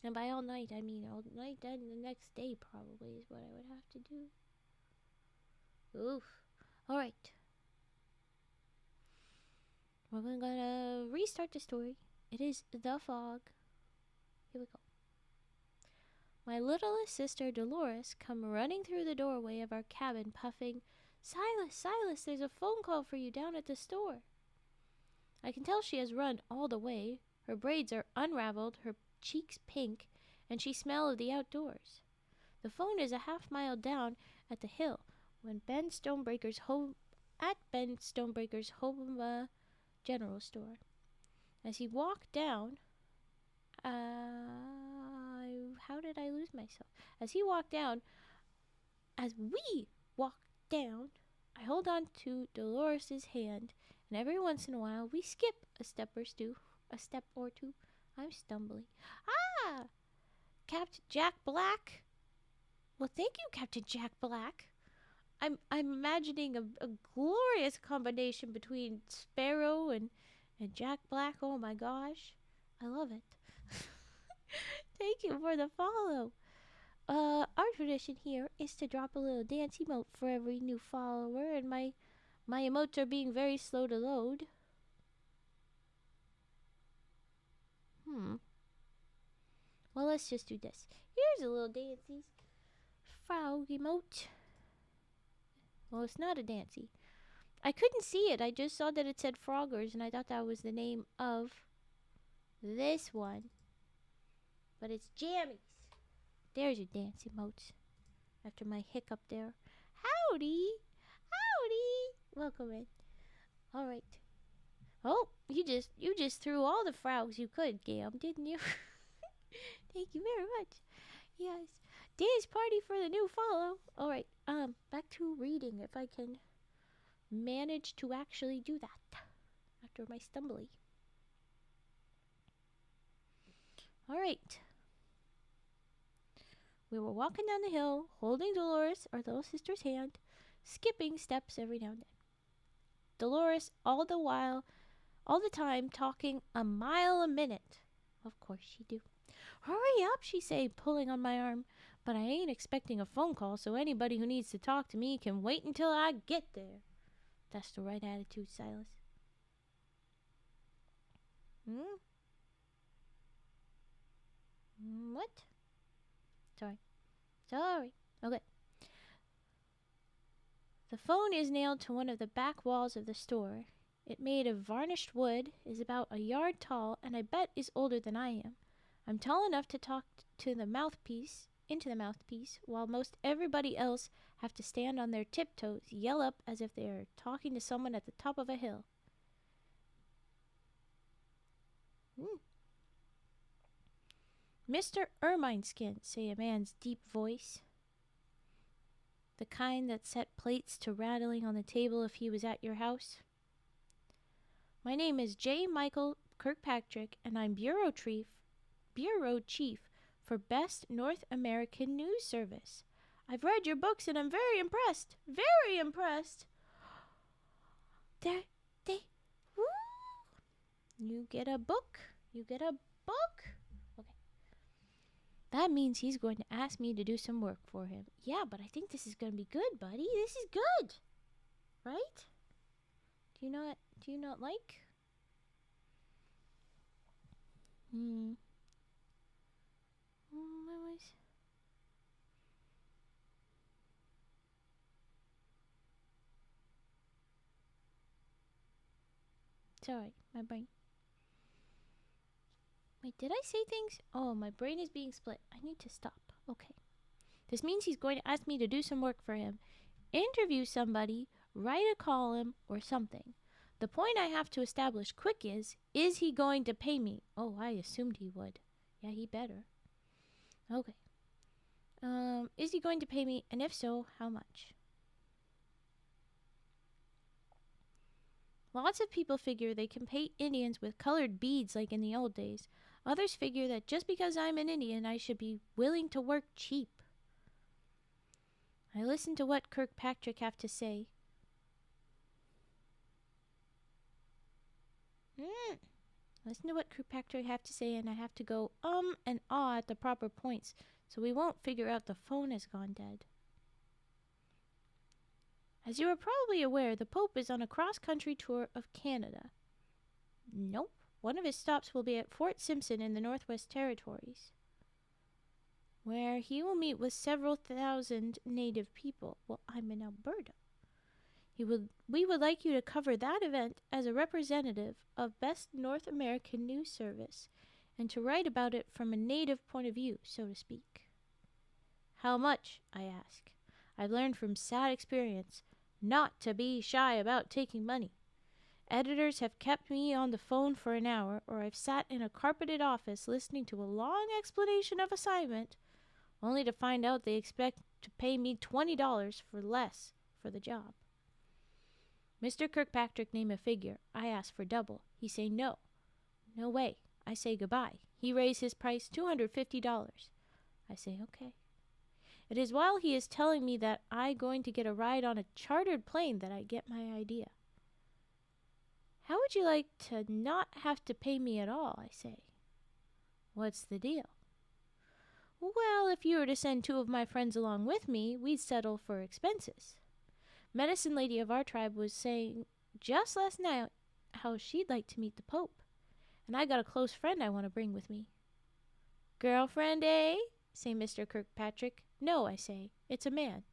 And by all night, I mean all night and the next day probably is what I would have to do. Alright. We're gonna restart the story. It is The Fog. Here we go. My littlest sister Dolores come running through the doorway of our cabin, puffing, "Silas, Silas, there's a phone call for you down at the store." I can tell she has run all the way. Her braids are unraveled, her cheeks pink, and she smells of the outdoors. The phone is a half-mile down at the hill when Ben Stonebreaker's home general store. As he walked down, how did I lose myself? As we walked down, I hold on to Dolores' hand, and every once in a while we skip a step or two. I'm stumbling. Captain Jack Black. Well, thank you, Captain Jack Black. I'm imagining a glorious combination between Sparrow and Jack Black. Oh my gosh. I love it. Thank you for the follow. Our tradition here is to drop a little dance emote for every new follower, and my emotes are being very slow to load. Well, let's just do this. Here's a little dancey frog emote. Well, it's not a dancey. I couldn't see it. I just saw that it said Froggers, and I thought that was the name of this one. But it's Jammies. There's your dance emotes. After my hiccup there. Howdy! Howdy! Welcome in. Alright. Oh, you just threw all the frogs you could, Gam, didn't you? Thank you very much. Yes. Dance party for the new follow. Alright, back to reading if I can manage to actually do that after my stumbly. Alright. We were walking down the hill, holding Dolores, our little sister's hand, skipping steps every now and then. Dolores, all the time, talking a mile a minute. Of course she do. Hurry up, she say, pulling on my arm. But I ain't expecting a phone call, so anybody who needs to talk to me can wait until I get there. That's the right attitude, Silas. What? Sorry. Okay. The phone is nailed to one of the back walls of the store. It made of varnished wood, is about a yard tall, and I bet is older than I am. I'm tall enough to talk into the mouthpiece, while most everybody else have to stand on their tiptoes, yell up as if they are talking to someone at the top of a hill. Mr. Ermineskin, say a man's deep voice. The kind that set plates to rattling on the table if he was at your house. My name is J. Michael Kirkpatrick, and I'm Bureau Chief for Best North American News Service. I've read your books, and I'm very impressed. Very impressed. Woo! You get a book. Okay. That means he's going to ask me to do some work for him. Yeah, but I think this is going to be good, buddy. This is good. Right? Do you not like? Sorry, my brain. Wait, did I say things? Oh, my brain is being split. I need to stop. Okay. This means he's going to ask me to do some work for him. Interview somebody, write a column, or something. The point I have to establish quick is he going to pay me? Oh, I assumed he would. Yeah, he better. Okay. Is he going to pay me? And if so, how much? Lots of people figure they can pay Indians with colored beads like in the old days. Others figure that just because I'm an Indian, I should be willing to work cheap. I listen to what Kirkpatrick have to say. Listen to what Kirkpatrick have to say, and I have to go and ah at the proper points, so we won't figure out the phone has gone dead. As you are probably aware, the Pope is on a cross-country tour of Canada. Nope. One of his stops will be at Fort Simpson in the Northwest Territories, where he will meet with several thousand native people. Well, I'm in Alberta. We would like you to cover that event as a representative of Best North American News Service, and to write about it from a native point of view, so to speak. How much? I ask. I've learned from sad experience not to be shy about taking money. Editors have kept me on the phone for an hour, or I've sat in a carpeted office listening to a long explanation of assignment, only to find out they expect to pay me $20 for less for the job. Mr. Kirkpatrick name a figure. I ask for double. He say no. No way. I say goodbye. He raise his price $250. I say okay. It is while he is telling me that I going to get a ride on a chartered plane that I get my idea. How would you like to not have to pay me at all, I say. What's the deal? Well, if you were to send 2 of my friends along with me, we'd settle for expenses. Medicine lady of our tribe was saying just last night how she'd like to meet the Pope, and I got a close friend I want to bring with me. Girlfriend, eh? Say Mr. Kirkpatrick. No, I say. It's a man.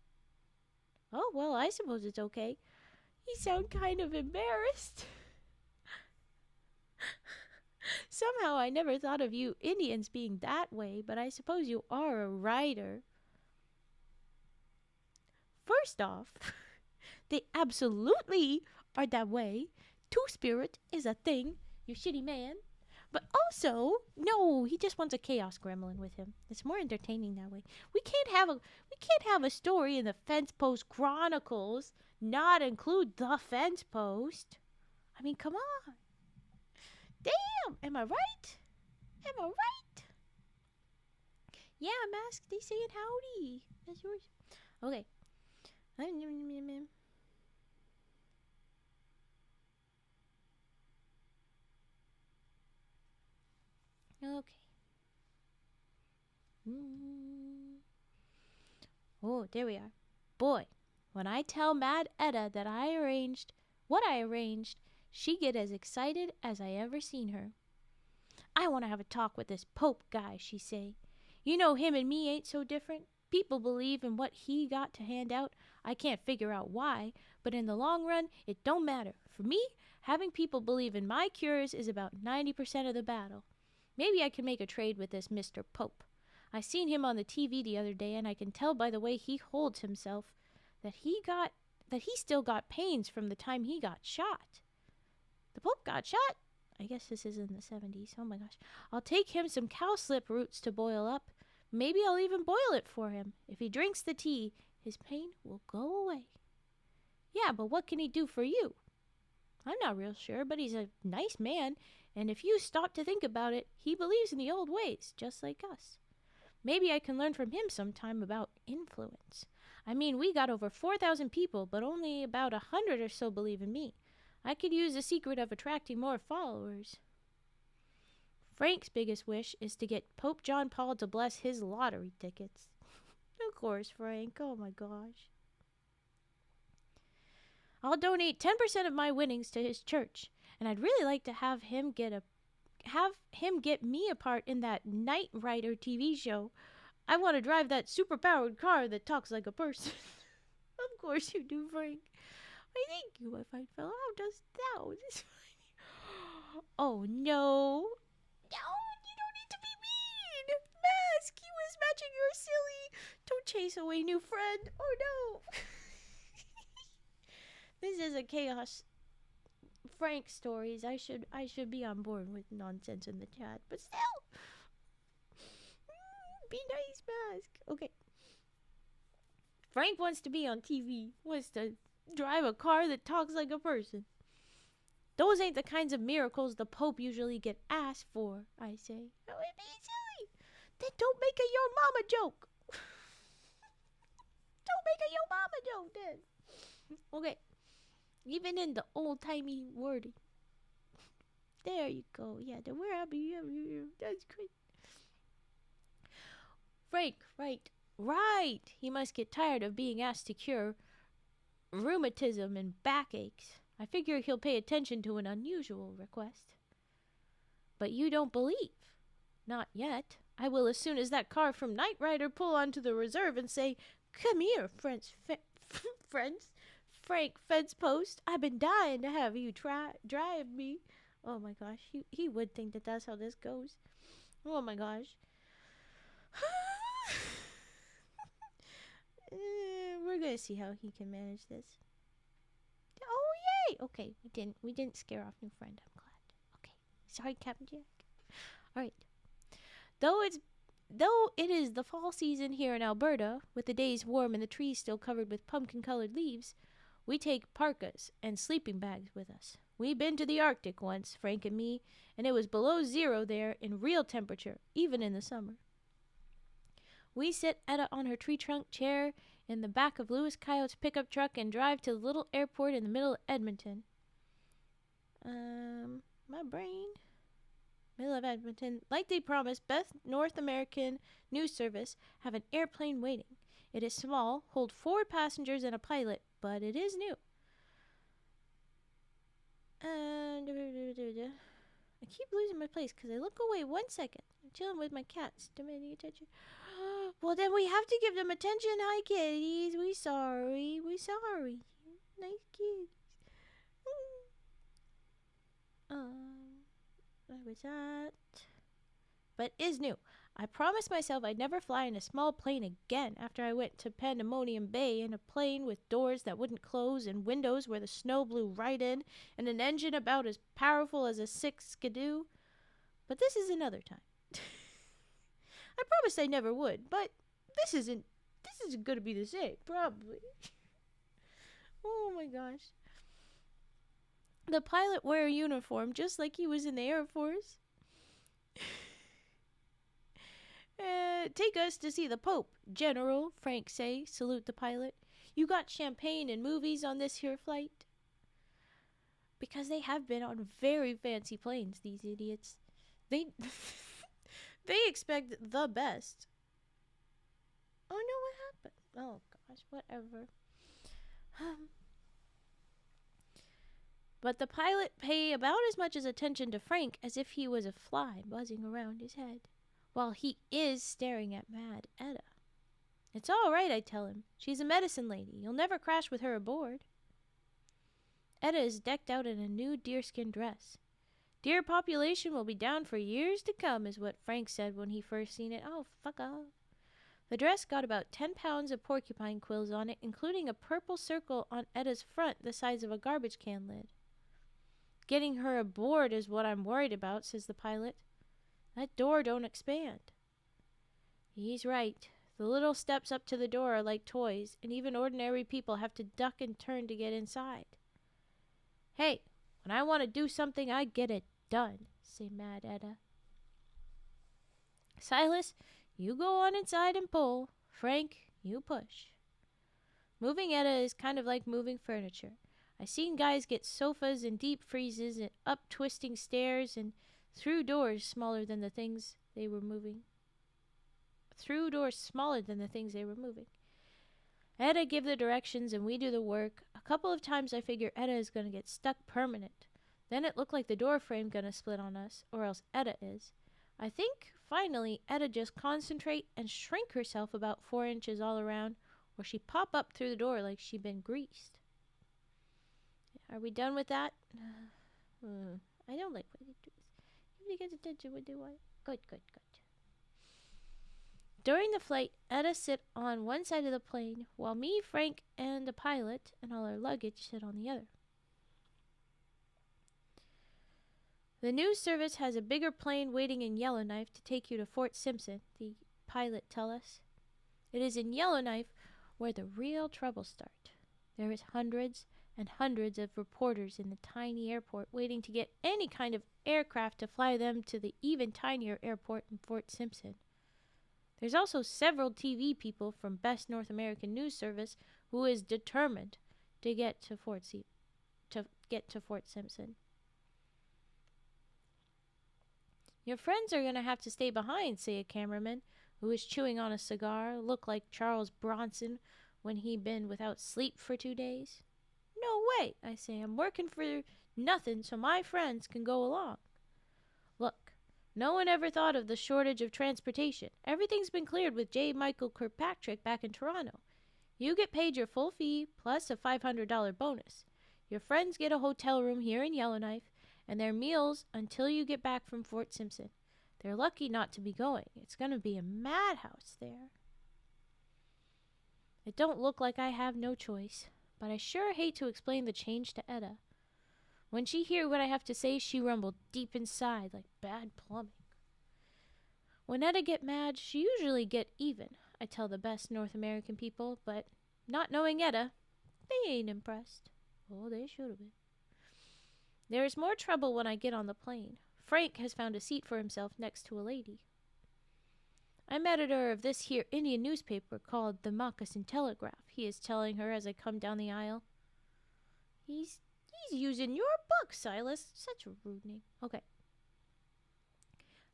Oh, well, I suppose it's okay. You sound kind of embarrassed. Somehow I never thought of you Indians being that way, but I suppose you are a writer. First off, they absolutely are that way. Two-spirit is a thing, you shitty man. But also, no, he just wants a chaos gremlin with him. It's more entertaining that way. We can't have a story in the Fencepost Chronicles not include the Fencepost. I mean, come on. Damn, am I right? Am I right? Yeah, Mask, they saying howdy. That's yours. Okay. Okay. Oh, there we are. Boy, when I tell Mad Etta that what I arranged, she get as excited as I ever seen her. I want to have a talk with this Pope guy, she say. You know him and me ain't so different. People believe in what he got to hand out. I can't figure out why, but in the long run, it don't matter. For me, having people believe in my cures is about 90% of the battle. Maybe I can make a trade with this Mr. Pope. I seen him on the TV the other day, and I can tell by the way he holds himself that he still got pains from the time he got shot. The Pope got shot? I guess this is in the 70s. Oh my gosh. I'll take him some cowslip roots to boil up. Maybe I'll even boil it for him. If he drinks the tea, his pain will go away. Yeah, but what can he do for you? I'm not real sure, but he's a nice man, and if you stop to think about it, he believes in the old ways, just like us. Maybe I can learn from him sometime about influence. I mean, we got over 4,000 people, but only about 100 or so believe in me. I could use the secret of attracting more followers. Frank's biggest wish is to get Pope John Paul to bless his lottery tickets. Of course, Frank. Oh my gosh. I'll donate 10% of my winnings to his church, and I'd really like to have him get me a part in that Knight Rider TV show. I want to drive that super-powered car that talks like a person. Of course you do, Frank. Why, thank you, my fine fellow. How dost thou? Oh, no. No, you don't need to be mean. Mask, he was matching your silly. Don't chase away, new friend. Oh, no. This is a chaos Frank stories. I should be on board with nonsense in the chat, but still. Be nice, Mask. Okay. Frank wants to be on TV. Wants to drive a car that talks like a person. Those ain't the kinds of miracles the Pope usually get asked for, I say. Oh, it be silly. Then don't make a your mama joke. Don't make a your mama joke then. Okay. Even in the old-timey wording. There you go. Yeah, then we're happy. That's great. Frank, right. He must get tired of being asked to cure rheumatism and backaches. I figure he'll pay attention to an unusual request. But you don't believe. Not yet. I will as soon as that car from Knight Rider pull onto the reserve and say, "Come here, friends, Frank Fencepost. I've been dying to have you drive me." Oh my gosh, he would think that that's how this goes. Oh my gosh. We're gonna see how he can manage this. Oh yay! Okay, we didn't scare off new friend. I'm glad. Okay, sorry, Captain Jack. All right. Though it is the fall season here in Alberta, with the days warm and the trees still covered with pumpkin-colored leaves, we take parkas and sleeping bags with us. We been to the Arctic once, Frank and me, and it was below 0 there in real temperature, even in the summer. We sit Etta on her tree trunk chair in the back of Louis Coyote's pickup truck and drive to the little airport in the middle of Edmonton. My brain. Middle of Edmonton. Like they promised, Best North American News Service have an airplane waiting. It is small, hold 4 passengers and a pilot, but it is new. And I keep losing my place because I look away 1 second. I'm chilling with my cats, demanding attention. Well, then we have to give them attention. Hi, kitties. We sorry. Nice kitties. What was that? But is new. I promised myself I'd never fly in a small plane again after I went to Pandemonium Bay in a plane with doors that wouldn't close and windows where the snow blew right in and an engine about as powerful as a 6 Skidoo. But this is another time. I promised I never would, but this isn't going to be the same, probably. Oh my gosh. The pilot wore a uniform just like he was in the Air Force. Take us to see the Pope, General, Frank say, salute the pilot. You got champagne and movies on this here flight? Because they have been on very fancy planes, these idiots. They expect the best. Oh no, what happened? Oh gosh, whatever. But the pilot paid about as much as attention to Frank as if he was a fly buzzing around his head, while he is staring at mad Etta. It's all right, I tell him. She's a medicine lady. You'll never crash with her aboard. Etta is decked out in a new deerskin dress. Deer population will be down for years to come, is what Frank said when he first seen it. Oh, fuck off. The dress got about 10 pounds of porcupine quills on it, including a purple circle on Etta's front the size of a garbage can lid. Getting her aboard is what I'm worried about, says the pilot. That door don't expand. He's right. The little steps up to the door are like toys, and even ordinary people have to duck and turn to get inside. Hey, when I want to do something, I get it done, say Mad Etta. Silas, you go on inside and pull. Frank, you push. Moving Etta is kind of like moving furniture. I seen guys get sofas and deep freezes and up twisting stairs and through doors smaller than the things they were moving. Etta give the directions and we do the work. A couple of times I figure Etta is going to get stuck permanent. Then it looked like the door frame going to split on us, or else Etta is. I think, finally, Etta just concentrate and shrink herself about 4 inches all around, or she pop up through the door like she been greased. Are we done with that? I don't like when they do this. Everybody gets attention when they want. Good. During the flight, Etta sit on one side of the plane, while me, Frank, and the pilot, and all our luggage sit on the other. The news service has a bigger plane waiting in Yellowknife to take you to Fort Simpson, the pilot tell us. It is in Yellowknife where the real trouble start. There is hundreds and hundreds of reporters in the tiny airport waiting to get any kind of aircraft to fly them to the even tinier airport in Fort Simpson. There's also several TV people from Best North American News Service who is determined to get to Fort Simpson. Your friends are going to have to stay behind, say a cameraman who is chewing on a cigar, look like Charles Bronson when he been without sleep for 2 days. No way, I say. I'm working for nothing so my friends can go along. Look, no one ever thought of the shortage of transportation. Everything's been cleared with J. Michael Kirkpatrick back in Toronto. You get paid your full fee plus a $500 bonus. Your friends get a hotel room here in Yellowknife and their meals until you get back from Fort Simpson. They're lucky not to be going. It's going to be a madhouse there. It don't look like I have no choice, but I sure hate to explain the change to Etta. When she hear what I have to say, she rumbled deep inside like bad plumbing. When Etta get mad, she usually get even, I tell the Best North American people, but not knowing Etta, they ain't impressed. Oh, they should have been. There is more trouble when I get on the plane. Frank has found a seat for himself next to a lady. I'm editor of this here Indian newspaper called the Moccasin Telegraph, he is telling her as I come down the aisle. He's using your book, Silas. Such a rude name. Okay.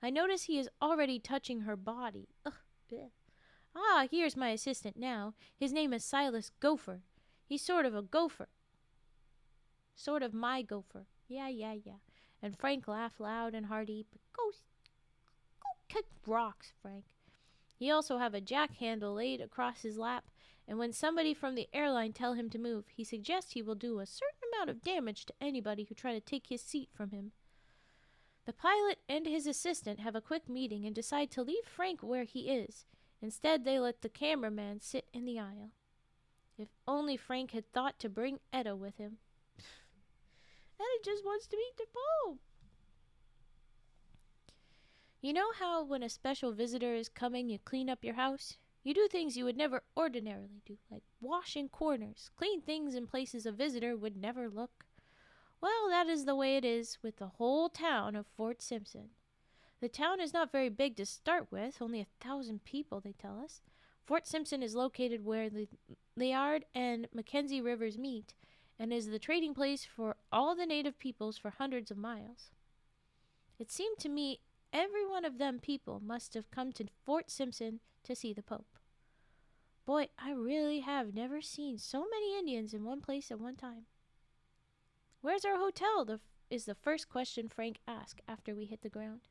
I notice he is already touching her body. Ugh. Bleh. Ah, here's my assistant now. His name is Silas Gopher. He's sort of a gopher. Sort of my gopher. Yeah. And Frank laughed loud and hearty. But go kick rocks, Frank. He also have a jack handle laid across his lap, and when somebody from the airline tell him to move, he suggests he will do a certain amount of damage to anybody who try to take his seat from him. The pilot and his assistant have a quick meeting and decide to leave Frank where he is. Instead, they let the cameraman sit in the aisle. If only Frank had thought to bring Etta with him. Etta just wants to meet the Pope. You know how when a special visitor is coming, you clean up your house? You do things you would never ordinarily do, like wash in corners, clean things in places a visitor would never look. Well, that is the way it is with the whole town of Fort Simpson. The town is not very big to start with, only 1,000 people, they tell us. Fort Simpson is located where the Liard and Mackenzie rivers meet, and is the trading place for all the native peoples for hundreds of miles. It seemed to me every one of them people must have come to Fort Simpson to see the Pope. Boy, I really have never seen so many Indians in one place at one time. Where's our hotel? Is the first question Frank asked after we hit the ground.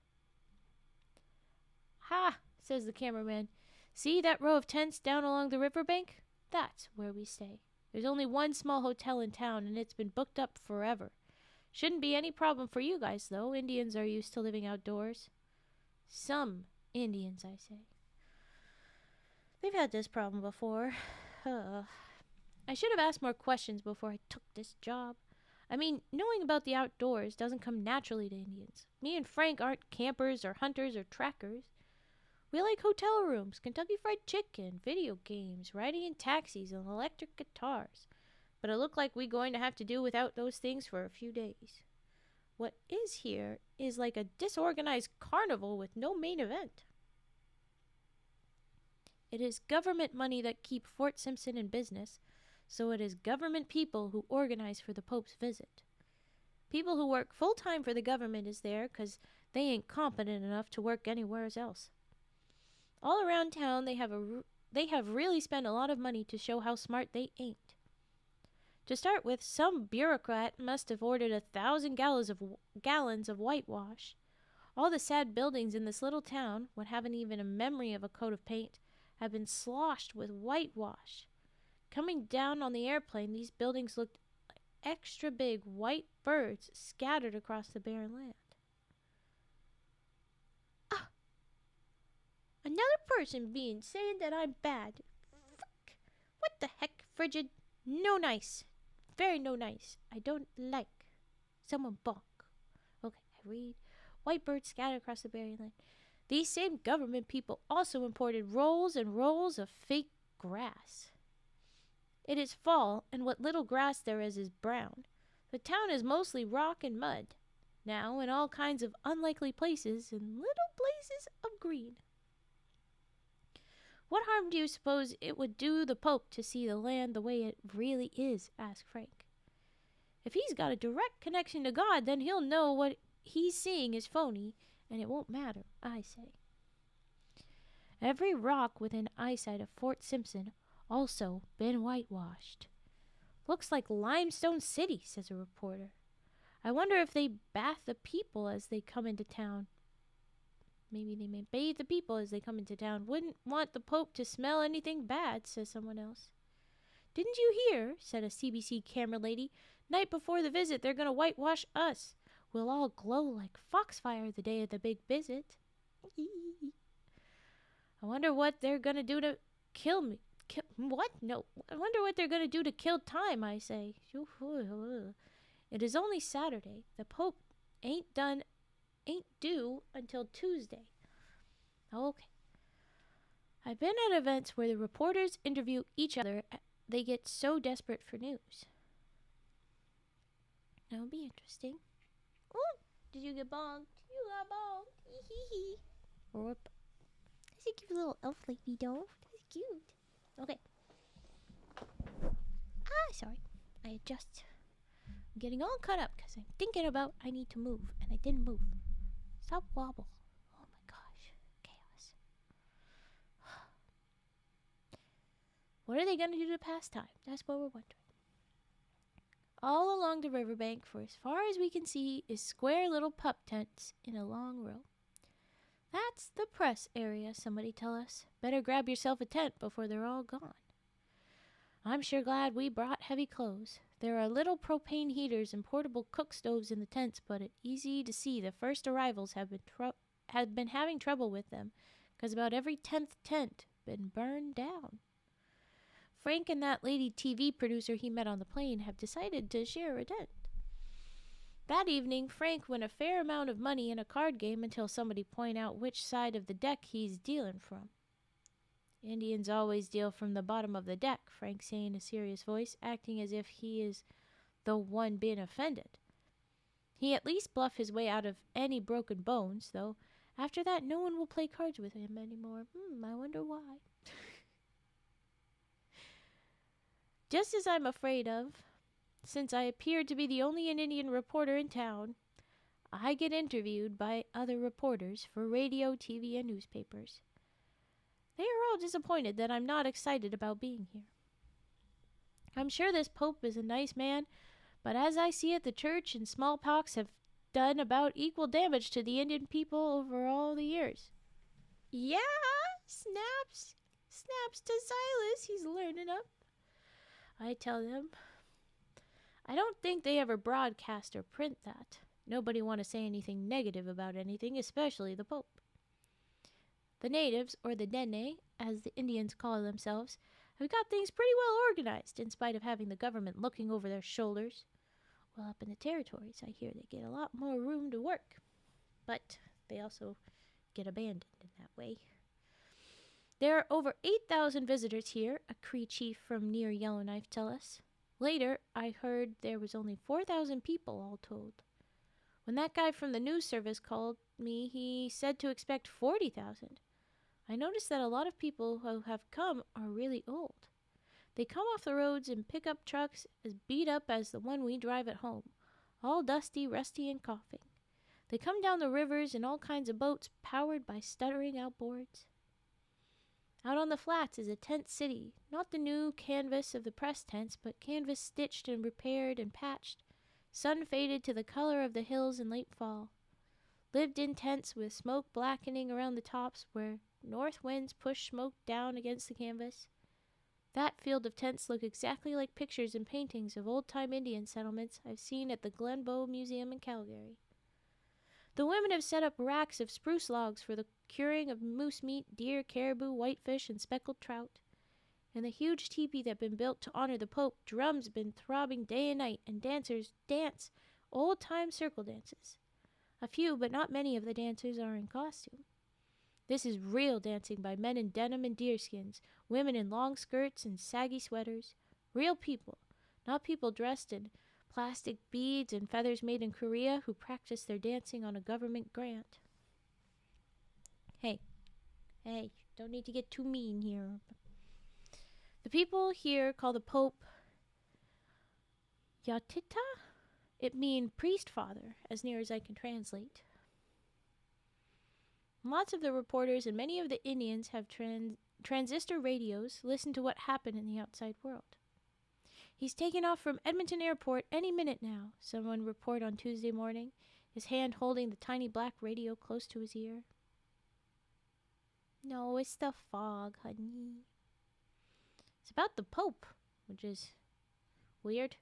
Ha, says the cameraman. See that row of tents down along the riverbank? That's where we stay. There's only one small hotel in town, and it's been booked up forever. Shouldn't be any problem for you guys, though. Indians are used to living outdoors. Some Indians, I say. They've had this problem before. I should have asked more questions before I took this job. I mean, knowing about the outdoors doesn't come naturally to Indians. Me and Frank aren't campers or hunters or trackers. We like hotel rooms, Kentucky Fried Chicken, video games, riding in taxis, and electric guitars. But it looked like we're going to have to do without those things for a few days. What is here is like a disorganized carnival with no main event. It is government money that keep Fort Simpson in business, so it is government people who organize for the Pope's visit. People who work full-time for the government is there because they ain't competent enough to work anywhere else. All around town, they have really spent a lot of money to show how smart they ain't. To start with, some bureaucrat must have ordered 1,000 gallons of whitewash. All the sad buildings in this little town, what haven't even a memory of a coat of paint, have been sloshed with whitewash. Coming down on the airplane, these buildings looked like extra big white birds scattered across the barren land. Ah! Another person saying that I'm bad. Frick! What the heck, frigid? No nice. Very no nice. I don't like. Someone bonk. Okay, I read. White birds scattered across the barren land. These same government people also imported rolls and rolls of fake grass. It is fall, and what little grass there is brown. The town is mostly rock and mud, now in all kinds of unlikely places and little places of green. What harm do you suppose it would do the Pope to see the land the way it really is? Asked Frank. If he's got a direct connection to God, then he'll know what he's seeing is phony, and it won't matter, I say. Every rock within eyesight of Fort Simpson also been whitewashed. Looks like Limestone City, says a reporter. I wonder if they bath the people as they come into town. Maybe they may bathe the people as they come into town. Wouldn't want the Pope to smell anything bad, says someone else. Didn't you hear, said a CBC camera lady, night before the visit they're going to whitewash us. We'll all glow like foxfire the day of the big visit. I wonder what they're going to do to kill me. What? No. I wonder what they're going to do to kill time, I say. It is only Saturday. The Pope ain't due until Tuesday. Okay. I've been at events where the reporters interview each other. They get so desperate for news. That'll be interesting. Oh, did you get bonked? You got bonked. Hee. Whoop. That's a cute little elf lady, though. That's cute. Okay. Sorry. I adjust. I'm getting all cut up because I'm thinking about I need to move, and I didn't move. Stop wobble. Oh What are they going to do to pass time? That's what we're wondering. All along the riverbank, for as far as we can see, is square little pup tents in a long row. That's the press area, somebody tell us. Better grab yourself a tent before they're all gone. I'm sure glad we brought heavy clothes. There are little propane heaters and portable cook stoves in the tents, but it's easy to see the first arrivals have been having trouble with them, because about every 10th tent been burned down. Frank and that lady TV producer he met on the plane have decided to share a tent. That evening, Frank won a fair amount of money in a card game until somebody pointed out which side of the deck he's dealing from. Indians always deal from the bottom of the deck, Frank saying in a serious voice, acting as if he is the one being offended. He at least bluffed his way out of any broken bones, though after that no one will play cards with him anymore. I wonder why. Just as I'm afraid of, since I appear to be the only Indian reporter in town, I get interviewed by other reporters for radio, TV, and newspapers. They are all disappointed that I'm not excited about being here. I'm sure this Pope is a nice man, but as I see it, the church and smallpox have done about equal damage to the Indian people over all the years. Yeah, snaps to Silas, he's learning up. I tell them, I don't think they ever broadcast or print that. Nobody want to say anything negative about anything, especially the Pope. The natives, or the Dene, as the Indians call themselves, have got things pretty well organized, in spite of having the government looking over their shoulders. Well, up in the territories, I hear they get a lot more room to work. But they also get abandoned in that way. There are over 8,000 visitors here, a Cree chief from near Yellowknife tell us. Later, I heard there was only 4,000 people all told. When that guy from the news service called me, he said to expect 40,000. I noticed that a lot of people who have come are really old. They come off the roads in pickup trucks as beat up as the one we drive at home, all dusty, rusty, and coughing. They come down the rivers in all kinds of boats powered by stuttering outboards. Out on the flats is a tent city, not the new canvas of the press tents, but canvas stitched and repaired and patched, sun faded to the color of the hills in late fall. Lived in tents with smoke blackening around the tops where north winds push smoke down against the canvas. That field of tents look exactly like pictures and paintings of old-time Indian settlements I've seen at the Glenbow Museum in Calgary. The women have set up racks of spruce logs for the curing of moose meat, deer, caribou, whitefish, and speckled trout. In the huge teepee that been built to honor the Pope, drums been throbbing day and night, and dancers dance old-time circle dances. A few, but not many of the dancers are in costume. This is real dancing by men in denim and deerskins, women in long skirts and saggy sweaters. Real people, not people dressed in plastic beads and feathers made in Korea who practice their dancing on a government grant. Hey, don't need to get too mean here. The people here call the Pope Yattita? It means priest father, as near as I can translate. Lots of the reporters and many of the Indians have transistor radios, listen to what happened in the outside world. He's taking off from Edmonton Airport any minute now, someone reported on Tuesday morning, his hand holding the tiny black radio close to his ear. No, it's the fog, honey. It's about the Pope, which is weird.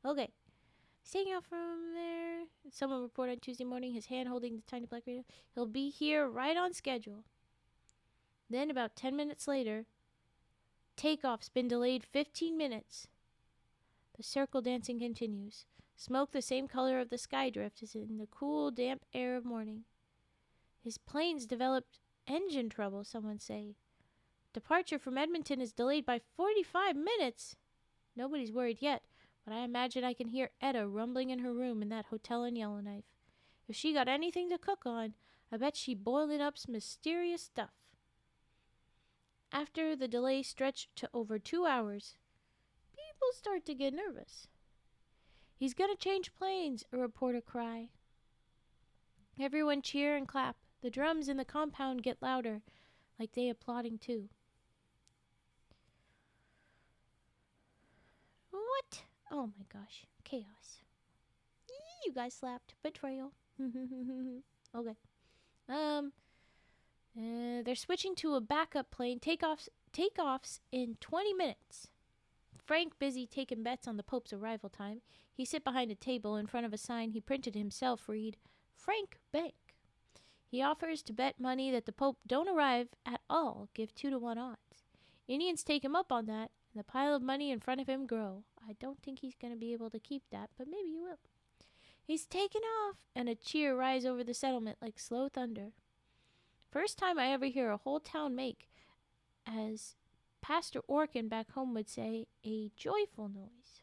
Okay. He's taking off from there. Someone reported on Tuesday morning, his hand holding the tiny black radio. He'll be here right on schedule. Then, about 10 minutes later, takeoff's been delayed 15 minutes. The circle dancing continues. Smoke the same color of the sky drift as in the cool, damp air of morning. His plane's developed engine trouble, someone say. Departure from Edmonton is delayed by 45 minutes. Nobody's worried yet, but I imagine I can hear Etta rumbling in her room in that hotel in Yellowknife. If she got anything to cook on, I bet she boiling up some mysterious stuff. After the delay stretched to over 2 hours, people start to get nervous. He's gonna change planes, a reporter cry. Everyone cheer and clap. The drums in the compound get louder, like they applauding too. What? Oh my gosh. Chaos. You guys slapped. Betrayal. Okay. They're switching to a backup plane. Takeoffs in 20 minutes. Frank, busy taking bets on the Pope's arrival time, he sit behind a table in front of a sign he printed himself read, Frank Bank. He offers to bet money that the Pope don't arrive at all, give 2-to-1 odds. Indians take him up on that, and the pile of money in front of him grow. I don't think he's going to be able to keep that, but maybe he will. He's taken off, and a cheer rise over the settlement like slow thunder. First time I ever hear a whole town make, as Pastor Orkin back home would say, a joyful noise.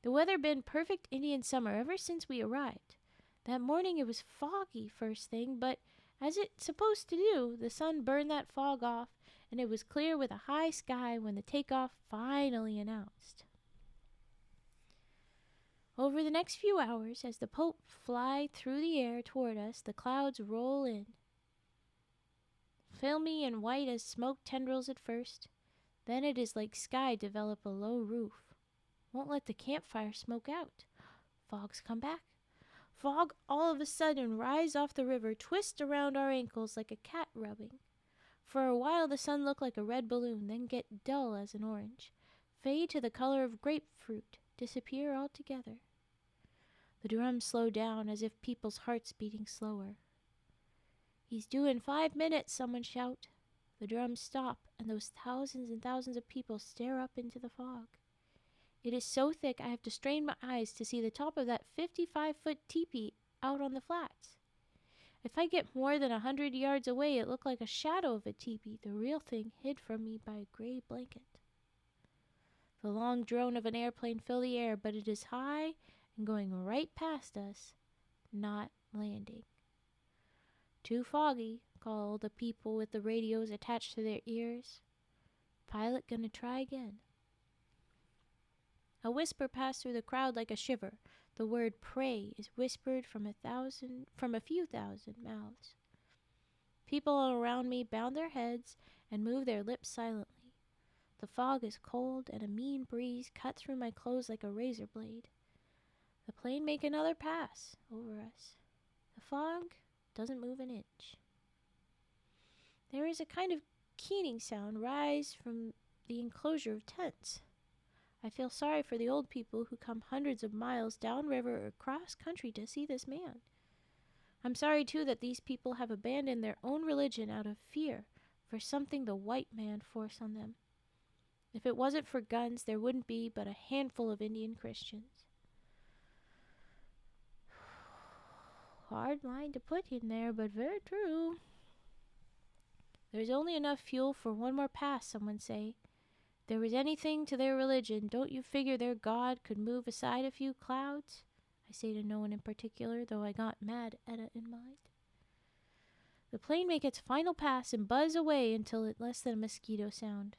The weather been perfect Indian summer ever since we arrived. That morning it was foggy first thing, but as it's supposed to do, the sun burned that fog off, and it was clear with a high sky when the takeoff finally announced. Over the next few hours, as the Pope fly through the air toward us, the clouds roll in. Filmy and white as smoke tendrils at first, then it is like sky develop a low roof. Won't let the campfire smoke out. Fogs come back. Fog all of a sudden rise off the river, twist around our ankles like a cat rubbing. For a while the sun looked like a red balloon, then get dull as an orange, fade to the color of grapefruit, disappear altogether. The drums slow down as if people's hearts beating slower. He's due in 5 minutes, someone shout. The drums stop, and those thousands and thousands of people stare up into the fog. It is so thick I have to strain my eyes to see the top of that 55-foot teepee out on the flats. If I get more than 100 yards away, it looked like a shadow of a teepee, the real thing hid from me by a gray blanket. The long drone of an airplane filled the air, but it is high and going right past us, not landing. Too foggy, call the people with the radios attached to their ears. Pilot gonna try again. A whisper passed through the crowd like a shiver. The word pray is whispered from a few thousand mouths. People all around me bound their heads and moved their lips silently. The fog is cold, and a mean breeze cut through my clothes like a razor blade. The plane make another pass over us. The fog doesn't move an inch. There is a kind of keening sound rise from the enclosure of tents. I feel sorry for the old people who come hundreds of miles downriver or across country to see this man. I'm sorry, too, that these people have abandoned their own religion out of fear for something the white man forced on them. If it wasn't for guns, there wouldn't be but a handful of Indian Christians. Hard line to put in there, but very true. There's only enough fuel for one more pass, someone say. If there was anything to their religion, don't you figure their God could move aside a few clouds? I say to no one in particular, though I got Mad Etta in mind. The plane make its final pass and buzz away until it's less than a mosquito sound.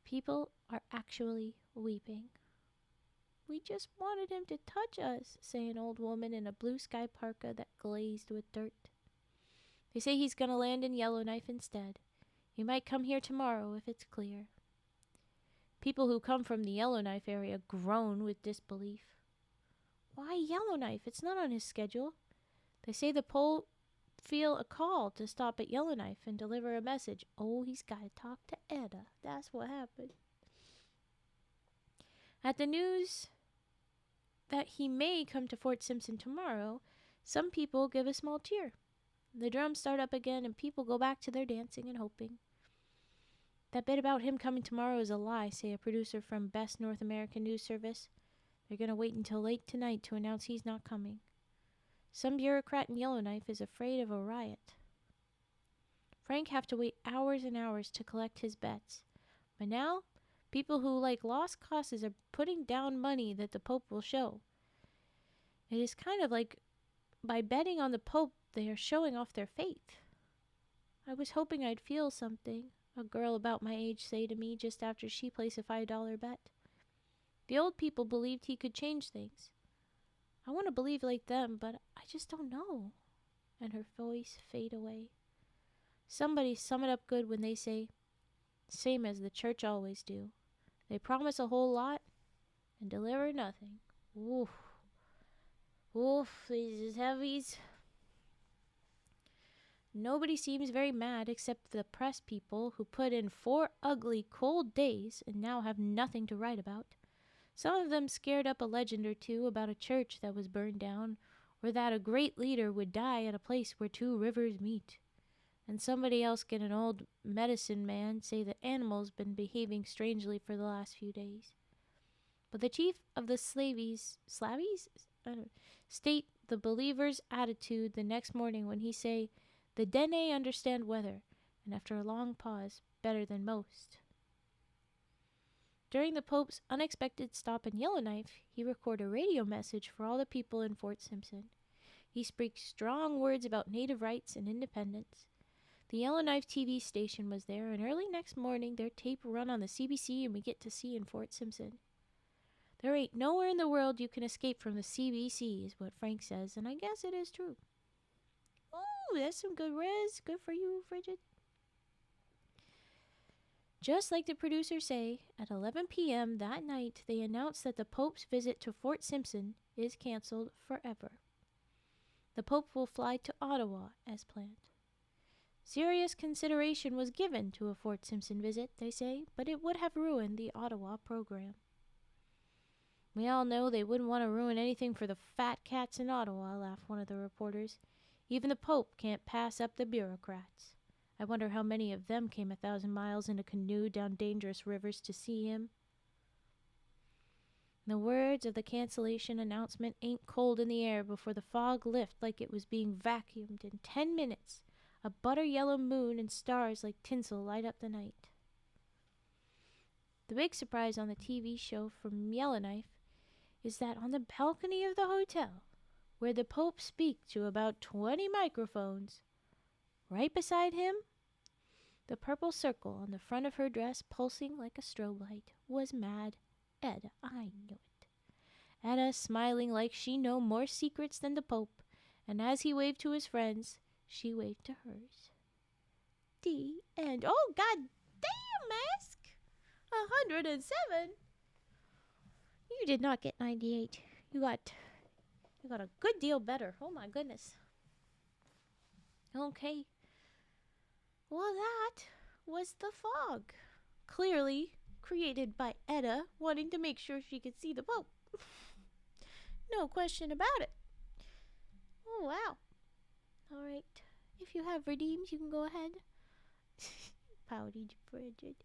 People are actually weeping. We just wanted him to touch us, say an old woman in a blue sky parka that glazed with dirt. They say he's going to land in Yellowknife instead. He might come here tomorrow if it's clear. People who come from the Yellowknife area groan with disbelief. Why Yellowknife? It's not on his schedule. They say the Pope feel a call to stop at Yellowknife and deliver a message. Oh, he's got to talk to Etta. That's what happened. At the news that he may come to Fort Simpson tomorrow, some people give a small cheer. The drums start up again and people go back to their dancing and hoping. That bit about him coming tomorrow is a lie, say a producer from Best North American News Service. They're going to wait until late tonight to announce he's not coming. Some bureaucrat in Yellowknife is afraid of a riot. Frank have to wait hours and hours to collect his bets. But now, people who like lost causes are putting down money that the Pope will show. It is kind of like by betting on the Pope, they are showing off their faith. I was hoping I'd feel something, a girl about my age say to me just after she placed a $5 bet. The old people believed he could change things. I want to believe like them, but I just don't know. And her voice fade away. Somebody sum it up good when they say, same as the church always do. They promise a whole lot and deliver nothing. Oof. Oof, these heavies. Nobody seems very mad except the press people who put in 4 ugly, cold days and now have nothing to write about. Some of them scared up a legend or two about a church that was burned down, or that a great leader would die at a place where 2 rivers meet. And somebody else get an old medicine man say that animals been behaving strangely for the last few days. But the chief of the slavies state the believer's attitude the next morning when he say, "The Dene understand weather," and after a long pause, "better than most." During the Pope's unexpected stop in Yellowknife, he recorded a radio message for all the people in Fort Simpson. He speaks strong words about native rights and independence. The Yellowknife TV station was there, and early next morning their tape run on the CBC and we get to see in Fort Simpson. There ain't nowhere in the world you can escape from the CBC, is what Frank says, and I guess it is true. Ooh, that's some good riz. Good for you, Frigid. Just like the producers say, at 11 p.m. that night, they announced that the Pope's visit to Fort Simpson is canceled forever. The Pope will fly to Ottawa as planned. Serious consideration was given to a Fort Simpson visit, they say, but it would have ruined the Ottawa program. We all know they wouldn't want to ruin anything for the fat cats in Ottawa, laughed one of the reporters. Even the Pope can't pass up the bureaucrats. I wonder how many of them came 1,000 miles in a canoe down dangerous rivers to see him. The words of the cancellation announcement ain't cold in the air before the fog lift like it was being vacuumed in 10 minutes. A butter-yellow moon and stars like tinsel light up the night. The big surprise on the TV show from Yellowknife is that on the balcony of the hotel, where the Pope speaks to about 20 microphones, right beside him, the purple circle on the front of her dress pulsing like a strobe light, was Mad Etta. I knew it. Etta smiling like she know more secrets than the Pope, and as he waved to his friends, she waved to hers. The end. Oh, god damn, Mask! 107? You did not get 98. You got a good deal better. Oh my goodness. Okay. Well, that was the fog. Clearly created by Etta wanting to make sure she could see the Pope. No question about it. Oh, wow. All right. If you have redeems, you can go ahead. Pouty Bridget.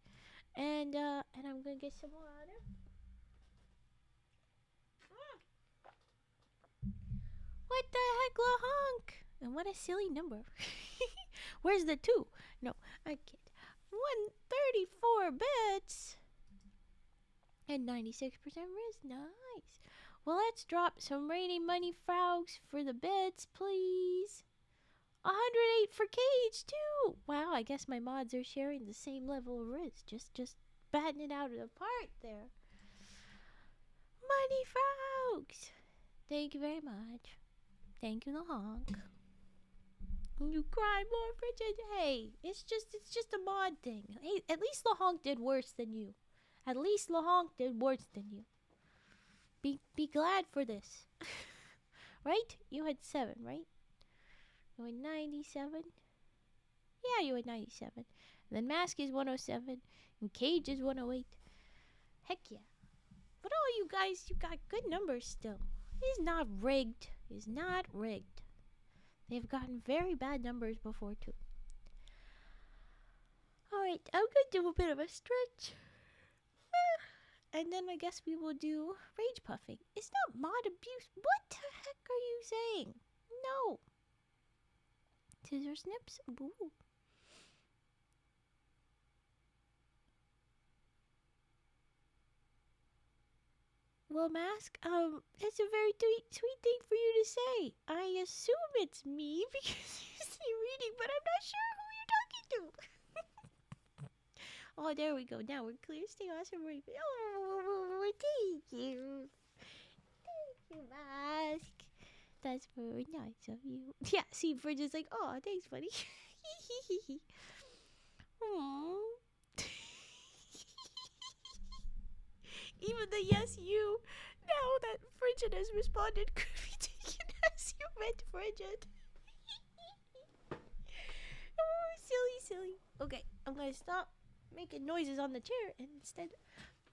And I'm going to get some more water. What the heck, LaHonk? And what a silly number. Where's the 2? No, I kid. 134 bits. And 96% riz. Nice. Well, let's drop some rainy money frogs for the bits, please. 108 for Cage, too. Wow, I guess my mods are sharing the same level of riz. Just batting it out of the park there. Money frogs. Thank you very much. Thank you, LaHonk. You cry more, Bridget. Hey, it's just a mod thing. Hey, at least LaHonk did worse than you. At least LaHonk did worse than you. Be glad for this. Right? You had 7, right? You had 97? Yeah, you had 97. And then Mask is 107. And Cage is 108. Heck yeah. But all you guys, you got good numbers still. It's not rigged. It's not rigged. They've gotten very bad numbers before, too. Alright, I'm going to do a bit of a stretch. And then I guess we will do rage puffing. It's not mod abuse. What the heck are you saying? No. Scissor snips? Boo. Well, Mask, that's a very sweet thing for you to say. I assume it's me because you say reading, but I'm not sure who you're talking to. Oh, there we go. Now we're clear. Stay awesome. Oh, thank you. Thank you, Mask. That's very nice of you. Yeah, see, Bridge is like, oh, thanks, buddy. Aww. Even the yes you, now that frigid has responded, could be taken as you meant frigid. Oh, silly. Okay, I'm gonna stop making noises on the chair and instead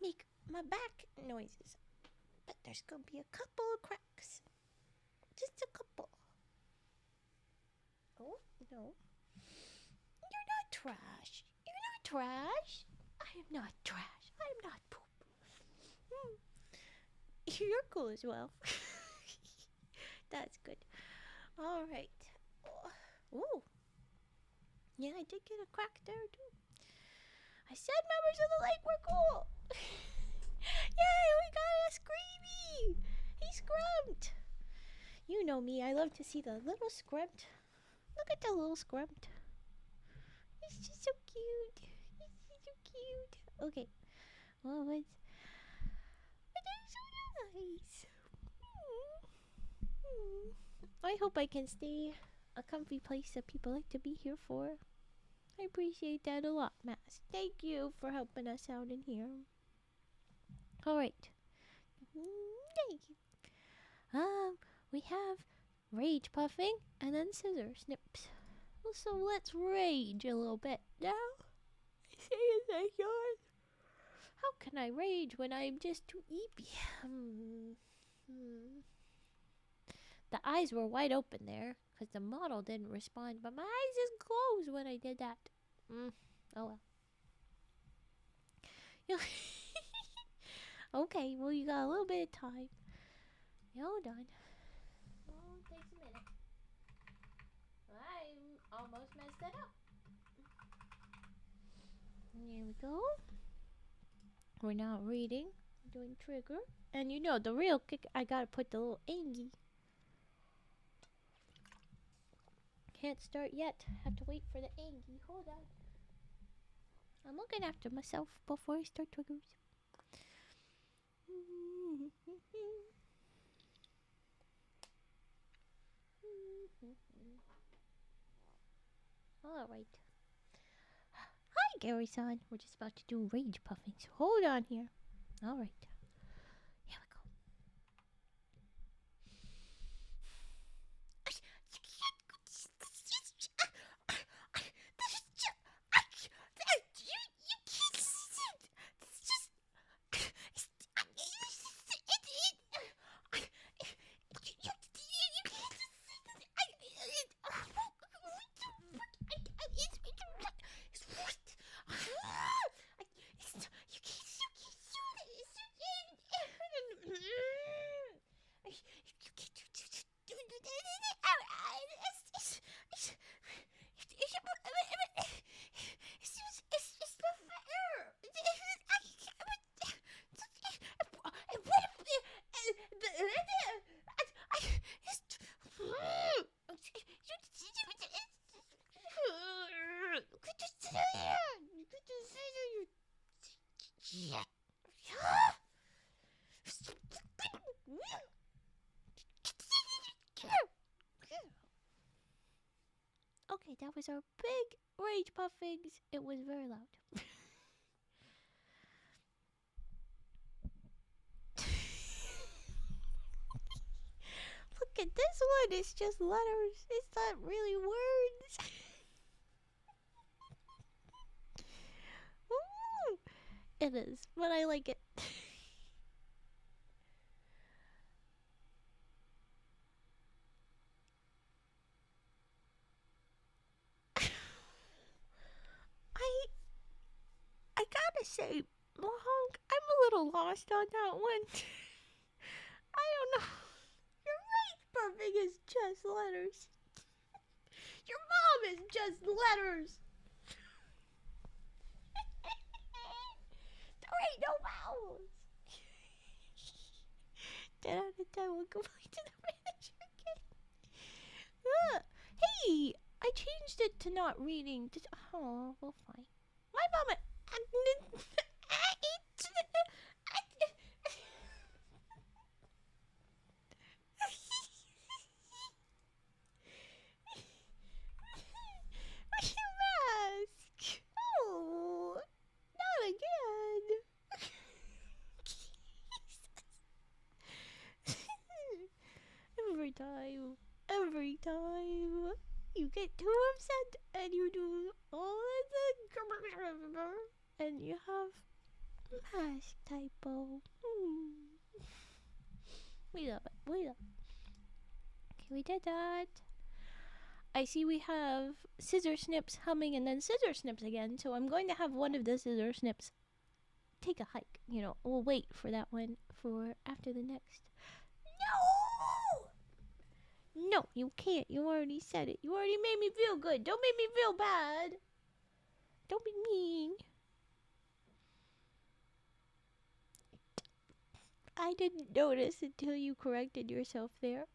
make my back noises. But there's gonna be a couple of cracks. Just a couple. Oh, no. You're not trash. You're not trash. I am not trash. I am not poop. You're cool as well. That's good. All right. Ooh. Yeah, I did get a crack there, too. I said members of the lake were cool. Yay, we got a Screamy. He scrumped. You know me, I love to see the little scrumped. Look at the little scrumped. He's just so cute. He's so cute. Okay. Well, but they're so nice. I hope I can stay a comfy place that people like to be here for. I appreciate that a lot, Mass. Thank you for helping us out in here. Alright. Thank you. We have rage puffing and then scissor snips. So let's rage a little bit now. Say as I yawn. How can I rage when I'm just too eepy? The eyes were wide open there because the model didn't respond, but my eyes just closed when I did that. Oh well. Okay, well you got a little bit of time. Hold on. Oh, it takes a minute. I almost messed it up. Here we go. We're not reading. We're doing trigger. And you know, the real kick, I gotta put the little Angie. Can't start yet. Have to wait for the Angie. Hold on. I'm looking after myself before I start triggers. Alright. Hi, Gary-san. We're just about to do rage puffing, so hold on here. Alright. Here we go. Okay, that was our big rage puffings. It was very loud. Look at this one. It's just letters. It's not really words. Ooh, it is, but I like it. I gotta say, Mohonk, I'm a little lost on that one. I don't know. Your rage puffing is just letters. Your mom is just letters. There ain't no vowels. 10 out of 10 will complain to the manager again. Hey, I changed it to not reading. Oh, well, fine. My mama. Mask. Oh, not again. get too upset and you do all of the and you have mash typo. We love it. We love it. Okay, we did that. I see we have scissor snips humming and then scissor snips again, so I'm going to have one of the scissor snips take a hike. We'll wait for that one for after the next. No! No, you can't. You already said it. You already made me feel good. Don't make me feel bad. Don't be mean. I didn't notice until you corrected yourself there.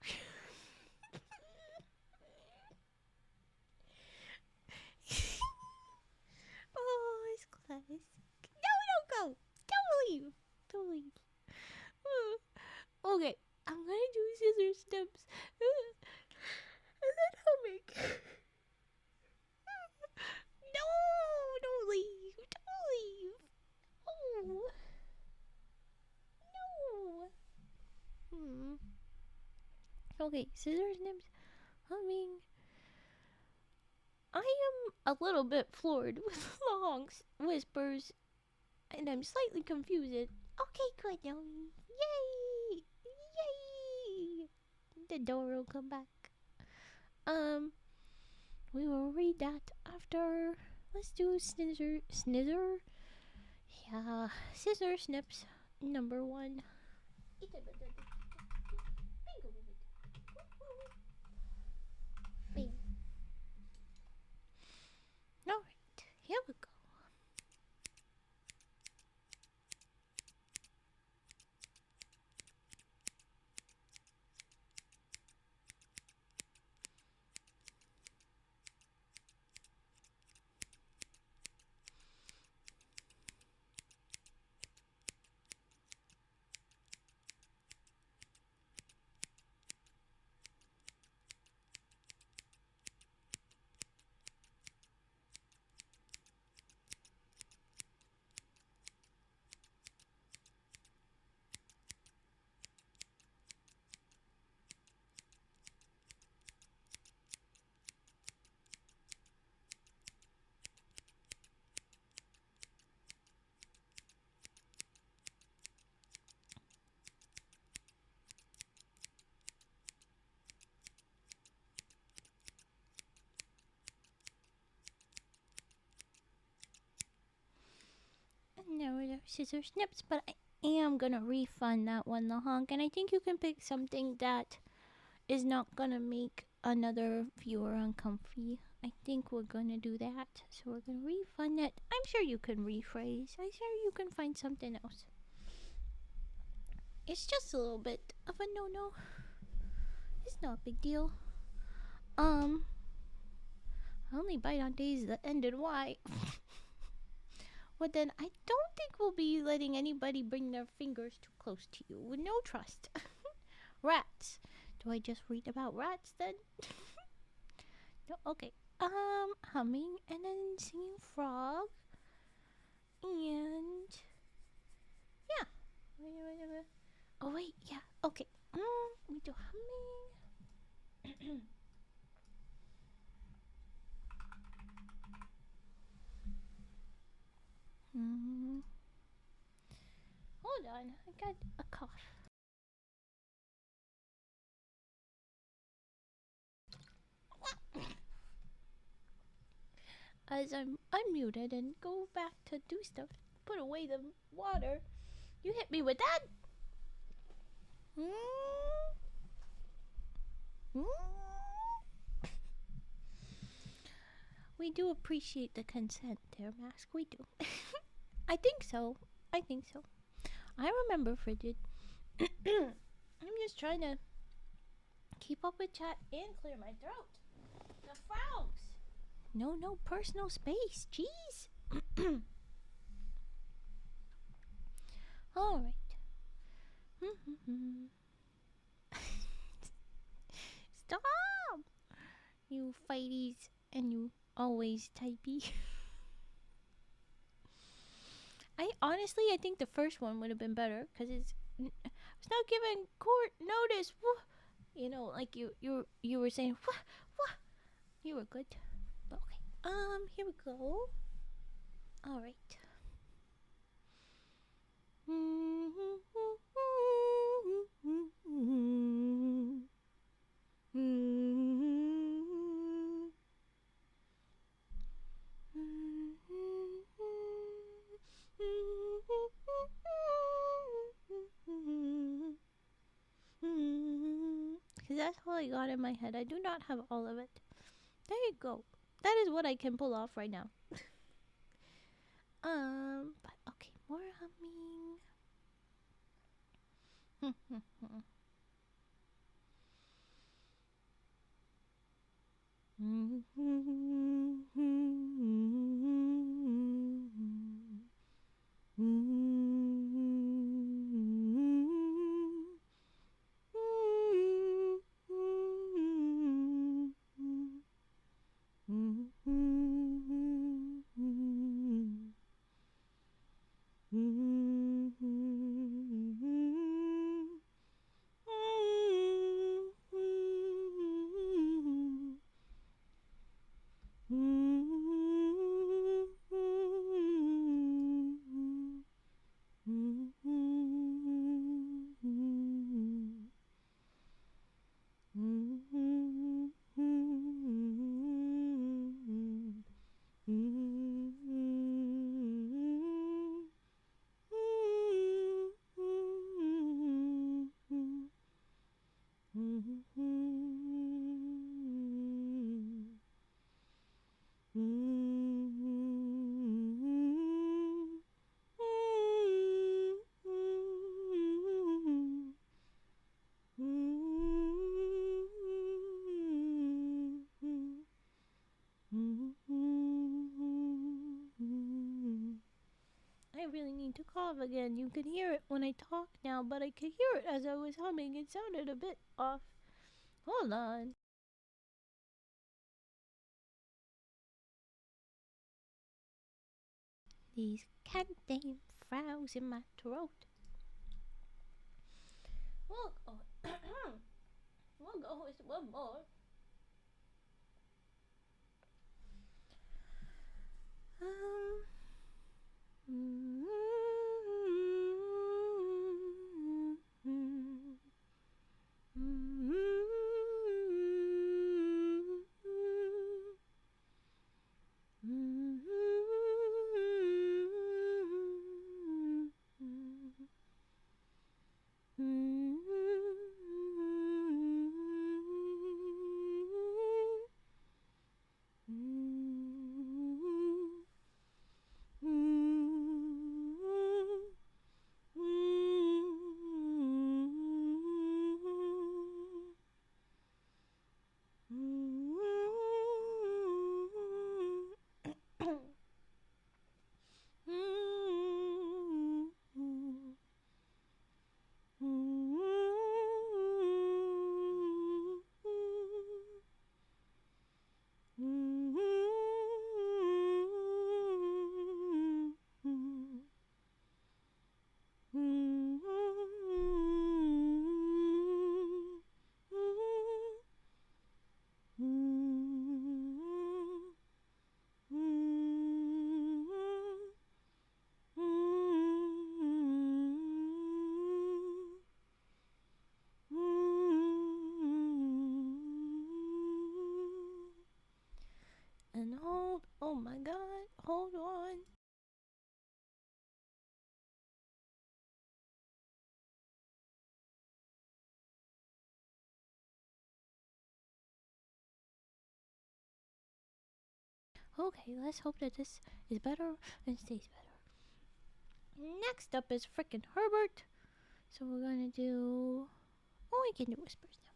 Oh, it's classic. No, don't go. Don't leave. Don't leave. Okay, I'm gonna do scissor snips. And then humming. No, don't leave. Don't leave. Oh. No. Okay, scissor snips humming. I am a little bit floored with the long whispers, and I'm slightly confused. Okay, good, Naomi. Yay! Yay! The door will come back. We will read that after. Let's do snizzer. Yeah, scissor snips number 1. Alright, here we go. No, scissor snips, but I am gonna refund that one, the honk, and I think you can pick something that is not gonna make another viewer uncomfy. I think we're gonna do that, so we're gonna refund it. I'm sure you can rephrase. I'm sure you can find something else. It's just a little bit of a no-no. It's not a big deal. I only bite on days that end in Y. Well, then I don't think we'll be letting anybody bring their fingers too close to you with no trust. Rats. Do I just read about rats then? No, okay. Humming and then singing frog. And yeah. Oh wait, yeah. Okay. We do humming. Hold on, I got a cough. As I'm unmuted and go back to do stuff, put away the water, you hit me with that? We do appreciate the consent there, Mask. We do. I think so. I remember Frigid. I'm just trying to keep up with chat and clear my throat. The frogs. No personal space. Jeez. All right. Stop. You fighties and you always typey. I think the first one would have been better because it's not giving court notice. Like you were saying, what? You were good. But okay. Here we go. All right. Because that's all I got in my head. I do not have all of it. There you go. That is what I can pull off right now. But okay, more humming. I really need to cough again. You can hear it when I talk now, but I could hear it as I was humming. It sounded a bit off. Hold on. These goddamn frows in my throat. We'll go, we'll go with one more. And hold, oh my god, hold on. Okay, let's hope that this is better and stays better. Next up is frickin' Herbert. So we're gonna do. Oh, we can do whispers now.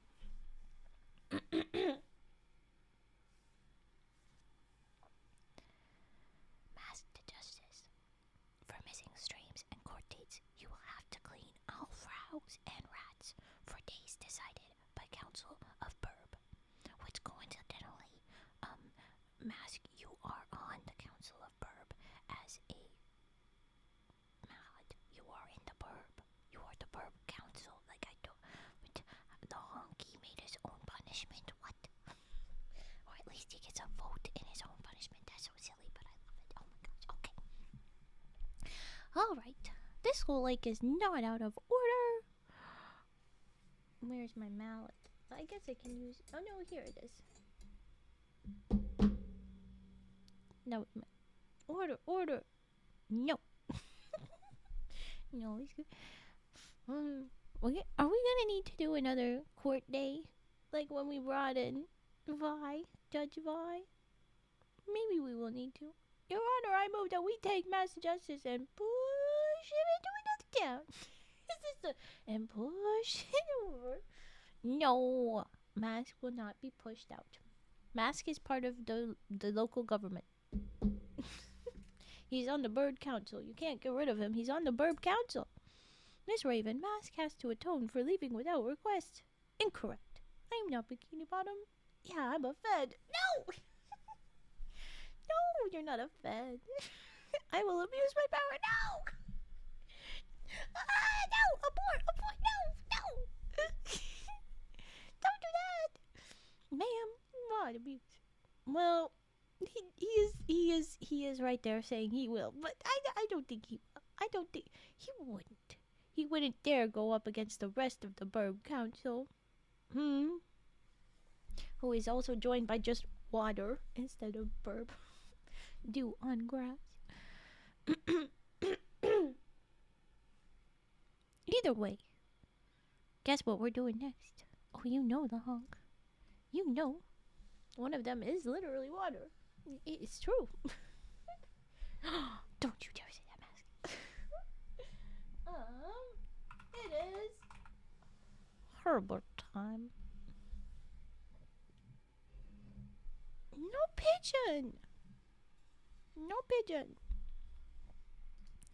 Masked Justice. For missing streams and court dates, you will have to clean all frogs and rats for days decided by Council of Burb, which coincidentally, Mask, you are on the Council of Burb as a Mad. You are in the Burb. You are the Burb Council. Like I don't. The honky made his own punishment. What? Or at least he Alright. This whole lake is not out of order. Where's my mallet? I guess I can use... Oh no, here it is. No. Order. No. No, he's good. Okay, are we gonna need to do another court day? Like when we brought in Judge Vi? Maybe we will need to. Your Honor, I move that we take Mass Justice and push him into another town. And push it over. No, Mask will not be pushed out. Mask is part of the local government. He's on the Bird Council. You can't get rid of him. He's on the Bird Council. Miss Raven, Mask has to atone for leaving without request. Incorrect. I'm not Bikini Bottom. Yeah, I'm a Fed. No! No, you're not a Fed. I will abuse my power. No! No! Abort! No! Don't do that! Ma'am, what abuse? Well, he is right there saying he will, but I don't think he will. I don't think he wouldn't. He wouldn't dare go up against the rest of the Burb Council. Who is also joined by just water instead of burb. Dew on grass. Either way, guess what we're doing next? Oh, you know the honk. You know. One of them is literally water. It's true. Don't you dare say that, Mask. It is Herbert time. No pigeon.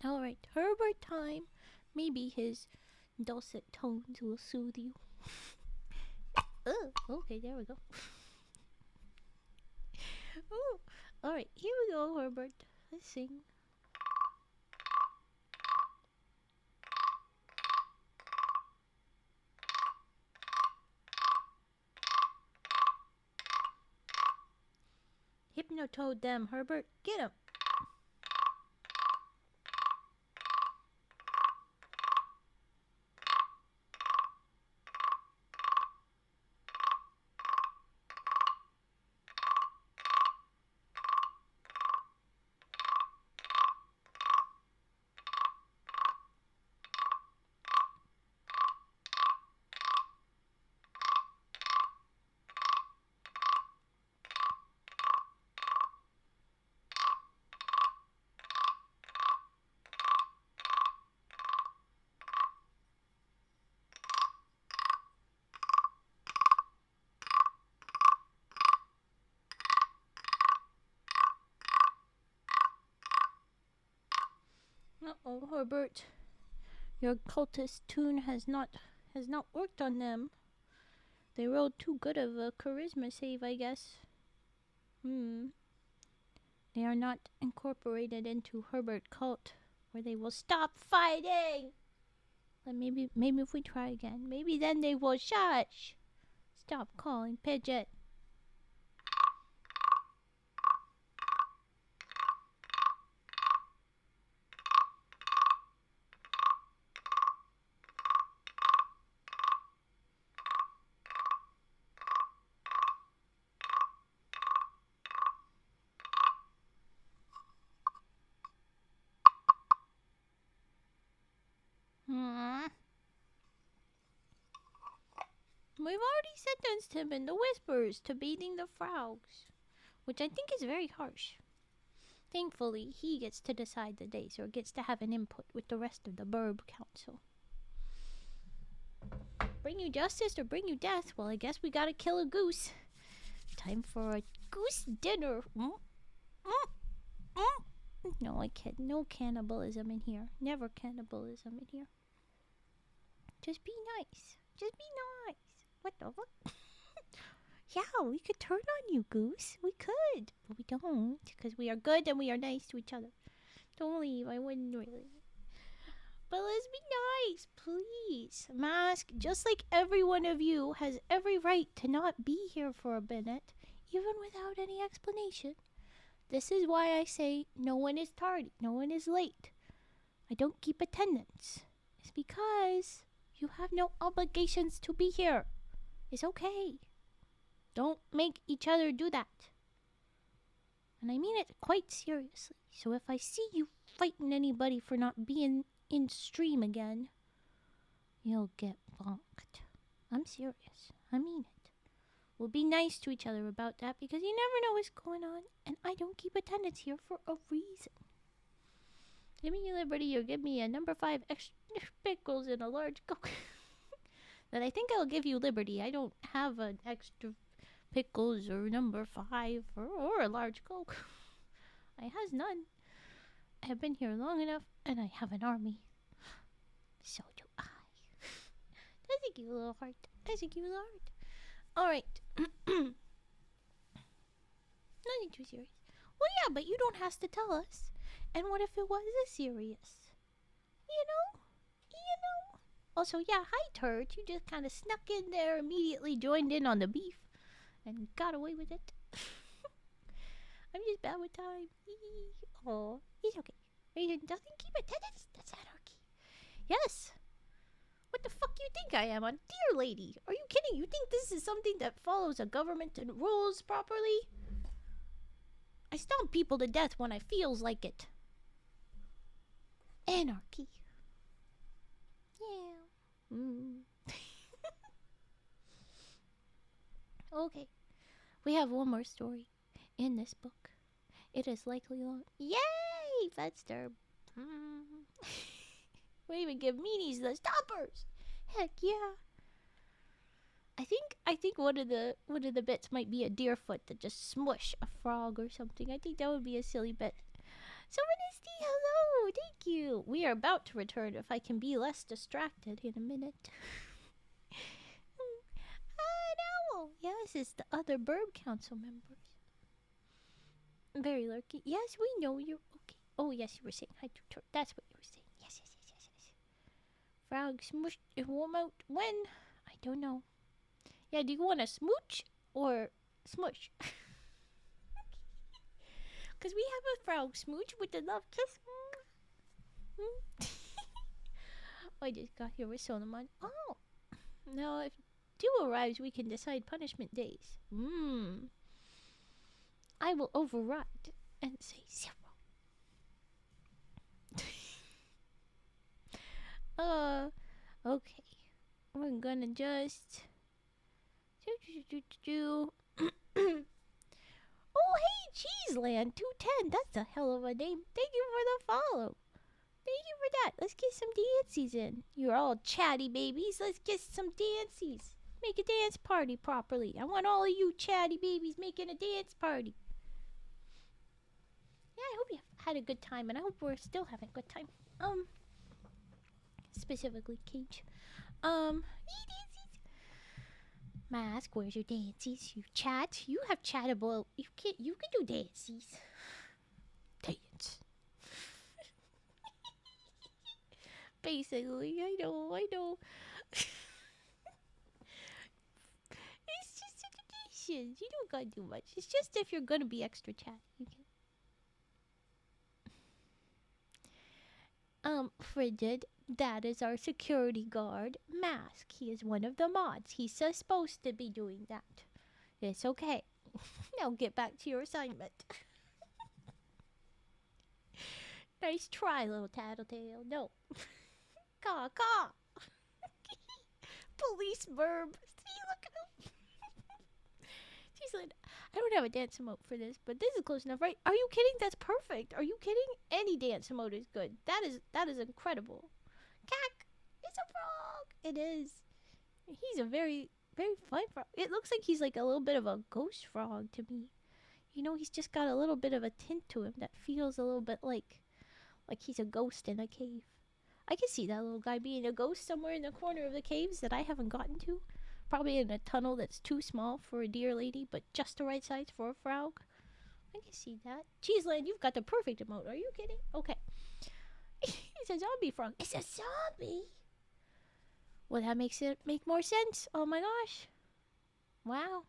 Alright, Herbert time. Maybe his dulcet tones will soothe you. Oh, okay, there we go. Oh, alright, here we go, Herbert. Let's sing. Hypnotoad them, Herbert. Get him. Uh-oh, Herbert. Your cultist tune has not worked on them. They rolled too good of a charisma save, I guess. They are not incorporated into Herbert cult, where they will stop fighting. But maybe if we try again, maybe then they will shush. Stop calling Pidget. We've already sentenced him in the Whispers to beating the frogs, which I think is very harsh. Thankfully, he gets to decide the days, or gets to have an input with the rest of the Burb Council. Bring you justice or bring you death? Well, I guess we gotta kill a goose. Time for a goose dinner. No, I can't. No cannibalism in here. Never cannibalism in here. Just be nice. Just be nice. What the fuck? Yeah, we could turn on you, Goose. We could. But we don't, because we are good and we are nice to each other. Don't leave. I wouldn't really. But let's be nice, please. Mask, just like every one of you has every right to not be here for a minute, even without any explanation. This is why I say no one is tardy, no one is late. I don't keep attendance is because you have no obligations to be here. It's okay. Don't make each other do that. And I mean it quite seriously. So if I see you fighting anybody for not being in stream again, you'll get bonked. I'm serious. I mean it. We'll be nice to each other about that because you never know what's going on, and I don't keep attendance here for a reason. Give me liberty or give me a number 5 extra pickles and a large Coke. Then I think I'll give you liberty. I don't have an extra pickles or number 5 or a large Coke. I has none. I have been here long enough and I have an army. So do I. That's a cute little heart. That's a cute little heart. Alright. Nothing too serious. Well, yeah, but you don't have to tell us. And what if it was a serious? You know? Also, yeah, hi, Turd. You just kind of snuck in there, immediately joined in on the beef, and got away with it. I'm just bad with time. Oh, it's okay. Raven doesn't keep attendance. That's anarchy. Yes. What the fuck you think I am, a dear lady? Are you kidding? You think this is something that follows a government and rules properly? I stomp people to death when I feels like it. Anarchy. Yeah. Okay. We have one more story in this book. It is likely long. Yay! Fenster. We even give meanies the stoppers. Heck yeah. I think one of the bits might be a deer foot to just smush a frog or something. I think that would be a silly bit. So Ministy, hello, thank you. We are about to return if I can be less distracted in a minute. No. Yes, it's the other Burb Council members. Very lurky. Yes, we know you're okay. Oh, yes, you were saying hi to Turk. That's what you were saying. Yes. Frog smushed and warm out when? I don't know. Yeah, do you want to smooch or smush? Because we have a frog smooch with the love kiss. I just got here with Solomon. Oh. Now, if 2 arrives, we can decide punishment days. I will override and say 0. Okay. We're gonna just... Oh, hey, Cheeseland 210. That's a hell of a name. Thank you for the follow. Thank you for that. Let's get some dances in. You're all chatty babies. Let's get some dances. Make a dance party properly. I want all of you chatty babies making a dance party. Yeah, I hope you had a good time, and I hope we're still having a good time. Specifically Cage. Mask, where's your dances? You chat? You have chattable. You can do dances. Dance. Basically, I know. It's just situations. You don't gotta do much. It's just if you're gonna be extra chatty, you can. Frigid, that is our security guard, Mask. He is one of the mods. He's supposed to be doing that. It's okay. Now get back to your assignment. Nice try, little tattletale. No. Caw. Police burb. See, look at him. She's like, I don't have a dance emote for this, but this is close enough, right? Are you kidding? That's perfect. Are you kidding? Any dance emote is good. That is incredible. Cack! It's a frog! It is. He's a very, very fun frog. It looks like he's like a little bit of a ghost frog to me. You know, he's just got a little bit of a tint to him that feels a little bit like he's a ghost in a cave. I can see that little guy being a ghost somewhere in the corner of the caves that I haven't gotten to. Probably in a tunnel that's too small for a deer lady, but just the right size for a frog. I can see that. Cheeseland, you've got the perfect emote. Are you kidding? Okay. It's a zombie frog. It's a zombie? Well, that makes it make more sense. Oh my gosh. Wow.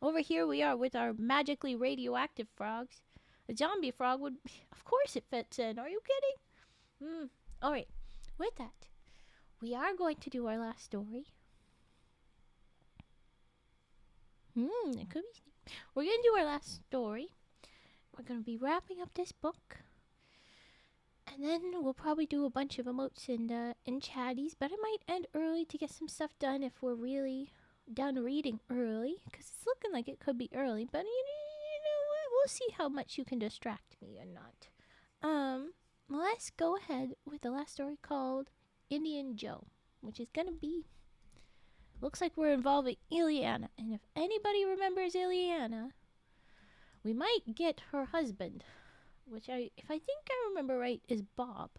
Over here we are with our magically radioactive frogs. A zombie frog would... Of course it fits in. Are you kidding? All right. With that, we are going to do our last story. It could be. We're going to do our last story. We're going to be wrapping up this book. And then we'll probably do a bunch of emotes and chatties. But it might end early to get some stuff done if we're really done reading early. Because it's looking like it could be early. But, we'll see how much you can distract me or not. Let's go ahead with the last story called Indian Joe. Which is going to be... Looks like we're involving Ileana. And if anybody remembers Ileana, we might get her husband. Which if I think I remember right, is Bob.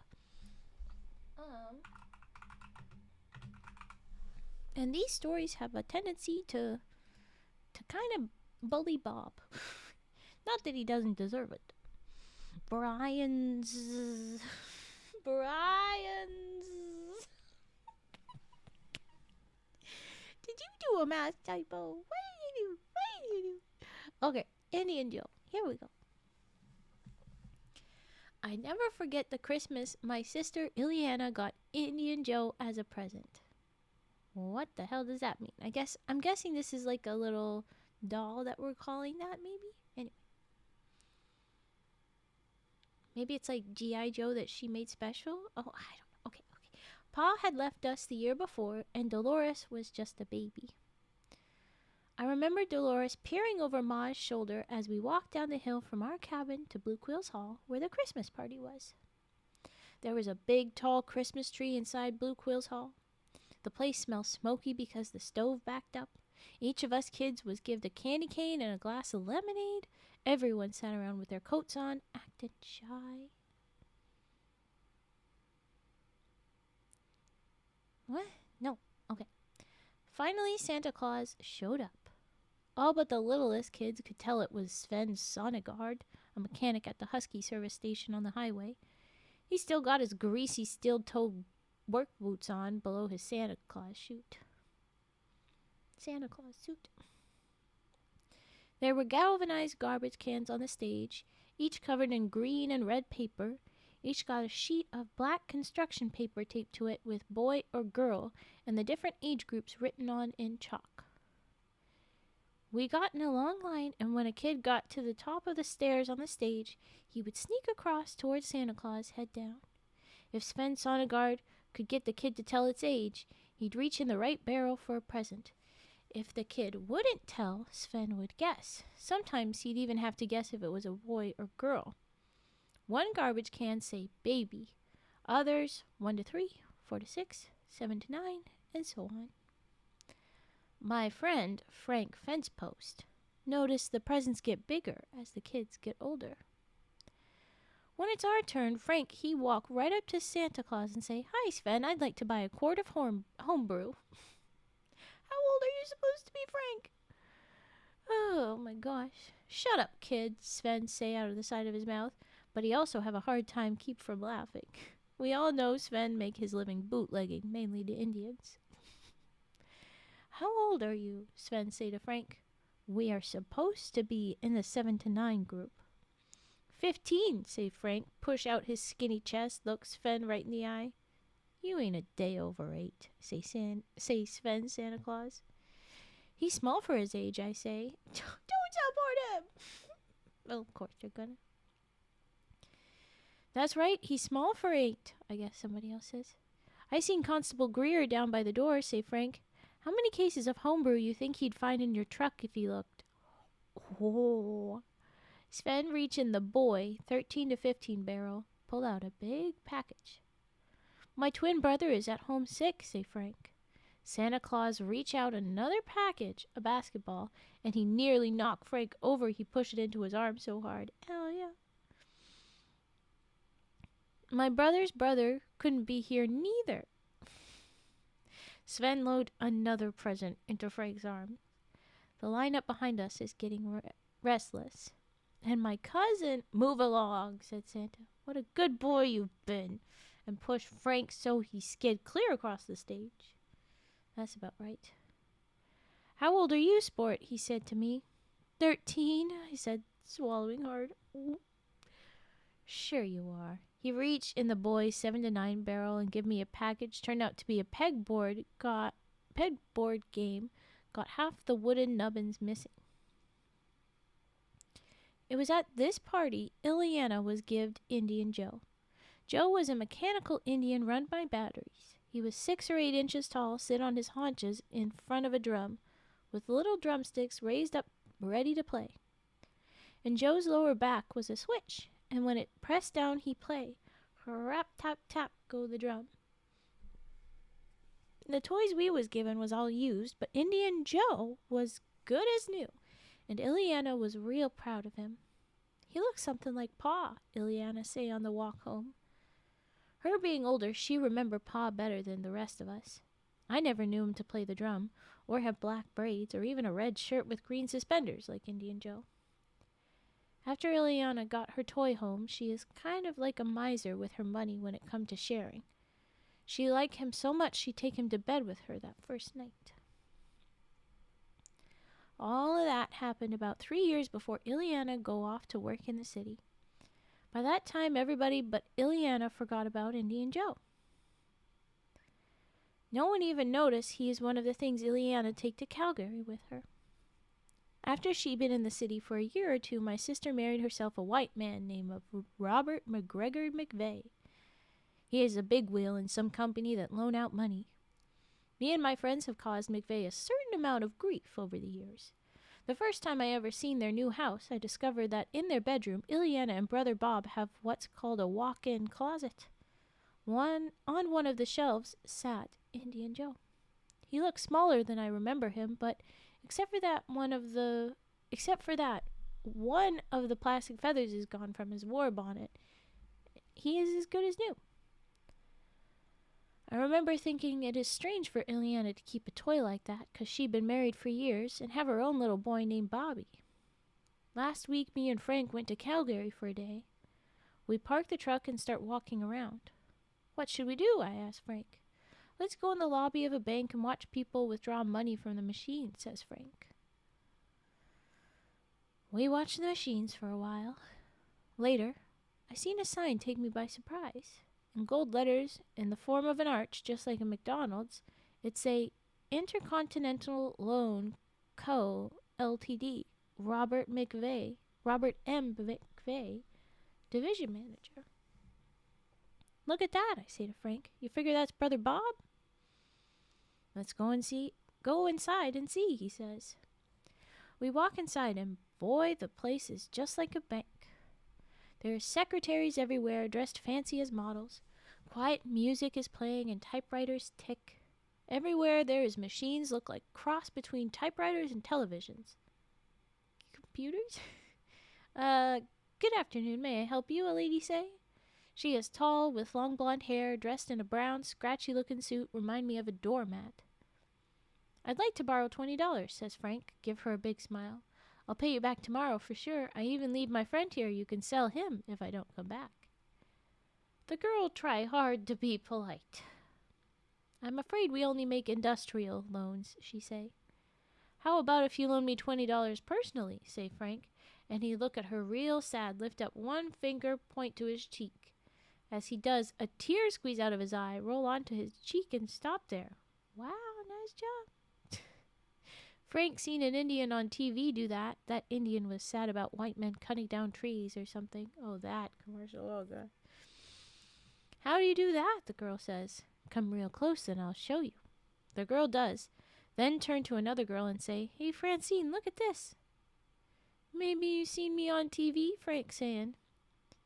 And these stories have a tendency to kind of bully Bob. Not that he doesn't deserve it. Brian's. Did you do a math typo? What did you do? Okay, Indian Joe. Here we go. I never forget the Christmas my sister Ileana got Indian Joe as a present. What the hell does that mean? I'm guessing this is like a little doll that we're calling that, maybe? Anyway. Maybe it's like G.I. Joe that she made special? Oh, I don't know. Okay. Pa had left us the year before, and Dolores was just a baby. I remember Dolores peering over Ma's shoulder as we walked down the hill from our cabin to Blue Quills Hall, where the Christmas party was. There was a big, tall Christmas tree inside Blue Quills Hall. The place smelled smoky because the stove backed up. Each of us kids was given a candy cane and a glass of lemonade. Everyone sat around with their coats on, acting shy. What? No. Okay. Finally, Santa Claus showed up. All but the littlest kids could tell it was Sven Sonnegaard, a mechanic at the Husky service station on the highway. He still got his greasy steel-toed work boots on below his Santa Claus suit. There were galvanized garbage cans on the stage, each covered in green and red paper. Each got a sheet of black construction paper taped to it with boy or girl and the different age groups written on in chalk. We got in a long line, and when a kid got to the top of the stairs on the stage, he would sneak across towards Santa Claus, head down. If Sven Sonnegaard could get the kid to tell its age, he'd reach in the right barrel for a present. If the kid wouldn't tell, Sven would guess. Sometimes he'd even have to guess if it was a boy or girl. One garbage can say baby, others 1 to 3, 4 to 6, 7 to 9, and so on. My friend, Frank Fencepost, noticed the presents get bigger as the kids get older. When it's our turn, Frank, he walk right up to Santa Claus and say, "Hi, Sven, I'd like to buy a quart of homebrew." How old are you supposed to be, Frank? Oh, my gosh. Shut up, kid, Sven say out of the side of his mouth, but he also have a hard time keep from laughing. We all know Sven make his living bootlegging, mainly to Indians. How old are you? Sven say to Frank. We are supposed to be in the 7 to 9 group. 15, say Frank, push out his skinny chest, look Sven right in the eye. You ain't a day over 8, say Sven Santa Claus. He's small for his age, I say. Don't support him! Well, of course you're gonna. That's right, he's small for 8, I guess somebody else says. I seen Constable Greer down by the door, say Frank. How many cases of homebrew you think he'd find in your truck if he looked? Oh. Sven reached in the boy, 13 to 15 barrel, pulled out a big package. My twin brother is at home sick, say Frank. Santa Claus reached out another package, a basketball, and he nearly knocked Frank over. He pushed it into his arm so hard. Hell yeah. My brother's brother couldn't be here neither. Sven loaded another present into Frank's arm. The lineup behind us is getting restless. And my cousin... Move along, said Santa. What a good boy you've been. And pushed Frank so he skid clear across the stage. That's about right. How old are you, sport? He said to me. 13, I said, swallowing hard. Ooh. Sure you are. He reached in the boy's 7 to 9 barrel and gave me a package. Turned out to be a pegboard game. Got half the wooden nubbins missing. It was at this party Ileana was given Indian Joe. Joe was a mechanical Indian run by batteries. He was 6 or 8 inches tall, sit on his haunches in front of a drum, with little drumsticks raised up ready to play. In Joe's lower back was a switch, and when it pressed down he play. Rap tap tap go the drum. The toys we was given was all used, but Indian Joe was good as new, and Ileana was real proud of him. He looked something like Pa, Ileana say on the walk home. Her being older, she remembered Pa better than the rest of us. I never knew him to play the drum, or have black braids, or even a red shirt with green suspenders like Indian Joe. After Ileana got her toy home, she is kind of like a miser with her money when it come to sharing. She liked him so much she'd take him to bed with her that first night. All of that happened about 3 years before Ileana go off to work in the city. By that time, everybody but Ileana forgot about Indian Joe. No one even noticed he is one of the things Ileana take to Calgary with her. After she'd been in the city for a year or two, my sister married herself a white man named Robert McGregor McVeigh. He is a big wheel in some company that loan out money. Me and my friends have caused McVeigh a certain amount of grief over the years. The first time I ever seen their new house, I discovered that in their bedroom, Ileana and Brother Bob have what's called a walk-in closet. On one of the shelves sat Indian Joe. He looked smaller than I remember him, but except for that, one of the plastic feathers is gone from his war bonnet. He is as good as new. I remember thinking it is strange for Ileana to keep a toy like that, 'cause she'd been married for years and have her own little boy named Bobby. Last week, me and Frank went to Calgary for a day. We parked the truck and start walking around. What should we do? I asked Frank. Let's go in the lobby of a bank and watch people withdraw money from the machine, says Frank. We watched the machines for a while. Later, I seen a sign take me by surprise. In gold letters, in the form of an arch, just like a McDonald's, it say, Intercontinental Loan Co., Ltd., Robert M. McVeigh, Division Manager. Look at that, I say to Frank. You figure that's Brother Bob? Let's go inside and see, he says. We walk inside, and boy, the place is just like a bank. There are secretaries everywhere, dressed fancy as models. Quiet music is playing and typewriters tick. Everywhere there is machines look like cross between typewriters and televisions. Computers? Good afternoon, may I help you, a lady say. She is tall, with long blonde hair, dressed in a brown, scratchy-looking suit, remind me of a doormat. I'd like to borrow $20, says Frank. Give her a big smile. I'll pay you back tomorrow for sure. I even leave my friend here. You can sell him if I don't come back. The girl try hard to be polite. I'm afraid we only make industrial loans, she say. How about if you loan me $20 personally, say Frank, and he look at her real sad, lift up one finger, point to his cheek. As he does, a tear squeeze out of his eye, roll onto his cheek, and stop there. Wow, nice job. Frank seen an Indian on TV do that. That Indian was sad about white men cutting down trees or something. Oh, that commercial. Oh, God. How do you do that? The girl says. Come real close and I'll show you. The girl does. Then turn to another girl and say, Hey, Francine, look at this. Maybe you seen me on TV, Frank saying.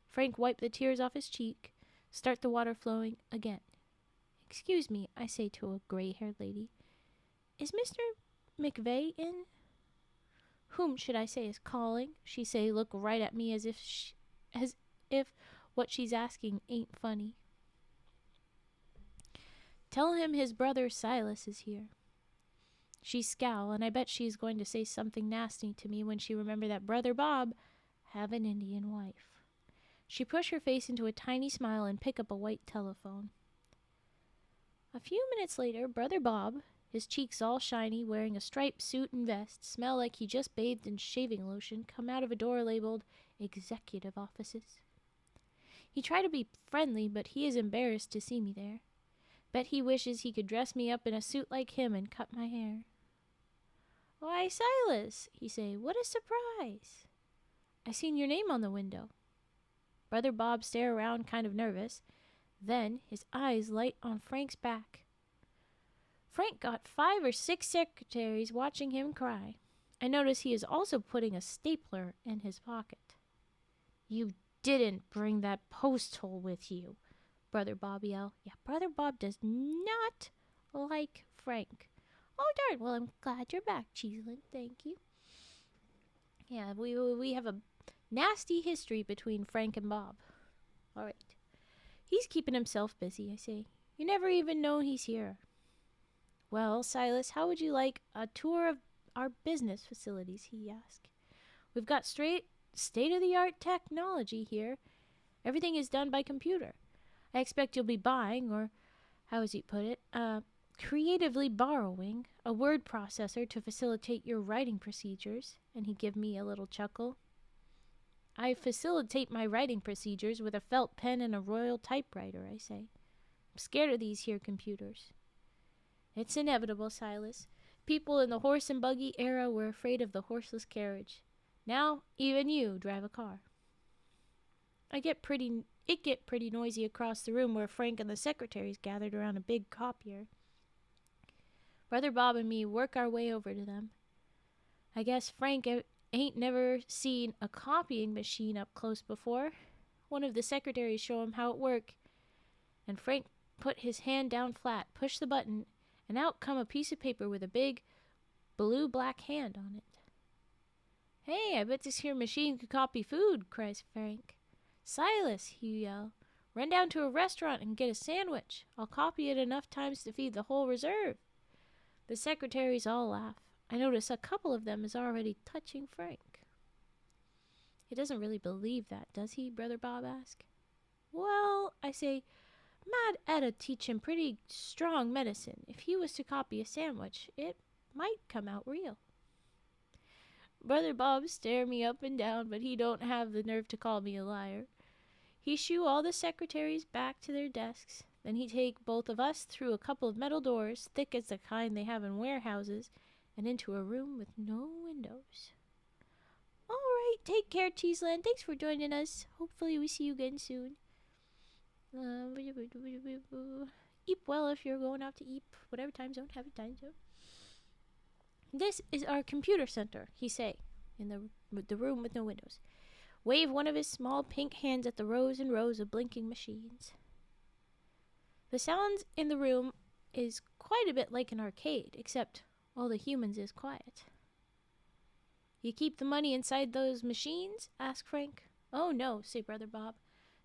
Frank wiped the tears off his cheek. Start the water flowing again. Excuse me, I say to a gray-haired lady. Is Mr. McVeigh in? Whom should I say is calling? She say, look right at me as if what she's asking ain't funny. Tell him his brother Silas is here. She scowl, and I bet she's going to say something nasty to me when she remember that Brother Bob have an Indian wife. She push her face into a tiny smile and pick up a white telephone. A few minutes later, Brother Bob, his cheeks all shiny, wearing a striped suit and vest, smell like he just bathed in shaving lotion, come out of a door labeled Executive Offices. He tried to be friendly, but he is embarrassed to see me there. Bet he wishes he could dress me up in a suit like him and cut my hair. Why, Silas, he say, what a surprise. I seen your name on the window. Brother Bob stare around kind of nervous. Then his eyes light on Frank's back. Frank got 5 or 6 secretaries watching him cry. I notice he is also putting a stapler in his pocket. You didn't bring that post hole with you, Brother Bob yelled. Yeah, Brother Bob does not like Frank. Oh, darn. Well, I'm glad you're back, Cheeseland. Thank you. Yeah, we have a nasty history between Frank and Bob. All right. He's keeping himself busy, I say. You never even know he's here. Well, Silas, how would you like a tour of our business facilities, he asked. We've got state-of-the-art technology here. Everything is done by computer. I expect you'll be buying, or how does he put it, creatively borrowing a word processor to facilitate your writing procedures. And he give me a little chuckle. I facilitate my writing procedures with a felt pen and a royal typewriter, I say. I'm scared of these here computers. It's inevitable, Silas. People in the horse and buggy era were afraid of the horseless carriage. Now, even you drive a car. It get pretty noisy across the room where Frank and the secretaries gathered around a big copier. Brother Bob and me work our way over to them. I guess Frank ain't never seen a copying machine up close before. One of the secretaries show him how it work, and Frank put his hand down flat, pushed the button, and out come a piece of paper with a big blue-black hand on it. Hey, I bet this here machine could copy food, cries Frank. Silas, he yell, run down to a restaurant and get a sandwich. I'll copy it enough times to feed the whole reserve. The secretaries all laugh. I notice a couple of them is already touching Frank. He doesn't really believe that, does he? Brother Bob asked. Well, I say, Mad Etta teach him pretty strong medicine. If he was to copy a sandwich, it might come out real. Brother Bob stare me up and down, but he don't have the nerve to call me a liar. He shoo all the secretaries back to their desks. Then he take both of us through a couple of metal doors, thick as the kind they have in warehouses, and into a room with no windows. All right, take care, Cheeseland. Thanks for joining us. Hopefully we see you again soon. Eat well if you're going out to eat, whatever time zone, have a time zone. This is our computer center, he say, in the room with no windows. Wave one of his small pink hands at the rows and rows of blinking machines. The sounds in the room is quite a bit like an arcade, except all the humans is quiet. You keep the money inside those machines? Asked Frank. Oh no, say Brother Bob.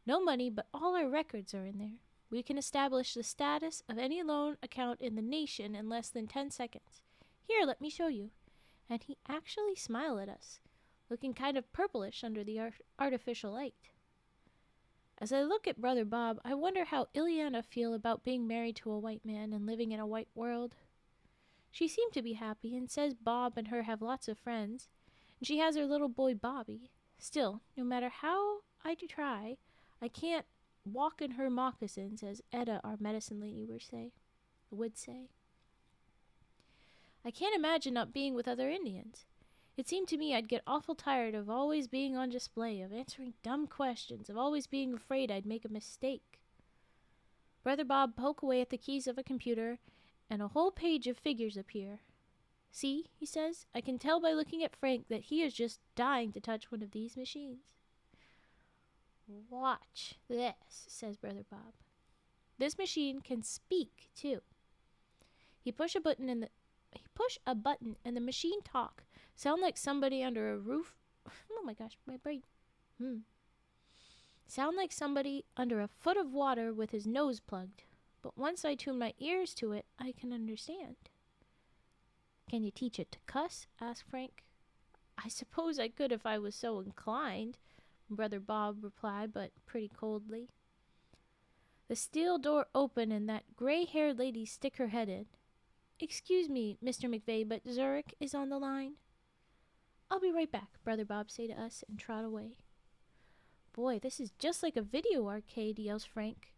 No money, but all our records are in there. We can establish the status of any loan account in the nation in less than 10 seconds. Here, let me show you. And he actually smiled at us, looking kind of purplish under the artificial light. As I look at Brother Bob, I wonder how Ileana feel about being married to a white man and living in a white world. She seemed to be happy and says Bob and her have lots of friends, and she has her little boy Bobby. Still, no matter how I try, I can't walk in her moccasins, as Etta, our medicine lady, would say. I can't imagine not being with other Indians. It seemed to me I'd get awful tired of always being on display, of answering dumb questions, of always being afraid I'd make a mistake. Brother Bob poke away at the keys of a computer, and a whole page of figures appear. See, he says, I can tell by looking at Frank that he is just dying to touch one of these machines. Watch this, says Brother Bob. This machine can speak, too. He push a button and the machine talk. Sound like somebody under a roof. Oh my gosh, my brain. Sound like somebody under a foot of water with his nose plugged. But once I tune my ears to it, I can understand. Can you teach it to cuss? Asked Frank. I suppose I could if I was so inclined, Brother Bob replied, but pretty coldly. The steel door opened and that gray-haired lady stick her head in. Excuse me, Mr. McVeigh, but Zurich is on the line. I'll be right back, Brother Bob say to us, and trot away. Boy, this is just like a video arcade, yells Frank.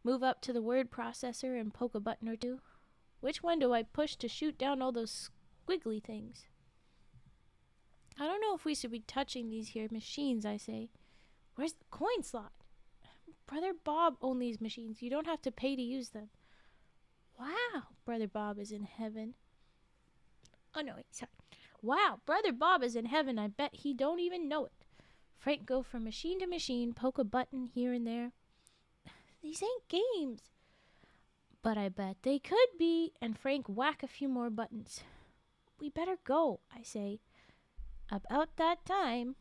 Move up to the word processor and poke a button or two. Which one do I push to shoot down all those squiggly things? I don't know if we should be touching these here machines, I say. Where's the coin slot? Brother Bob owns these machines. You don't have to pay to use them. Wow, Brother Bob is in heaven. Oh, no, wait, sorry. Wow, Brother Bob is in heaven. I bet he don't even know it. Frank go from machine to machine, poke a button here and there. These ain't games. But I bet they could be, and Frank whack a few more buttons. We better go, I say. About that time,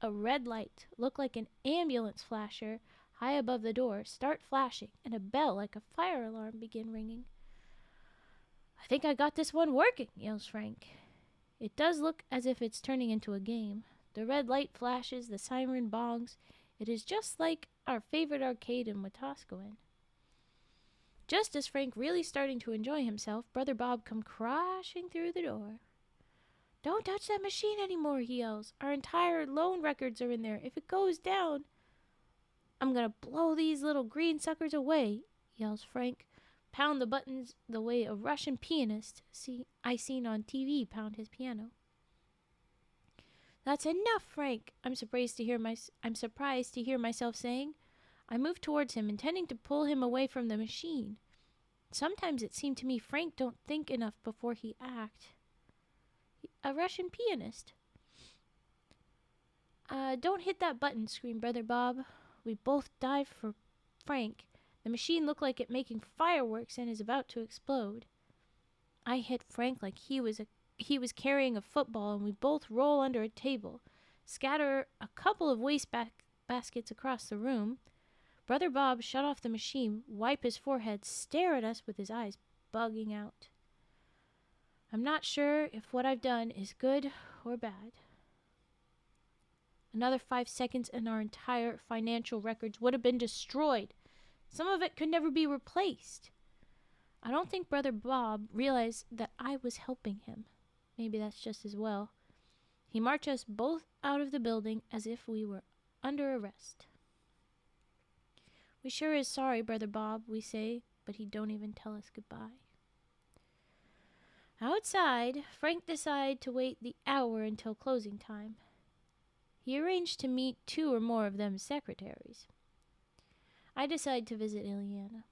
a red light, look like an ambulance flasher, high above the door, start flashing, and a bell like a fire alarm begin ringing. I think I got this one working, yells Frank. It does look as if it's turning into a game. The red light flashes, the siren bongs. It is just like our favorite arcade in Wetaskiwin. Just as Frank really starting to enjoy himself, Brother Bob come crashing through the door. Don't touch that machine anymore, he yells. Our entire loan records are in there. If it goes down, I'm gonna blow these little green suckers away, yells Frank. Pound the buttons the way a Russian pianist I seen on TV pound his piano. That's enough, Frank, I'm surprised to hear myself saying. I moved towards him, intending to pull him away from the machine. Sometimes it seemed to me Frank don't think enough before he act. A Russian pianist. Don't hit that button, screamed Brother Bob. We both dived for Frank. The machine looked like it making fireworks and is about to explode. I hit Frank like he was carrying a football, and we both roll under a table, scatter a couple of waste baskets across the room. Brother Bob shut off the machine, wipe his forehead, stare at us with his eyes bugging out. I'm not sure if what I've done is good or bad. Another 5 seconds and our entire financial records would have been destroyed. Some of it could never be replaced. I don't think Brother Bob realized that I was helping him. Maybe that's just as well. He marched us both out of the building as if we were under arrest. We sure is sorry, Brother Bob, we say, but he don't even tell us goodbye. Outside, Frank decided to wait the hour until closing time. He arranged to meet 2 or more of them secretaries. I decide to visit Ileana.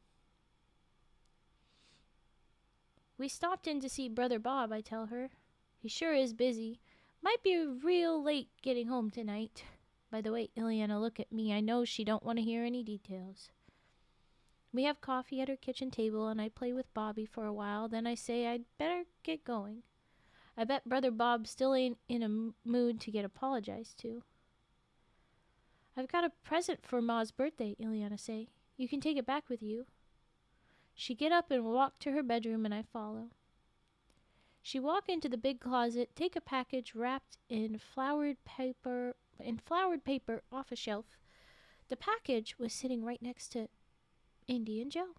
We stopped in to see Brother Bob, I tell her. He sure is busy. Might be real late getting home tonight. By the way, Ileana, look at me. I know she don't want to hear any details. We have coffee at her kitchen table, and I play with Bobby for a while. Then I say I'd better get going. I bet Brother Bob still ain't in a mood to get apologized to. I've got a present for Ma's birthday, Ileana say. You can take it back with you. She get up and walk to her bedroom, and I follow. She walk into the big closet, take a package wrapped in flowered paper off a shelf. The package was sitting right next to Indian Joe.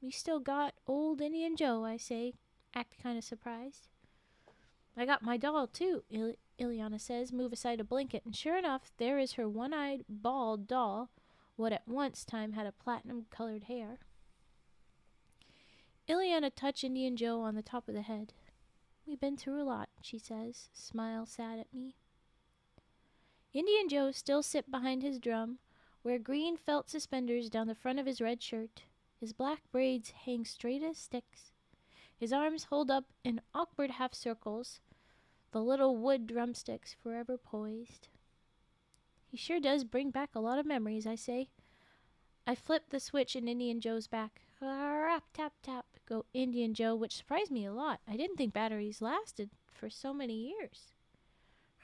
We still got old Indian Joe, I say, act kind of surprised. I got my doll, too, Ileana says, move aside a blanket, and sure enough, there is her one-eyed, bald doll, what at once time had a platinum-colored hair. Ileana touched Indian Joe on the top of the head. We've been through a lot, she says, smile sad at me. Indian Joe still sit behind his drum, wear green felt suspenders down the front of his red shirt. His black braids hang straight as sticks. His arms hold up in awkward half circles, the little wood drumsticks forever poised. He sure does bring back a lot of memories, I say. I flip the switch in Indian Joe's back. Rap, tap, tap, go Indian Joe, which surprised me a lot. I didn't think batteries lasted for so many years.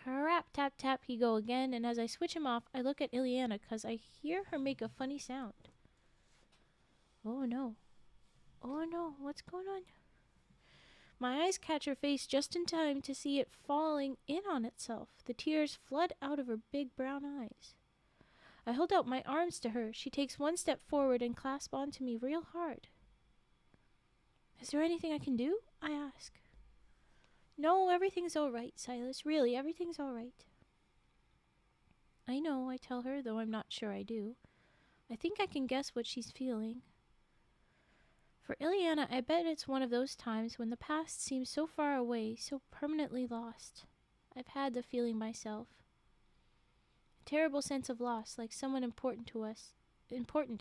Rap, tap, tap, he go again, and as I switch him off, I look at Ileana, 'cause I hear her make a funny sound. Oh no, what's going on? My eyes catch her face just in time to see it falling in on itself. The tears flood out of her big brown eyes. I hold out my arms to her. She takes one step forward and clasps onto me real hard. Is there anything I can do? I ask. No, everything's all right, Silas. Really, everything's all right. I know, I tell her, though I'm not sure I do. I think I can guess what she's feeling. For Ileana, I bet it's one of those times when the past seems so far away, so permanently lost. I've had the feeling myself. A terrible sense of loss, like someone important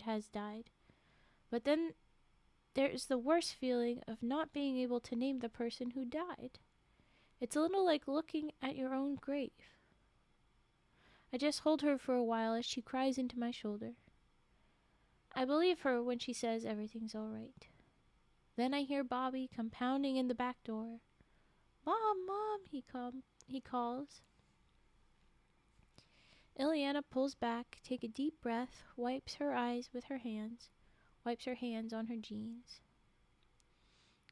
has died. But then there's the worst feeling of not being able to name the person who died. It's a little like looking at your own grave. I just hold her for a while as she cries into my shoulder. I believe her when she says everything's all right. Then I hear Bobby come pounding in the back door. "Mom, Mom," he calls. Ileana pulls back, takes a deep breath, wipes her eyes with her hands, wipes her hands on her jeans.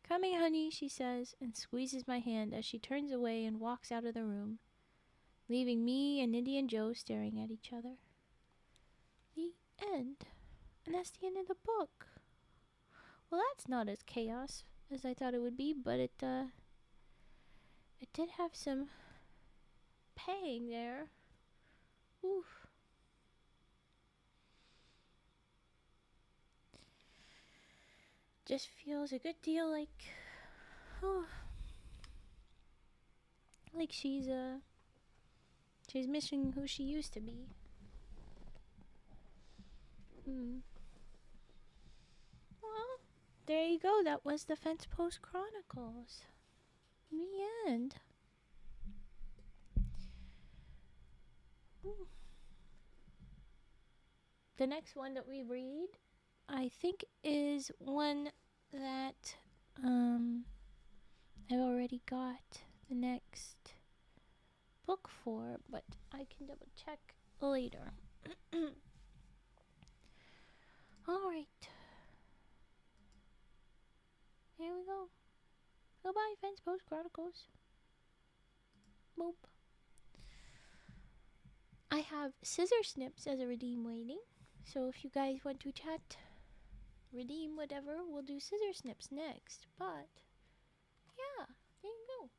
"Coming, honey," she says, and squeezes my hand as she turns away and walks out of the room, leaving me and Indian Joe staring at each other. The end. And that's the end of the book. Well, that's not as chaos as I thought it would be, but it did have some pang there. Oof. Just feels a good deal like, like she's missing who she used to be. Well, there you go. That was the Fencepost Chronicles. The end. The next one that we read, I think, is one that I've already got the next book for, but I can double check later. Alright. Here we go. Goodbye, Fencepost Chronicles. Boop. I have Scissor Snips as a redeem waiting. So if you guys want to chat, redeem whatever, we'll do Scissor Snips next. But, yeah, there you go.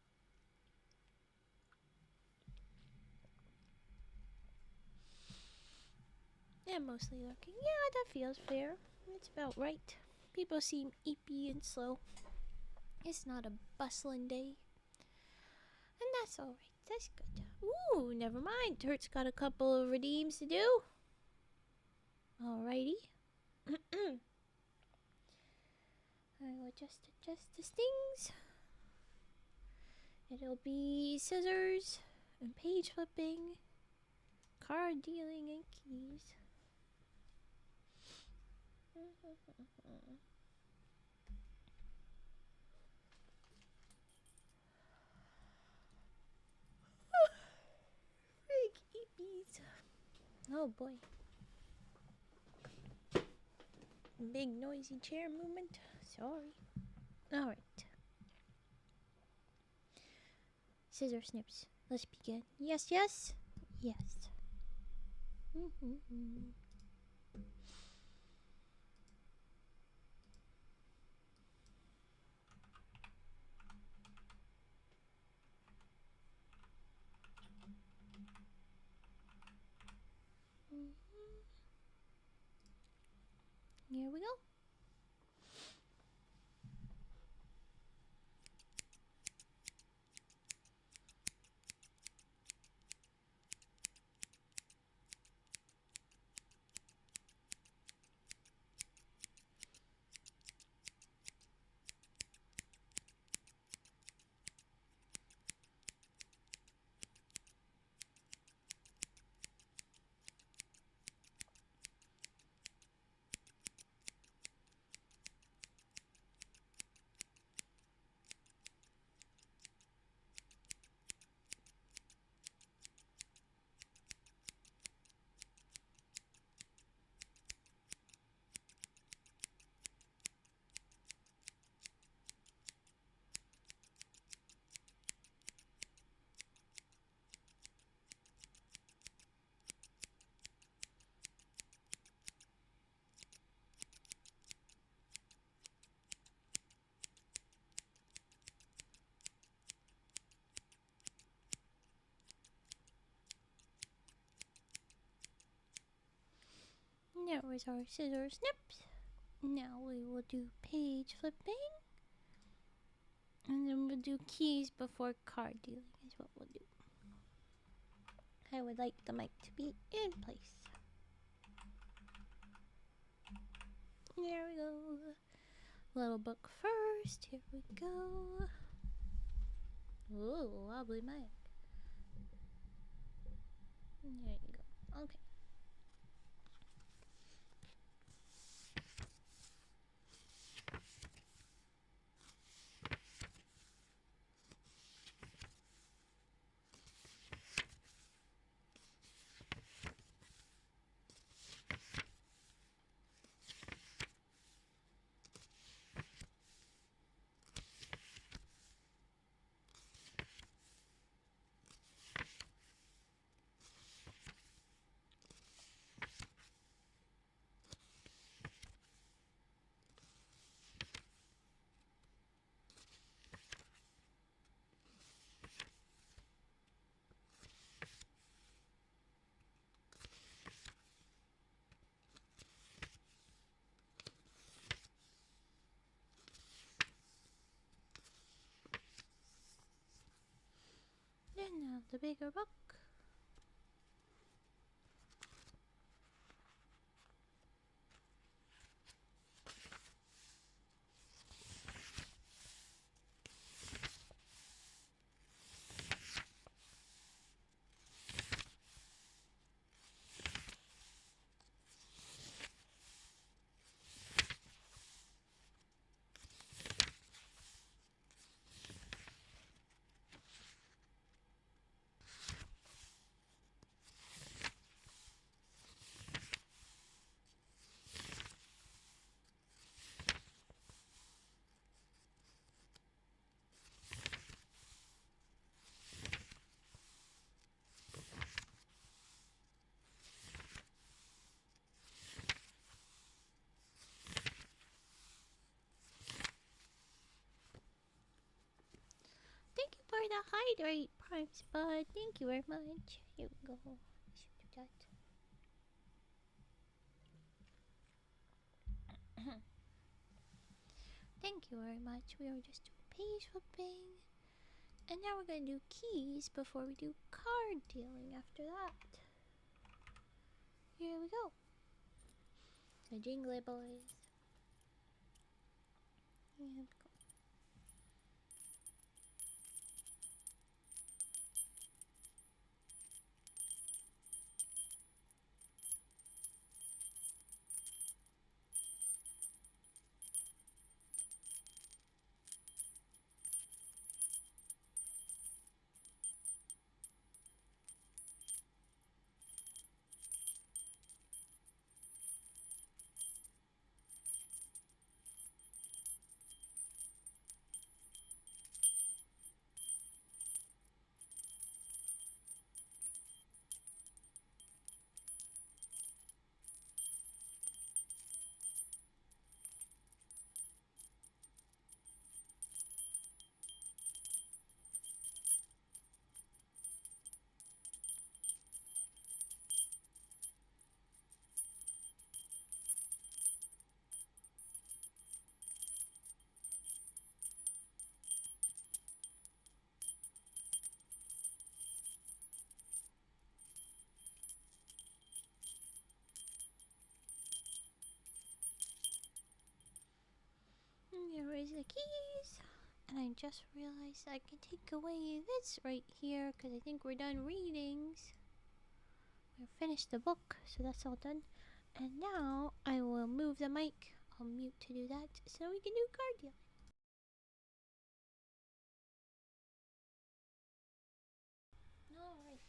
Yeah, mostly lurking. Yeah, that feels fair. It's about right. People seem eepy and slow. It's not a bustling day. And that's alright. That's good. Ooh, never mind. Turt's got a couple of redeems to do. Alrighty. I will just adjust the stings. It'll be scissors and page flipping, card dealing, and keys. Big eepies. Oh boy. Big noisy chair movement. Sorry. Alright. Scissor Snips. Let's begin. Yes, yes. Yes. Here we go. There was our scissor snips. Now we will do page flipping. And then we'll do keys before card dealing is what we'll do. I would like the mic to be in place. There we go. Little book first. Here we go. Ooh, wobbly mic. There you go. Okay. And now the bigger book. Thank you for the hydrate, Prime Spud. Thank you very much. Here we go. Should do that. Thank you very much. We are just doing page flipping. And now we're going to do keys before we do card dealing after that. Here we go. The jingly boys. Here we go. Here is the keys. And I just realized I can take away this right here because I think we're done readings. We've finished the book, so that's all done. And now I will move the mic. I'll mute to do that so we can do card dealing. Alright.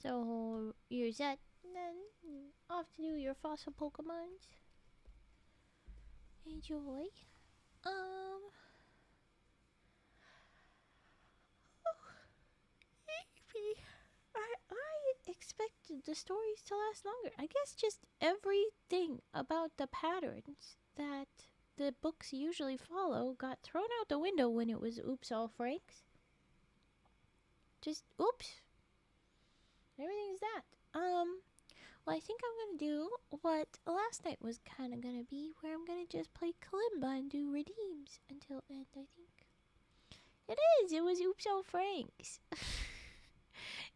So you're set then? Off to do your fossil Pokemons. Enjoy. Um. I expected the stories to last longer. I guess just everything about the patterns that the books usually follow got thrown out the window when it was Oops All Franks. Just oops. Everything's that. Well, I think I'm gonna do what last night was kind of gonna be, where I'm gonna just play Kalimba and do redeems until end, I think. It is! It was Oops All Franks.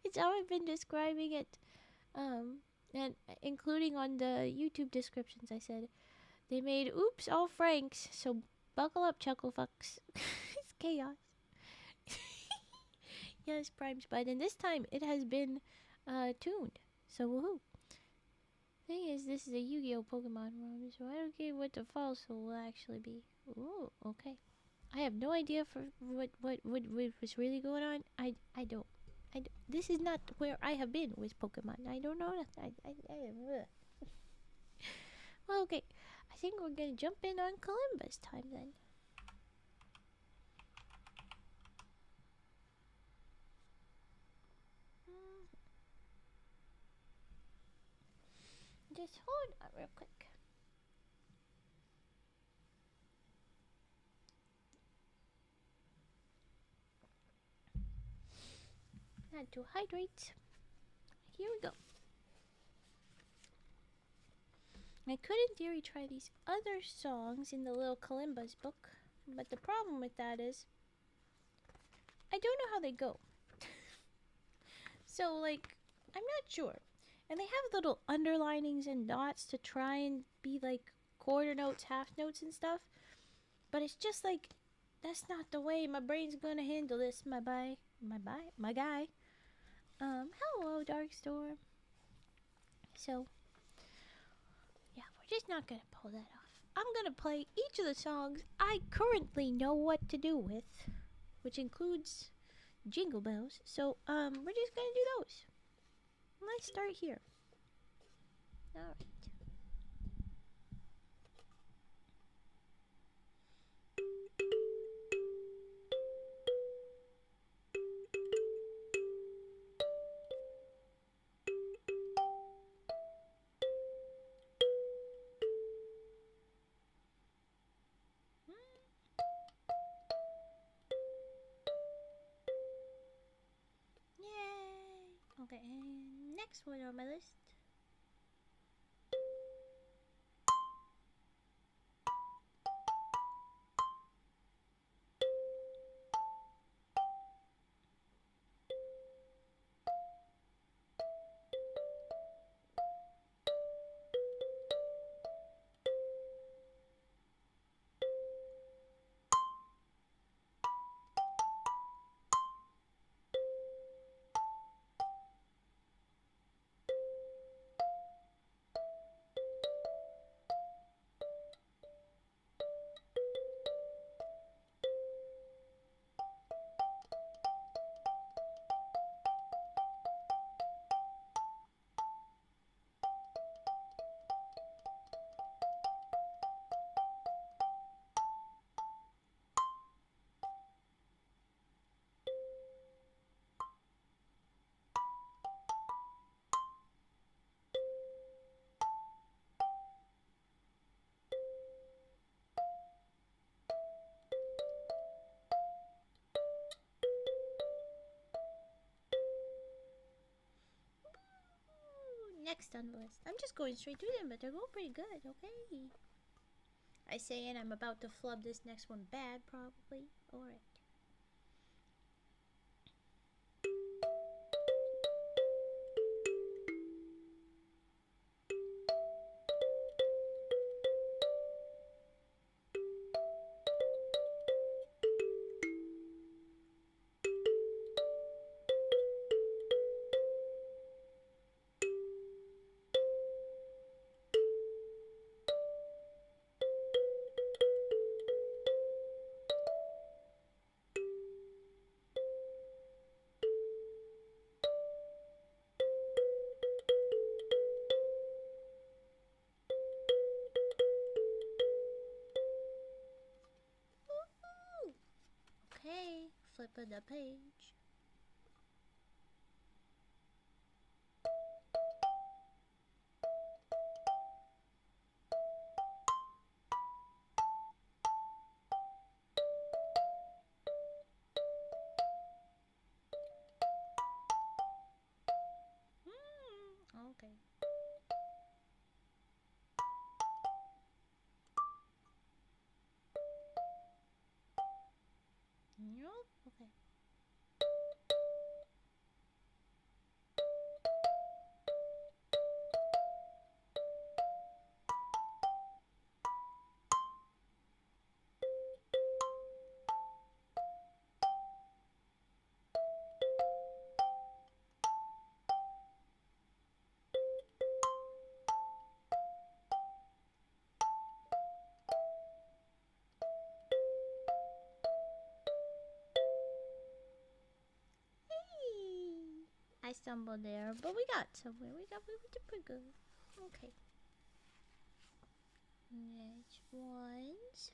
It's how I've been describing it. And including on the YouTube descriptions, I said, they made Oops All Franks, so buckle up, chuckle fucks. It's chaos. Yes, Prime Spud, and this time it has been tuned, so woohoo. Thing is, this is a Yu-Gi-Oh! Pokemon ROM, so I don't care what the fossil will actually be. Ooh, okay. I have no idea for what was really going on. I don't. This is not where I have been with Pokemon. I don't know that. Well, okay. I think we're gonna jump in on Kalimba's time then. Just hold on real quick. Had to hydrate. Here we go. I could, in theory, try these other songs in the little Kalimba's book, but the problem with that is I don't know how they go. So, like, I'm not sure. And they have little underlinings and dots to try and be like quarter notes, half notes, and stuff. But it's just like, that's not the way my brain's gonna handle this, my guy. Hello, Darkstorm. So, yeah, we're just not gonna pull that off. I'm gonna play each of the songs I currently know what to do with, which includes Jingle Bells. So, we're just gonna do those. Let's start here. Alright. Yay! Okay, and next one on my list. Next on the list. I'm just going straight through them, but they're going pretty good, okay? I say, and I'm about to flub this next one bad, probably. Alright. flipping the page. Okay. Nope. Okay. I stumbled there, but we got somewhere. We did pretty good. Okay. Next ones.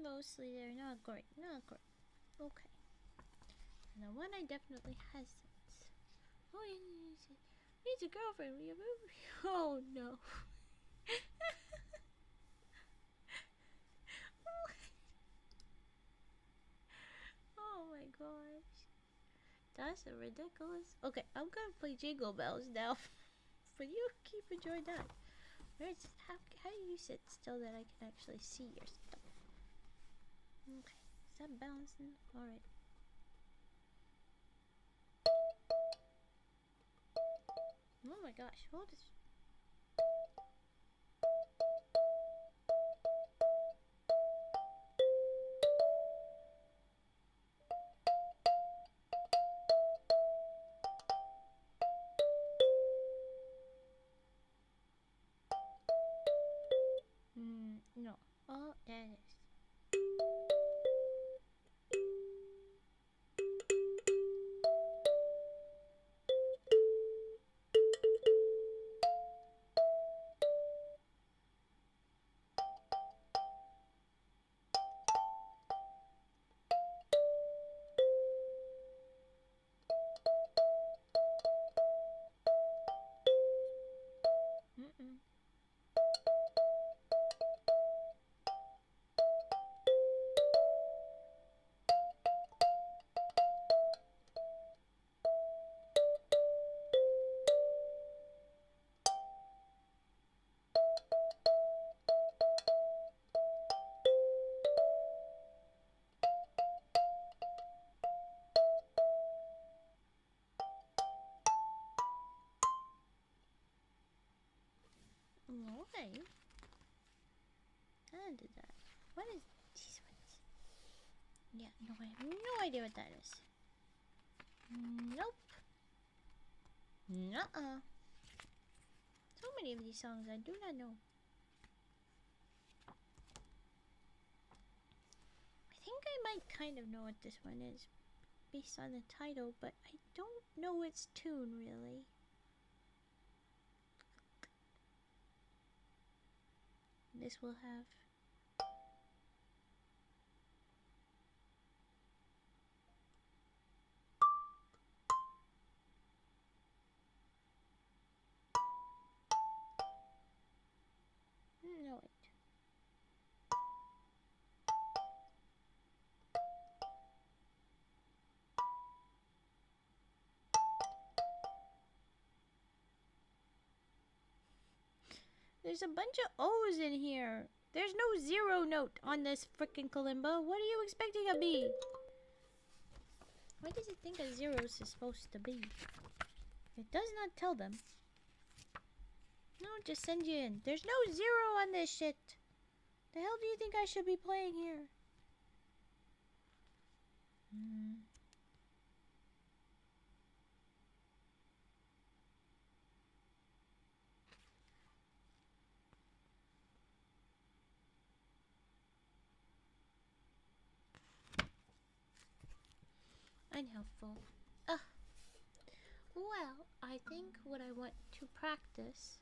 Mostly they're not great. Not great. Okay. And the one I definitely has sense. Oh, he's a girlfriend. We have oh no. Oh my gosh. That's a ridiculous. Okay, I'm gonna play Jingle Bells now. But you keep enjoying that. How do you sit still that I can actually see your stuff? Okay, is that bouncing? Alright. Oh my gosh, hold this. No. Oh, there it is. Okay. I did that. What is these ones? Yeah, no, I have no idea what that is. Nope. Nuh-uh. So many of these songs I do not know. I think I might kind of know what this one is based on the title, but I don't know its tune really. This will have no wait. There's a bunch of O's in here. There's no zero note on this frickin' kalimba. What are you expecting of me? Why does it think a zeros is supposed to be? It does not tell them. No, just send you in. There's no zero on this shit. The hell do you think I should be playing here? Unhelpful. Well, I think what I want to practice...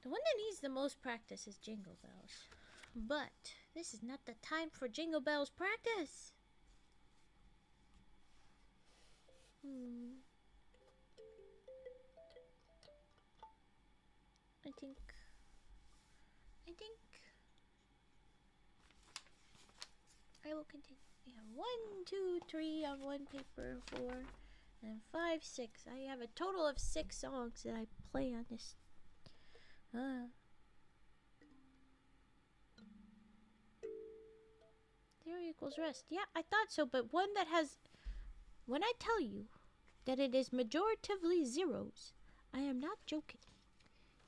The one that needs the most practice is Jingle Bells. But this is not the time for Jingle Bells practice. I think I will continue. We have 1, 2, 3 on one paper, 4, and 5, 6. I have a total of 6 songs that I play on this. Zero equals rest. Yeah, I thought so, but one that has... When I tell you that it is majoritively zeros, I am not joking.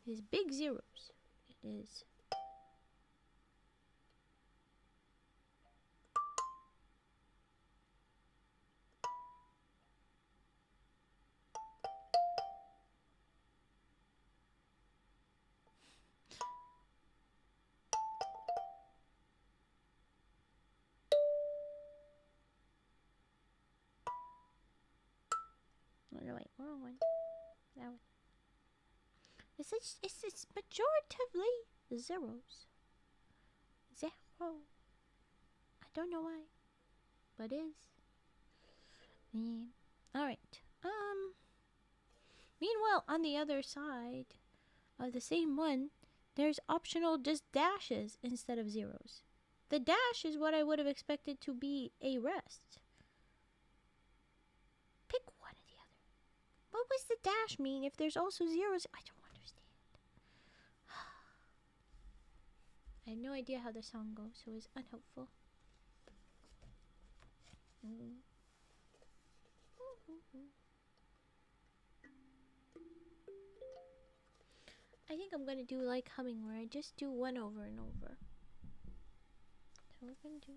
It is big zeros. It is... Oh, no, wait, wrong one. That one. It's majoritively zeros. Zero. I don't know why, but it is. Alright. Meanwhile, on the other side of the same one, there's optional just dashes instead of zeros. The dash is what I would have expected to be a rest. Pick one or the other. What does the dash mean if there's also zeros? I don't understand. I have no idea how the song goes, so it's unhelpful. I think I'm gonna do like humming, where I just do one over and over. So we're gonna do...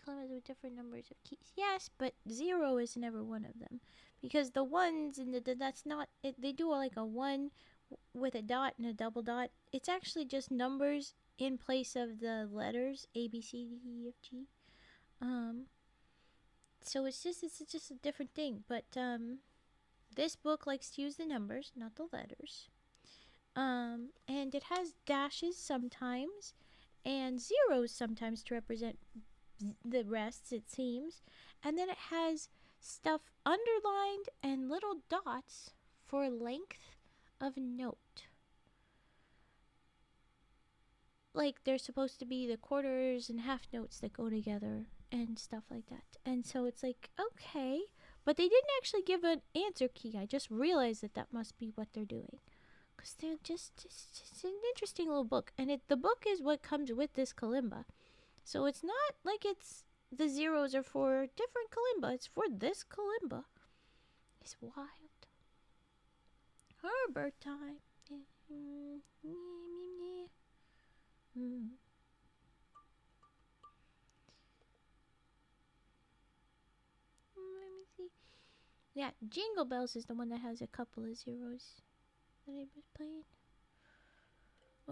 Columbus with different numbers of keys. Yes, but 0 is never one of them, because the ones and that's not it. They do like a 1 with a dot and a double dot. It's actually just numbers in place of the letters A, B, C, D, E, F, G. So it's just a different thing. But this book likes to use the numbers, not the letters. And it has dashes sometimes and zeros sometimes to represent the rests, it seems. And then it has stuff underlined and little dots for length of note. Like they're supposed to be the quarters and half notes that go together and stuff like that. And so it's like, okay, but they didn't actually give an answer key. I just realized that must be what they're doing, because they're just an interesting little book. And the book is what comes with this kalimba. So it's not like the zeros are for different kalimba. It's for this kalimba. It's wild. Herbert time. Let me see. Yeah, Jingle Bells is the one that has a couple of zeros that I was playing.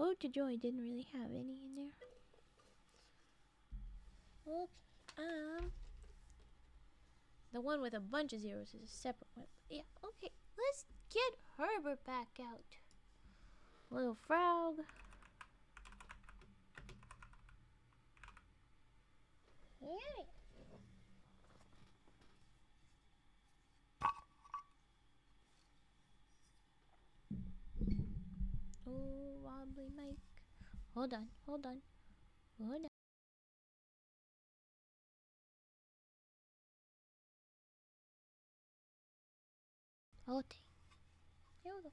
Ode to Joy didn't really have any in there. Okay. The one with a bunch of zeros is a separate one. Yeah, okay. Let's get Herbert back out. Little frog. Yeah. Oh, wobbly Mike. Hold on. Okay. Here we go.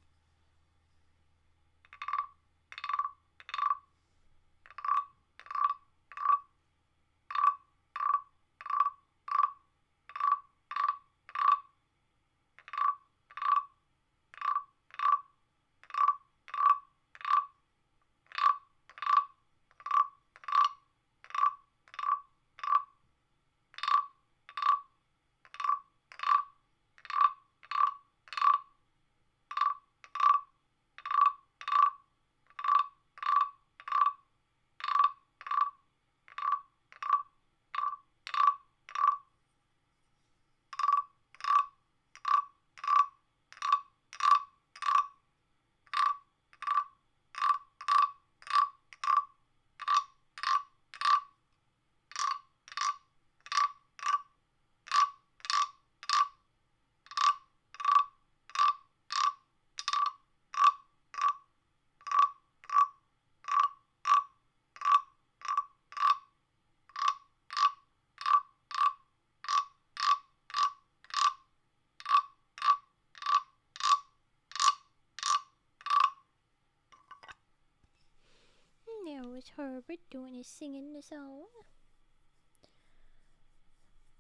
There was Herbert doing his singing the song.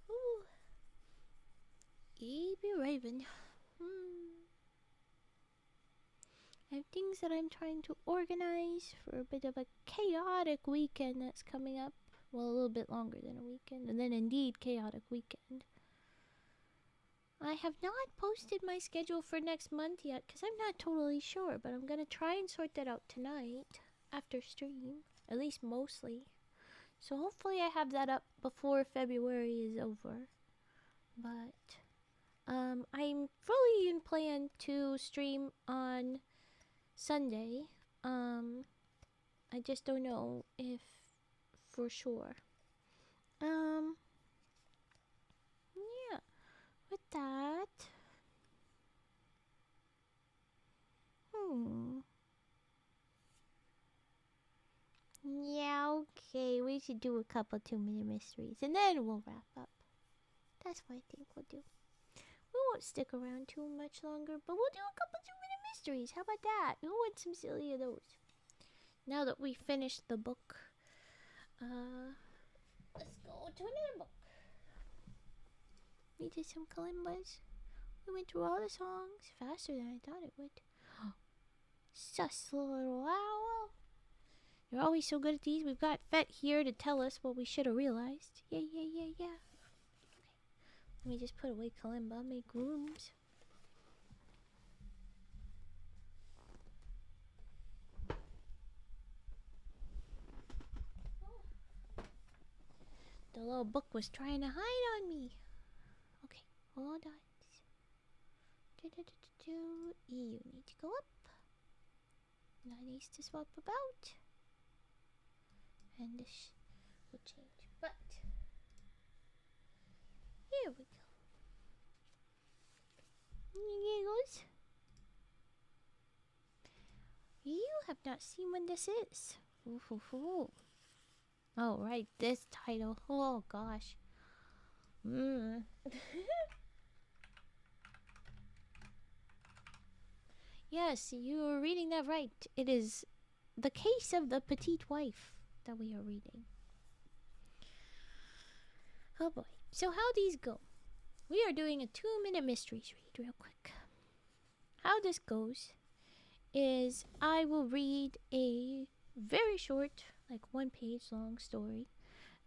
Ooh. E.B. Raven. I have things that I'm trying to organize for a bit of a chaotic weekend that's coming up. Well, a little bit longer than a weekend, and then indeed chaotic weekend. I have not posted my schedule for next month yet because I'm not totally sure, but I'm going to try and sort that out tonight after stream, at least mostly. So hopefully I have that up before February is over. But I'm fully in plan to stream on Sunday. I just don't know if for sure. Yeah. With that, yeah, okay. We should do a couple 2-minute mysteries, and then we'll wrap up. That's what I think we'll do. We won't stick around too much longer, but we'll do a couple 2-minute mysteries. How about that? Who wants some silly of those? Now that we finished the book, let's go to another book. We did some kalimbas. We went through all the songs faster than I thought it would. Sus little owl. You're always so good at these. We've got Fett here to tell us what we should have realized. Yeah. Okay. Let me just put away kalimba, make rooms. The little book was trying to hide on me. Okay, hold on. You need to go up. That needs to swap about. And this will change. But here we go. Giggles. You have not seen what this is. Ooh. Oh, right, this title. Oh, gosh. Yes, you are reading that right. It is The Case of the Petite Wife that we are reading. Oh boy. So how these go? We are doing a 2-minute mysteries read real quick. How this goes is I will read a very short, like 1-page long story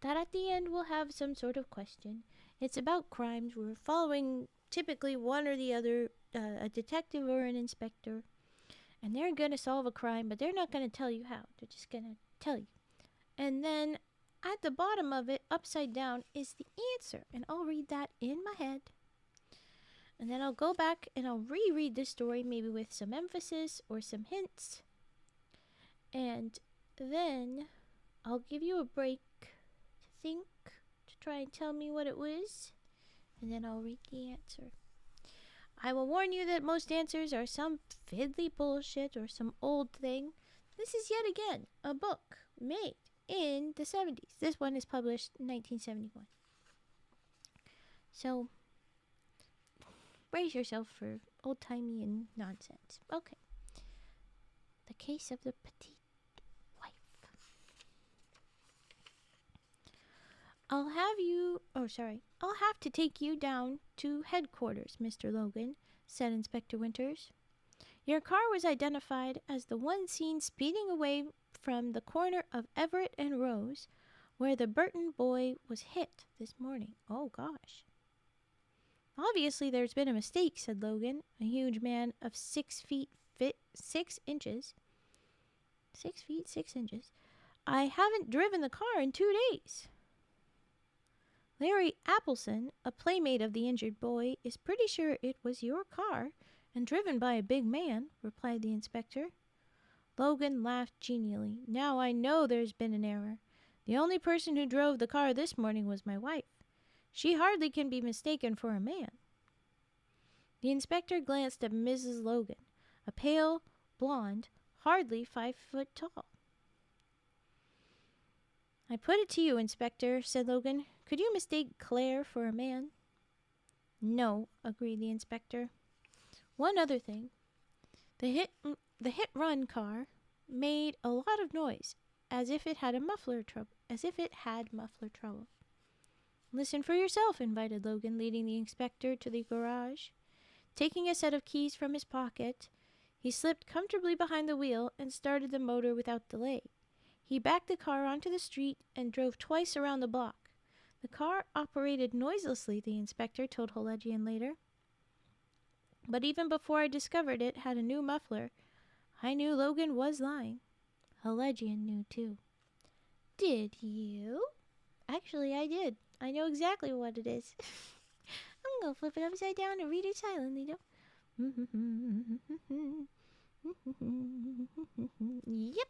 that at the end will have some sort of question. It's about crimes. We're following typically one or the other, a detective or an inspector, and they're going to solve a crime, but they're not going to tell you how. They're just going to tell you. And then at the bottom of it, upside down, is the answer. And I'll read that in my head. And then I'll go back and I'll reread this story, maybe with some emphasis or some hints. And then I'll give you a break to think, to try and tell me what it was. And then I'll read the answer. I will warn you that most answers are some fiddly bullshit or some old thing. This is yet again a book made in the 70s. This one is published in 1971. So, brace yourself for old-timey and nonsense. Okay. The Case of the Petite Wife. I'll have to take you down to headquarters, Mr. Logan, said Inspector Winters. Your car was identified as the one seen speeding away from the corner of Everett and Rose, where the Burton boy was hit this morning. Oh, gosh. Obviously, there's been a mistake, said Logan, a huge man of 6 feet 6 inches. 6 feet 6 inches. I haven't driven the car in 2 days. Larry Appleson, a playmate of the injured boy, is pretty sure it was your car and driven by a big man, replied the inspector. Logan laughed genially. Now I know there's been an error. The only person who drove the car this morning was my wife. She hardly can be mistaken for a man. The inspector glanced at Mrs. Logan, a pale, blonde, hardly 5 foot tall. I put it to you, Inspector, said Logan. Could you mistake Claire for a man? No, agreed the inspector. One other thing. The hit-run car made a lot of noise, as if it had muffler trouble. Listen for yourself, invited Logan, leading the inspector to the garage. Taking a set of keys from his pocket, he slipped comfortably behind the wheel and started the motor without delay. He backed the car onto the street and drove twice around the block. The car operated noiselessly, the inspector told Helegian later. But even before I discovered it had a new muffler, I knew Logan was lying. Helegian knew too. Did you? Actually, I did. I know exactly what it is. I'm going to flip it upside down and read it silently, though. Yep.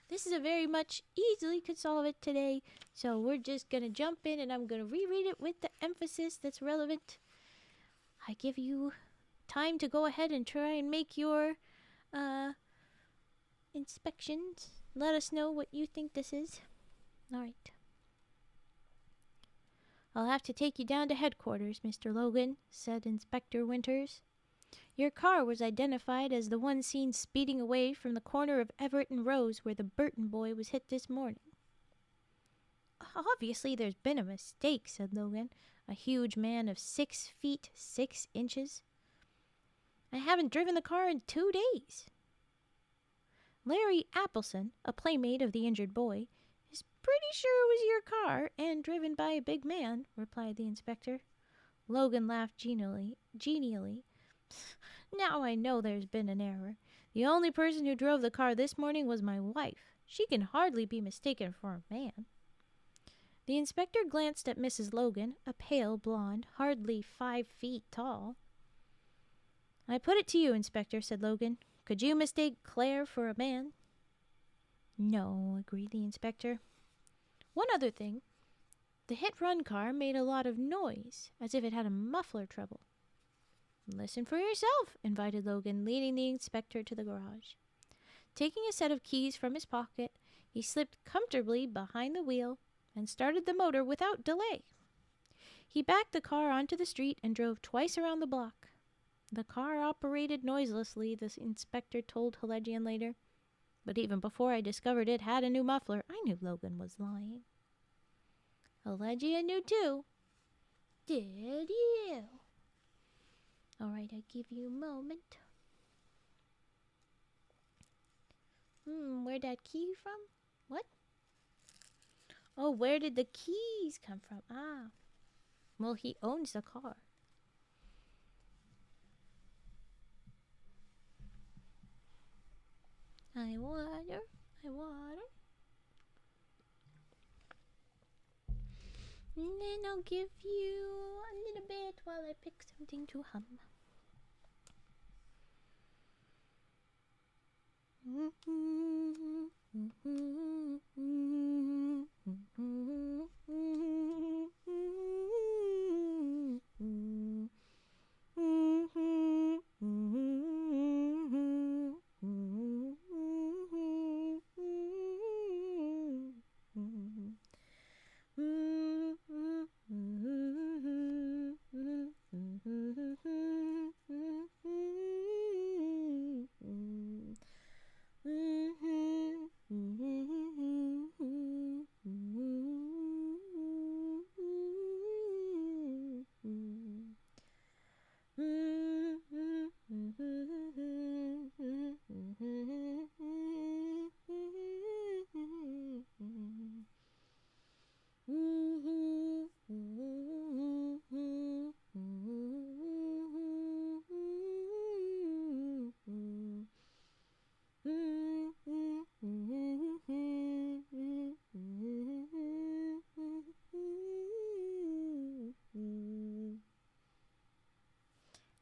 This is a very much easily could solve it today. So we're just going to jump in and I'm going to reread it with the emphasis that's relevant. I give you time to go ahead and try and make your inspections. Let us know what you think this is. All right. I'll have to take you down to headquarters, Mr. Logan, said Inspector Winters. Your car was identified as the one seen speeding away from the corner of Everett and Rose where the Burton boy was hit this morning. Obviously, there's been a mistake, said Logan, a huge man of 6 feet 6 inches. I haven't driven the car in 2 days. Larry Appleson, a playmate of the injured boy, is pretty sure it was your car and driven by a big man, replied the inspector. Logan laughed genially. Now I know there's been an error. The only person who drove the car this morning was my wife. She can hardly be mistaken for a man. The inspector glanced at Mrs. Logan, a pale blonde, hardly 5 feet tall. I put it to you, Inspector, said Logan. Could you mistake Claire for a man? No, agreed the inspector. One other thing. The hit-run car made a lot of noise, as if it had a muffler trouble. Listen for yourself, invited Logan, leading the inspector to the garage. Taking a set of keys from his pocket, he slipped comfortably behind the wheel and started the motor without delay. He backed the car onto the street and drove twice around the block. The car operated noiselessly, the inspector told Helegian later. But even before I discovered it had a new muffler, I knew Logan was lying. Helegian knew too. Did you? All right, I give you a moment. Where'd that key from? What? Oh, where did the keys come from? Ah. Well, he owns the car. my water, my water. And then I'll give you a little bit while I pick something to hum.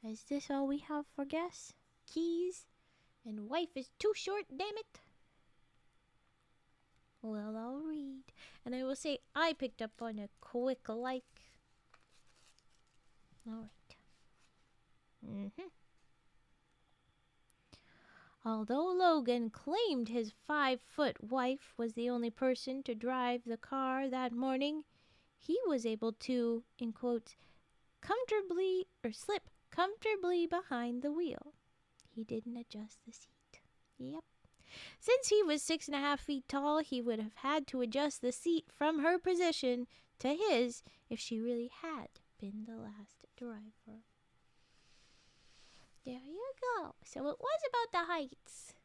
Is this all we have for guests? Keys? And wife is too short, damn it. Well, I'll read. And I will say I picked up on a quick like. Alright. Although Logan claimed his 5-foot wife was the only person to drive the car that morning, he was able to, in quotes, comfortably or slip comfortably behind the wheel. He didn't adjust the seat. Yep. Since he was 6.5 feet tall, he would have had to adjust the seat from her position to his if she really had been the last driver. There you go. So it was about the heights.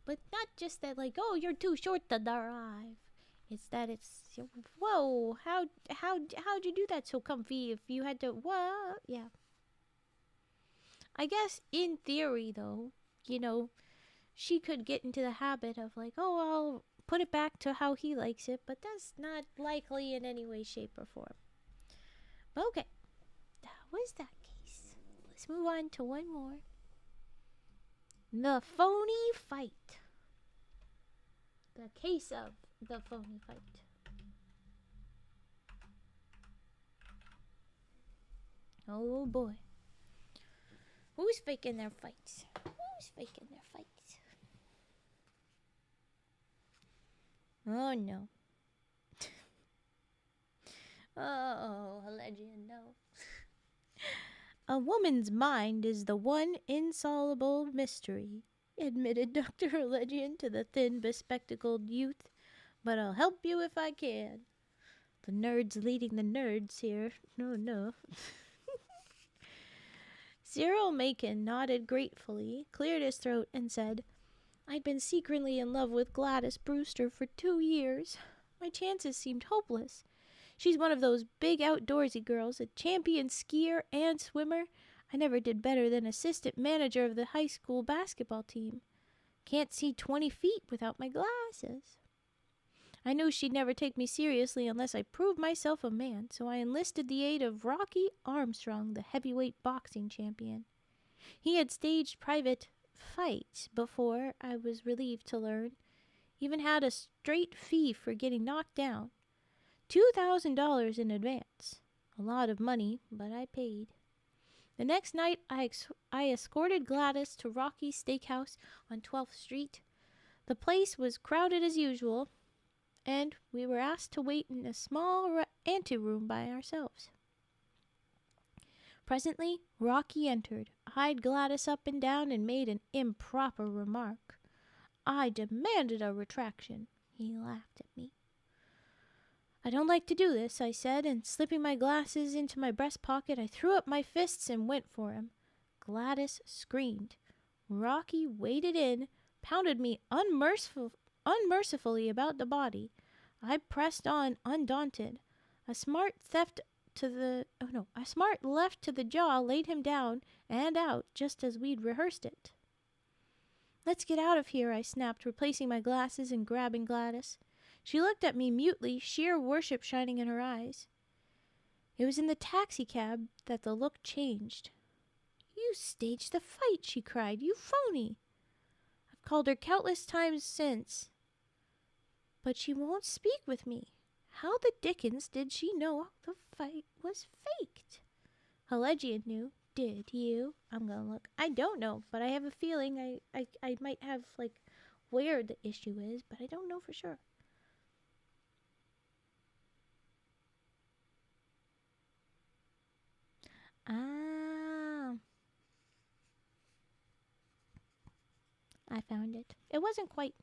But not just that, like, oh, you're too short to drive. It's that it's, whoa, how'd you do that so comfy if you had to, what? Yeah. I guess in theory, though, she could get into the habit of like, oh, I'll put it back to how he likes it, but that's not likely in any way, shape, or form. Okay, that was that case. Let's move on to one more. The Phony Fight. The case of the Phony Fight. Oh boy. Who's faking their fights? Who's faking their fights? Oh no. Oh, a legend, no. A woman's mind is the one insoluble mystery, admitted Dr. Allegian to the thin, bespectacled youth. But I'll help you if I can. The nerds leading the nerds here. No. Cyril Macon nodded gratefully, cleared his throat, and said, I'd been secretly in love with Gladys Brewster for 2 years. My chances seemed hopeless. She's one of those big outdoorsy girls, a champion skier and swimmer. I never did better than assistant manager of the high school basketball team. Can't see 20 feet without my glasses. I knew she'd never take me seriously unless I proved myself a man, so I enlisted the aid of Rocky Armstrong, the heavyweight boxing champion. He had staged private fights before, I was relieved to learn. Even had a straight fee for getting knocked down. $2,000 in advance. A lot of money, but I paid. The next night, I escorted Gladys to Rocky's Steakhouse on 12th Street. The place was crowded as usual, and we were asked to wait in a small anteroom by ourselves. Presently, Rocky entered, eyed Gladys up and down, and made an improper remark. I demanded a retraction. He laughed at me. I don't like to do this, I said, and slipping my glasses into my breast pocket, I threw up my fists and went for him. Gladys screamed. Rocky waded in, pounded me unmercifully about the body. I pressed on, undaunted. A smart left to the jaw laid him down and out just as we'd rehearsed it. Let's get out of here, I snapped, replacing my glasses and grabbing Gladys. She looked at me mutely, sheer worship shining in her eyes. It was in the taxicab that the look changed. You staged the fight, she cried. You phony. I've called her countless times since. But she won't speak with me. How the dickens did she know the fight was faked? Helegian knew. Did you? I'm gonna look. I don't know, but I have a feeling I might have, where the issue is, but I don't know for sure. Ah. I found it. It wasn't quite.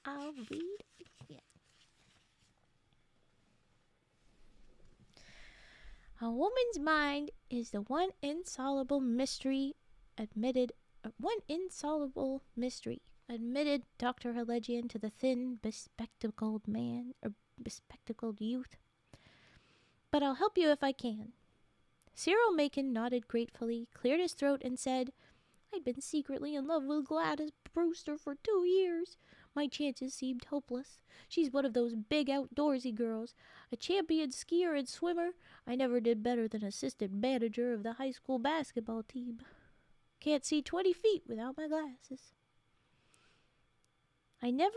I'll read it. A woman's mind is the one insoluble mystery, admitted Dr. Helegian to the thin, bespectacled youth. But I'll help you if I can. Cyril Macon nodded gratefully, cleared his throat, and said, I'd been secretly in love with Gladys Brewster for 2 years. My chances seemed hopeless. She's one of those big outdoorsy girls, a champion skier and swimmer. I never did better than assistant manager of the high school basketball team. Can't see 20 feet without my glasses. I knew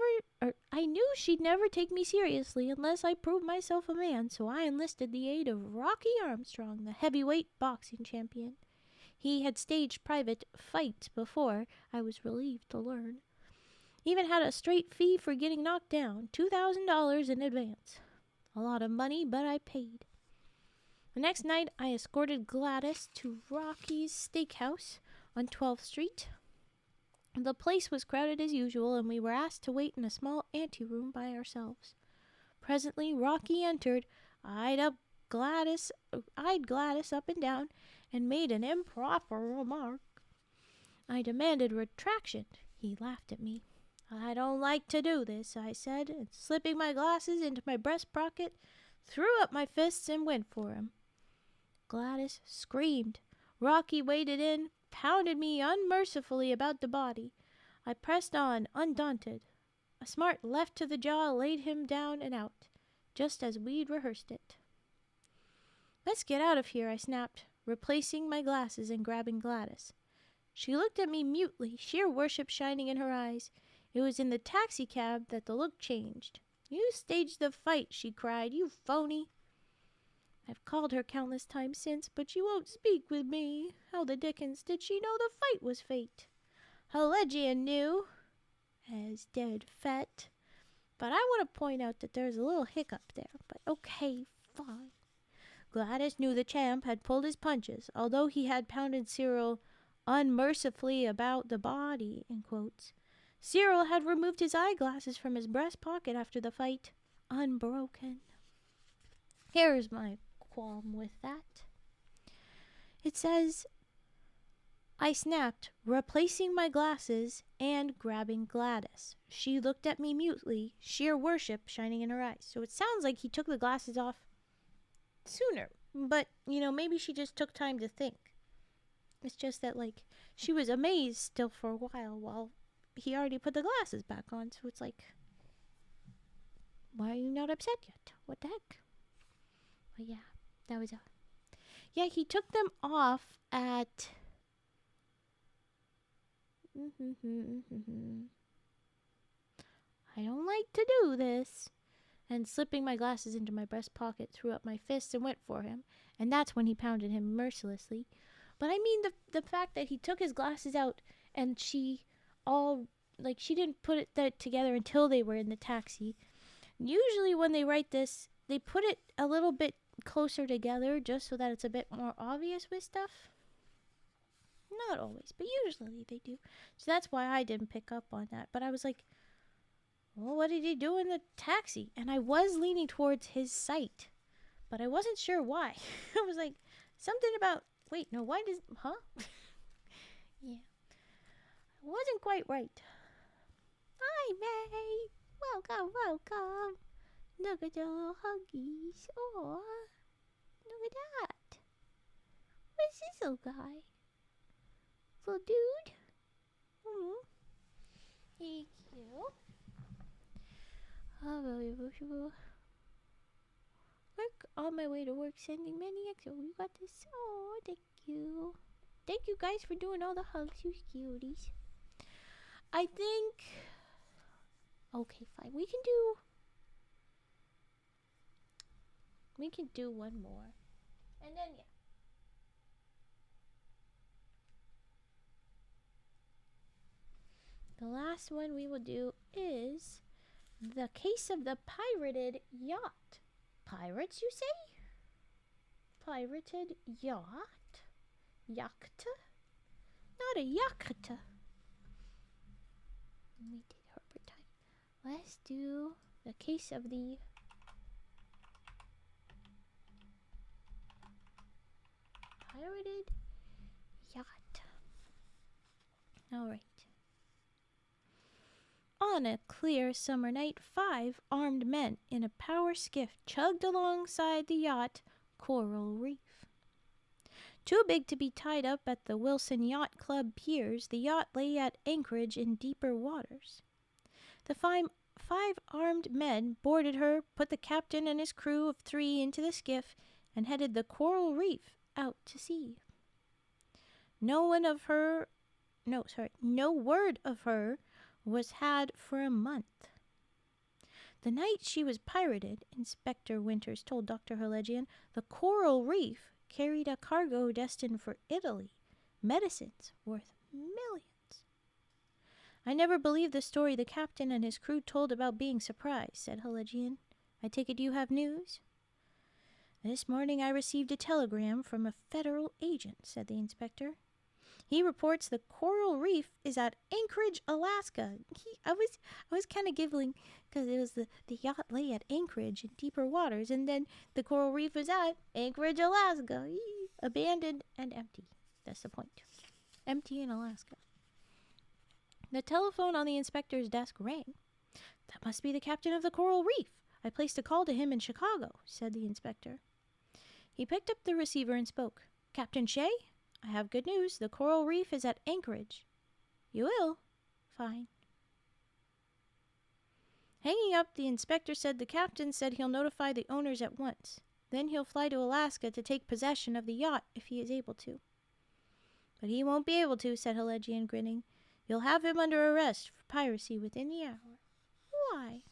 she'd never take me seriously unless I proved myself a man, so I enlisted the aid of Rocky Armstrong, the heavyweight boxing champion. He had staged private fights before, I was relieved to learn. Even had a straight fee for getting knocked down, $2,000 in advance. A lot of money, but I paid. The next night, I escorted Gladys to Rocky's Steakhouse on 12th Street. The place was crowded as usual, and we were asked to wait in a small anteroom by ourselves. Presently, Rocky entered, eyed Gladys up and down, and made an improper remark. I demanded retraction. He laughed at me. I don't like to do this, I said, and slipping my glasses into my breast pocket, threw up my fists and went for him. Gladys screamed. Rocky waded in, pounded me unmercifully about the body. I pressed on, undaunted. A smart left to the jaw laid him down and out, just as we'd rehearsed it. Let's get out of here, I snapped, replacing my glasses and grabbing Gladys. She looked at me mutely, sheer worship shining in her eyes. It was in the taxicab that the look changed. You staged the fight, she cried. You phony. I've called her countless times since, but she won't speak with me. How the dickens did she know the fight was fate? Helegian knew, as dead fet. But I want to point out that there's a little hiccup there. But okay, fine. Gladys knew the champ had pulled his punches, although he had pounded Cyril unmercifully about the body, in quotes. Cyril had removed his eyeglasses from his breast pocket after the fight, unbroken. Here's my qualm with that. It says, I snapped, replacing my glasses and grabbing Gladys. She looked at me mutely, sheer worship shining in her eyes. So it sounds like he took the glasses off sooner. But, maybe she just took time to think. It's just that, she was amazed still for a while he already put the glasses back on. So it's like, why are you not upset yet? What the heck? But yeah, that was yeah, he took them off at I don't like to do this. And slipping my glasses into my breast pocket, threw up my fists and went for him. And that's when he pounded him mercilessly. But I mean the fact that he took his glasses out and she didn't put that together until they were in the taxi. Usually when they write this, they put it a little bit closer together just so that it's a bit more obvious with stuff. Not always, but usually they do. So that's why I didn't pick up on that. But I was like, well, what did he do in the taxi? And I was leaning towards his site, but I wasn't sure why. I was like, something about, yeah. I wasn't quite right. Hi, May. Welcome. Look at the little huggies. Oh, look at that. What's this little guy? little dude. Mm. Thank you. Oh, very emotional. Work on my way to work, sending many extra. You got this. Oh, thank you. Thank you guys for doing all the hugs, you cuties. I think. Okay, fine. We can do one more, and then yeah. The last one we will do is the case of the pirated yacht. Pirates, you say? Pirated yacht? Yacht? Not a yacht. We did Herbert time. Let's do the case of the pirated yacht. Alright. On a clear summer night, 5 armed men in a power skiff chugged alongside the yacht Coral Reef. Too big to be tied up at the Wilson Yacht Club piers, the yacht lay at anchorage in deeper waters. The 5 armed men boarded her, put the captain and his crew of 3 into the skiff, and headed the Coral Reef out to sea. No word of her was had for a month. The night she was pirated, Inspector Winters told Dr. Helegian, the Coral Reef carried a cargo destined for Italy, medicines worth millions. I never believed the story the captain and his crew told about being surprised, said Helegian. I take it you have news? This morning I received a telegram from a federal agent, said the inspector. He reports the Coral Reef is at Anchorage, Alaska. I was kind of giggling because it was the yacht lay at Anchorage in deeper waters, and then the Coral Reef is at Anchorage, Alaska. Abandoned and empty. That's the point. Empty in Alaska. The telephone on the inspector's desk rang. That must be the captain of the Coral Reef. I placed a call to him in Chicago, said the inspector. He picked up the receiver and spoke. Captain Shea? I have good news. The Coral Reef is at Anchorage. You will? Fine. Hanging up, the inspector said the captain said he'll notify the owners at once. Then he'll fly to Alaska to take possession of the yacht if he is able to. But he won't be able to, said Helegian, grinning. You'll have him under arrest for piracy within the hour. Why?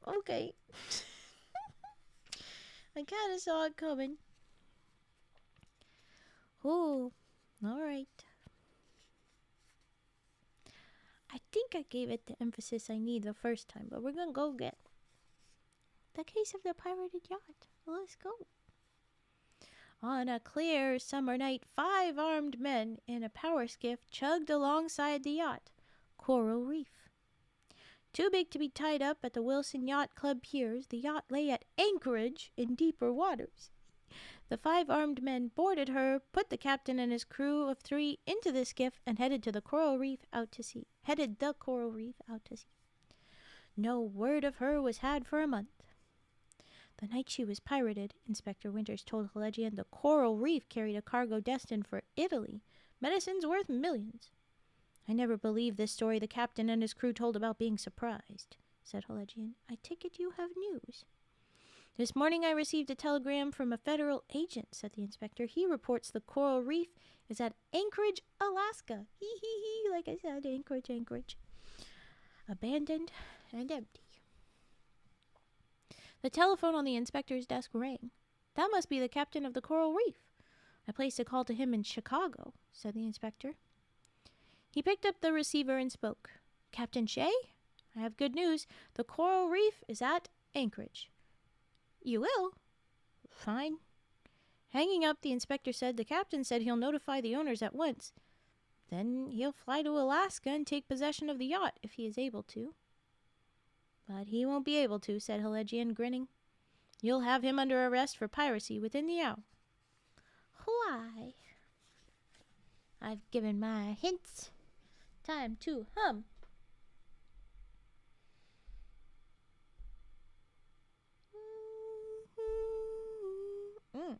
Yep, okay. I kind of saw it coming. Ooh, alright. I think I gave it the emphasis I need the first time, but we're gonna go get the case of the pirated yacht. Let's go. On a clear summer night, 5 armed men in a power skiff chugged alongside the yacht, Coral Reef. Too big to be tied up at the Wilson Yacht Club piers, the yacht lay at anchorage in deeper waters. The 5 armed men boarded her, put the captain and his crew of 3 into the skiff, and headed the Coral Reef out to sea. No word of her was had for a month. The night she was pirated, Inspector Winters told Helegian, the Coral Reef carried a cargo destined for Italy, medicines worth millions. I never believed this story the captain and his crew told about being surprised, said Helegian. I take it you have news. This morning I received a telegram from a federal agent, said the inspector. He reports the Coral Reef is at Anchorage, Alaska. Like I said, Anchorage. Abandoned and empty. The telephone on the inspector's desk rang. That must be the captain of the Coral Reef. I placed a call to him in Chicago, said the inspector. He picked up the receiver and spoke. Captain Shea? I have good news. The Coral Reef is at Anchorage. You will? Fine. Hanging up, the inspector said, the captain said he'll notify the owners at once. Then he'll fly to Alaska and take possession of the yacht if he is able to. But he won't be able to, said Helegian, grinning. You'll have him under arrest for piracy within the hour. Why? I've given my hints. Time to hum. Mm.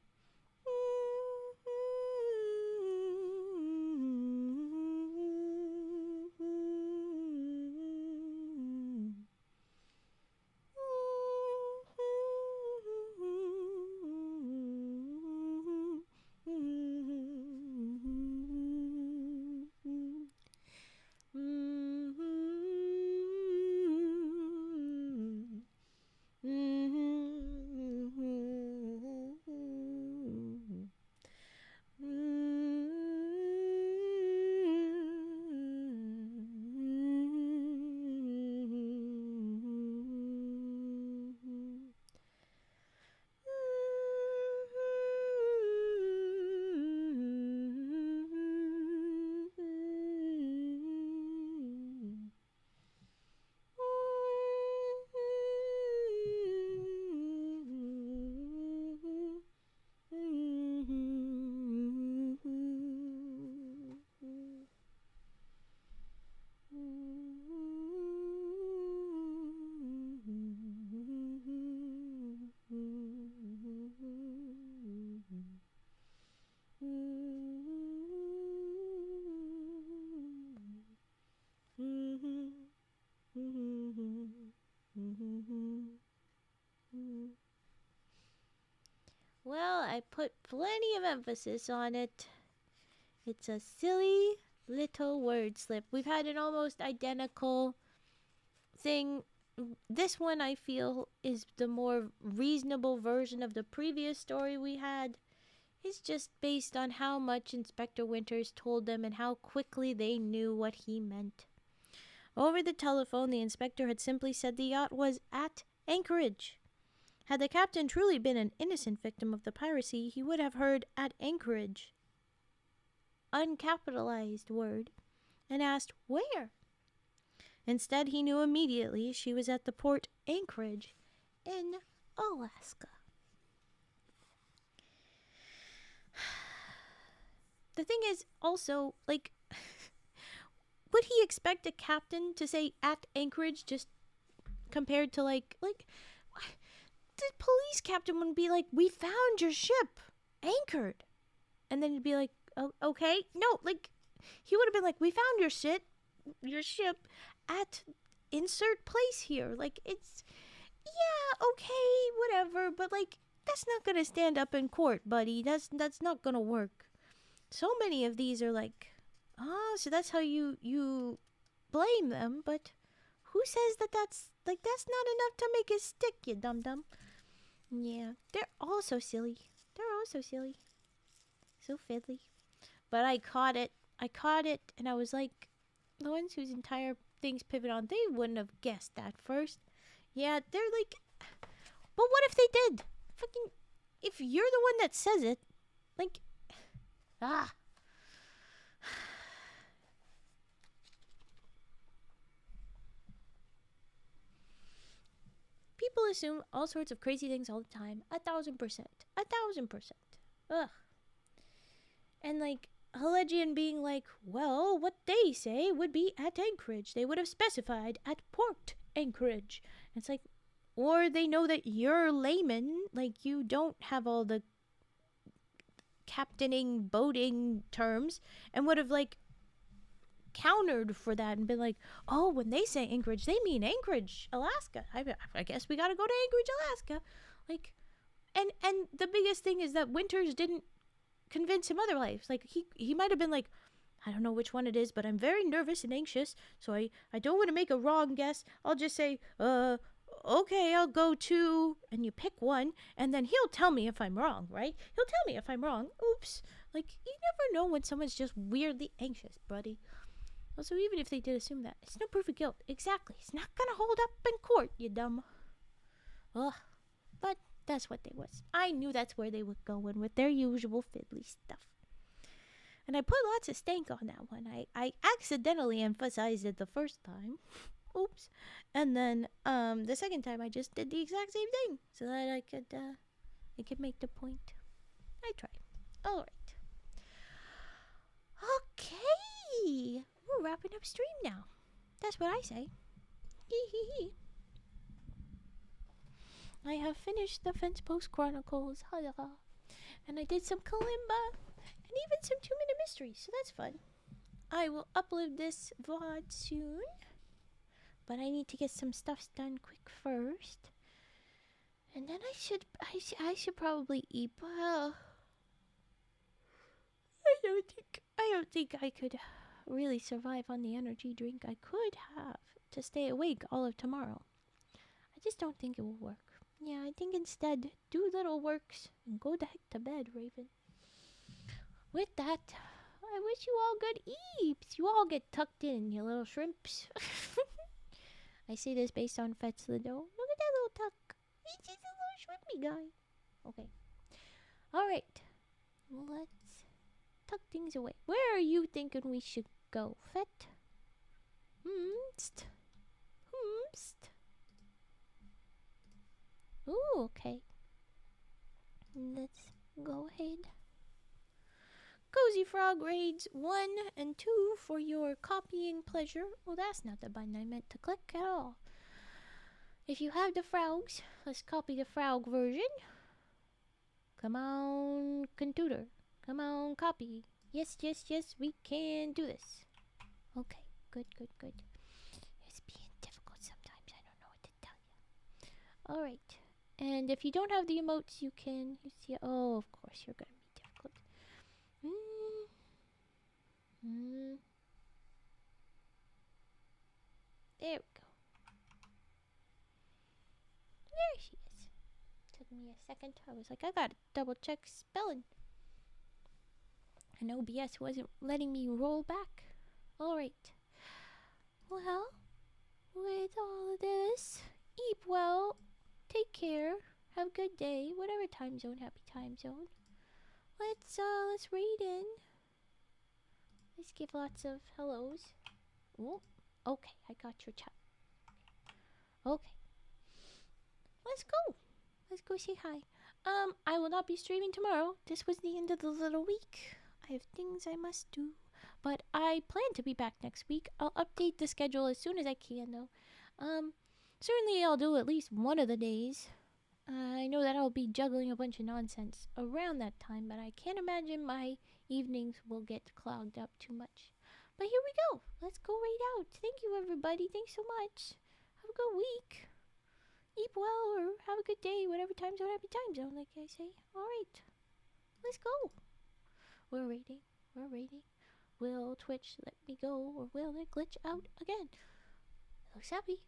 Well, I put plenty of emphasis on it. It's a silly little word slip. We've had an almost identical thing. This one, I feel, is the more reasonable version of the previous story we had. It's just based on how much Inspector Winters told them and how quickly they knew what he meant. Over the telephone, the inspector had simply said the yacht was at anchorage. Had the captain truly been an innocent victim of the piracy, he would have heard at anchorage, uncapitalized word, and asked where. Instead, he knew immediately she was at the port Anchorage in Alaska. The thing is also, like, would he expect a captain to say at Anchorage just compared to, like, the police captain would be like, we found your ship anchored. And then he'd be like, oh, okay. No, like, he would have been like, we found your ship at insert place here. Like, it's, yeah, okay, whatever. But, like, that's not going to stand up in court, buddy. That's not going to work. So many of these are like, oh, so that's how you blame them. But who says that's not enough to make it stick, you dum-dum. Yeah, they're all so silly. So fiddly. But I caught it, and I was like, the ones whose entire things pivot on, they wouldn't have guessed that first. Yeah, they're like, but what if they did? Fucking, if you're the one that says it, like, People assume all sorts of crazy things all the time. 1,000%. Ugh. And, like, Helegian being like, well, what they say would be at Anchorage. They would have specified at Port Anchorage. And it's like, or they know that you're layman, like, you don't have all the captaining, boating terms, and would have, like, countered for that and been like, oh, when they say Anchorage, they mean Anchorage, Alaska. I guess we gotta go to Anchorage, Alaska. Like, and the biggest thing is that Winters didn't convince him otherwise. Like, he might have been like, I don't know which one it is, but I'm very nervous and anxious, so I don't want to make a wrong guess. I'll just say, okay, I'll go to, and you pick one, and then he'll tell me if I'm wrong, right? He'll tell me if I'm wrong. Oops. Like, you never know when someone's just weirdly anxious, buddy. Also, even if they did assume that, it's no proof of guilt. Exactly. It's not gonna hold up in court, you dumb. Ugh. But that's what they was. I knew that's where they were going with their usual fiddly stuff. And I put lots of stank on that one. I accidentally emphasized it the first time. Oops. And then the second time I just did the exact same thing so that I could make the point. I tried. All right. Okay. We're wrapping up stream now. That's what I say. Hee. I have finished the Fencepost Chronicles. And I did some kalimba and even some 2-minute mysteries, so that's fun. I will upload this VOD soon, but I need to get some stuff done quick first. And then I should probably eat. Well, I don't think I could really survive on the energy drink I could have to stay awake all of tomorrow. I just don't think it will work. Yeah, I think instead, do little works and go the heck to bed, Raven. With that, I wish you all good eeps. You all get tucked in, you little shrimps. I say this based on Fetz the Dough. Look at that little tuck. He's just a little shrimpy guy. Okay. Alright. Let's tuck things away. Where are you thinking we should go, Fet? Ooh, okay. Let's go ahead. Cozy Frog raids 1 and 2 for your copying pleasure. Well, that's not the button I meant to click at all. If you have the frogs, let's copy the frog version. Come on, computer. Come on, copy. Yes, we can do this. Okay, good. It's being difficult sometimes. I don't know what to tell you. Alright. And if you don't have the emotes, you can... Oh, of course, you're going to be difficult. There we go. There she is. Took me a second. I was like, I gotta double check spelling. And OBS wasn't letting me roll back. Alright. Well, with all of this, eat well, take care, have a good day, whatever time zone, happy time zone. Let's read in. Let's give lots of hellos. Oh, okay, I got your chat. Okay. Let's go say hi. I will not be streaming tomorrow. This was the end of the little week. I have things I must do. But I plan to be back next week. I'll update the schedule as soon as I can, though. Certainly I'll do at least one of the days. I know that I'll be juggling a bunch of nonsense around that time, but I can't imagine my evenings will get clogged up too much. But here we go. Let's go right out. Thank you, everybody. Thanks so much. Have a good week. Eat well or have a good day, whatever time zone, happy time zone, like I say. Alright. Let's go. We're rating. Will Twitch let me go, or will it glitch out again? Looks happy.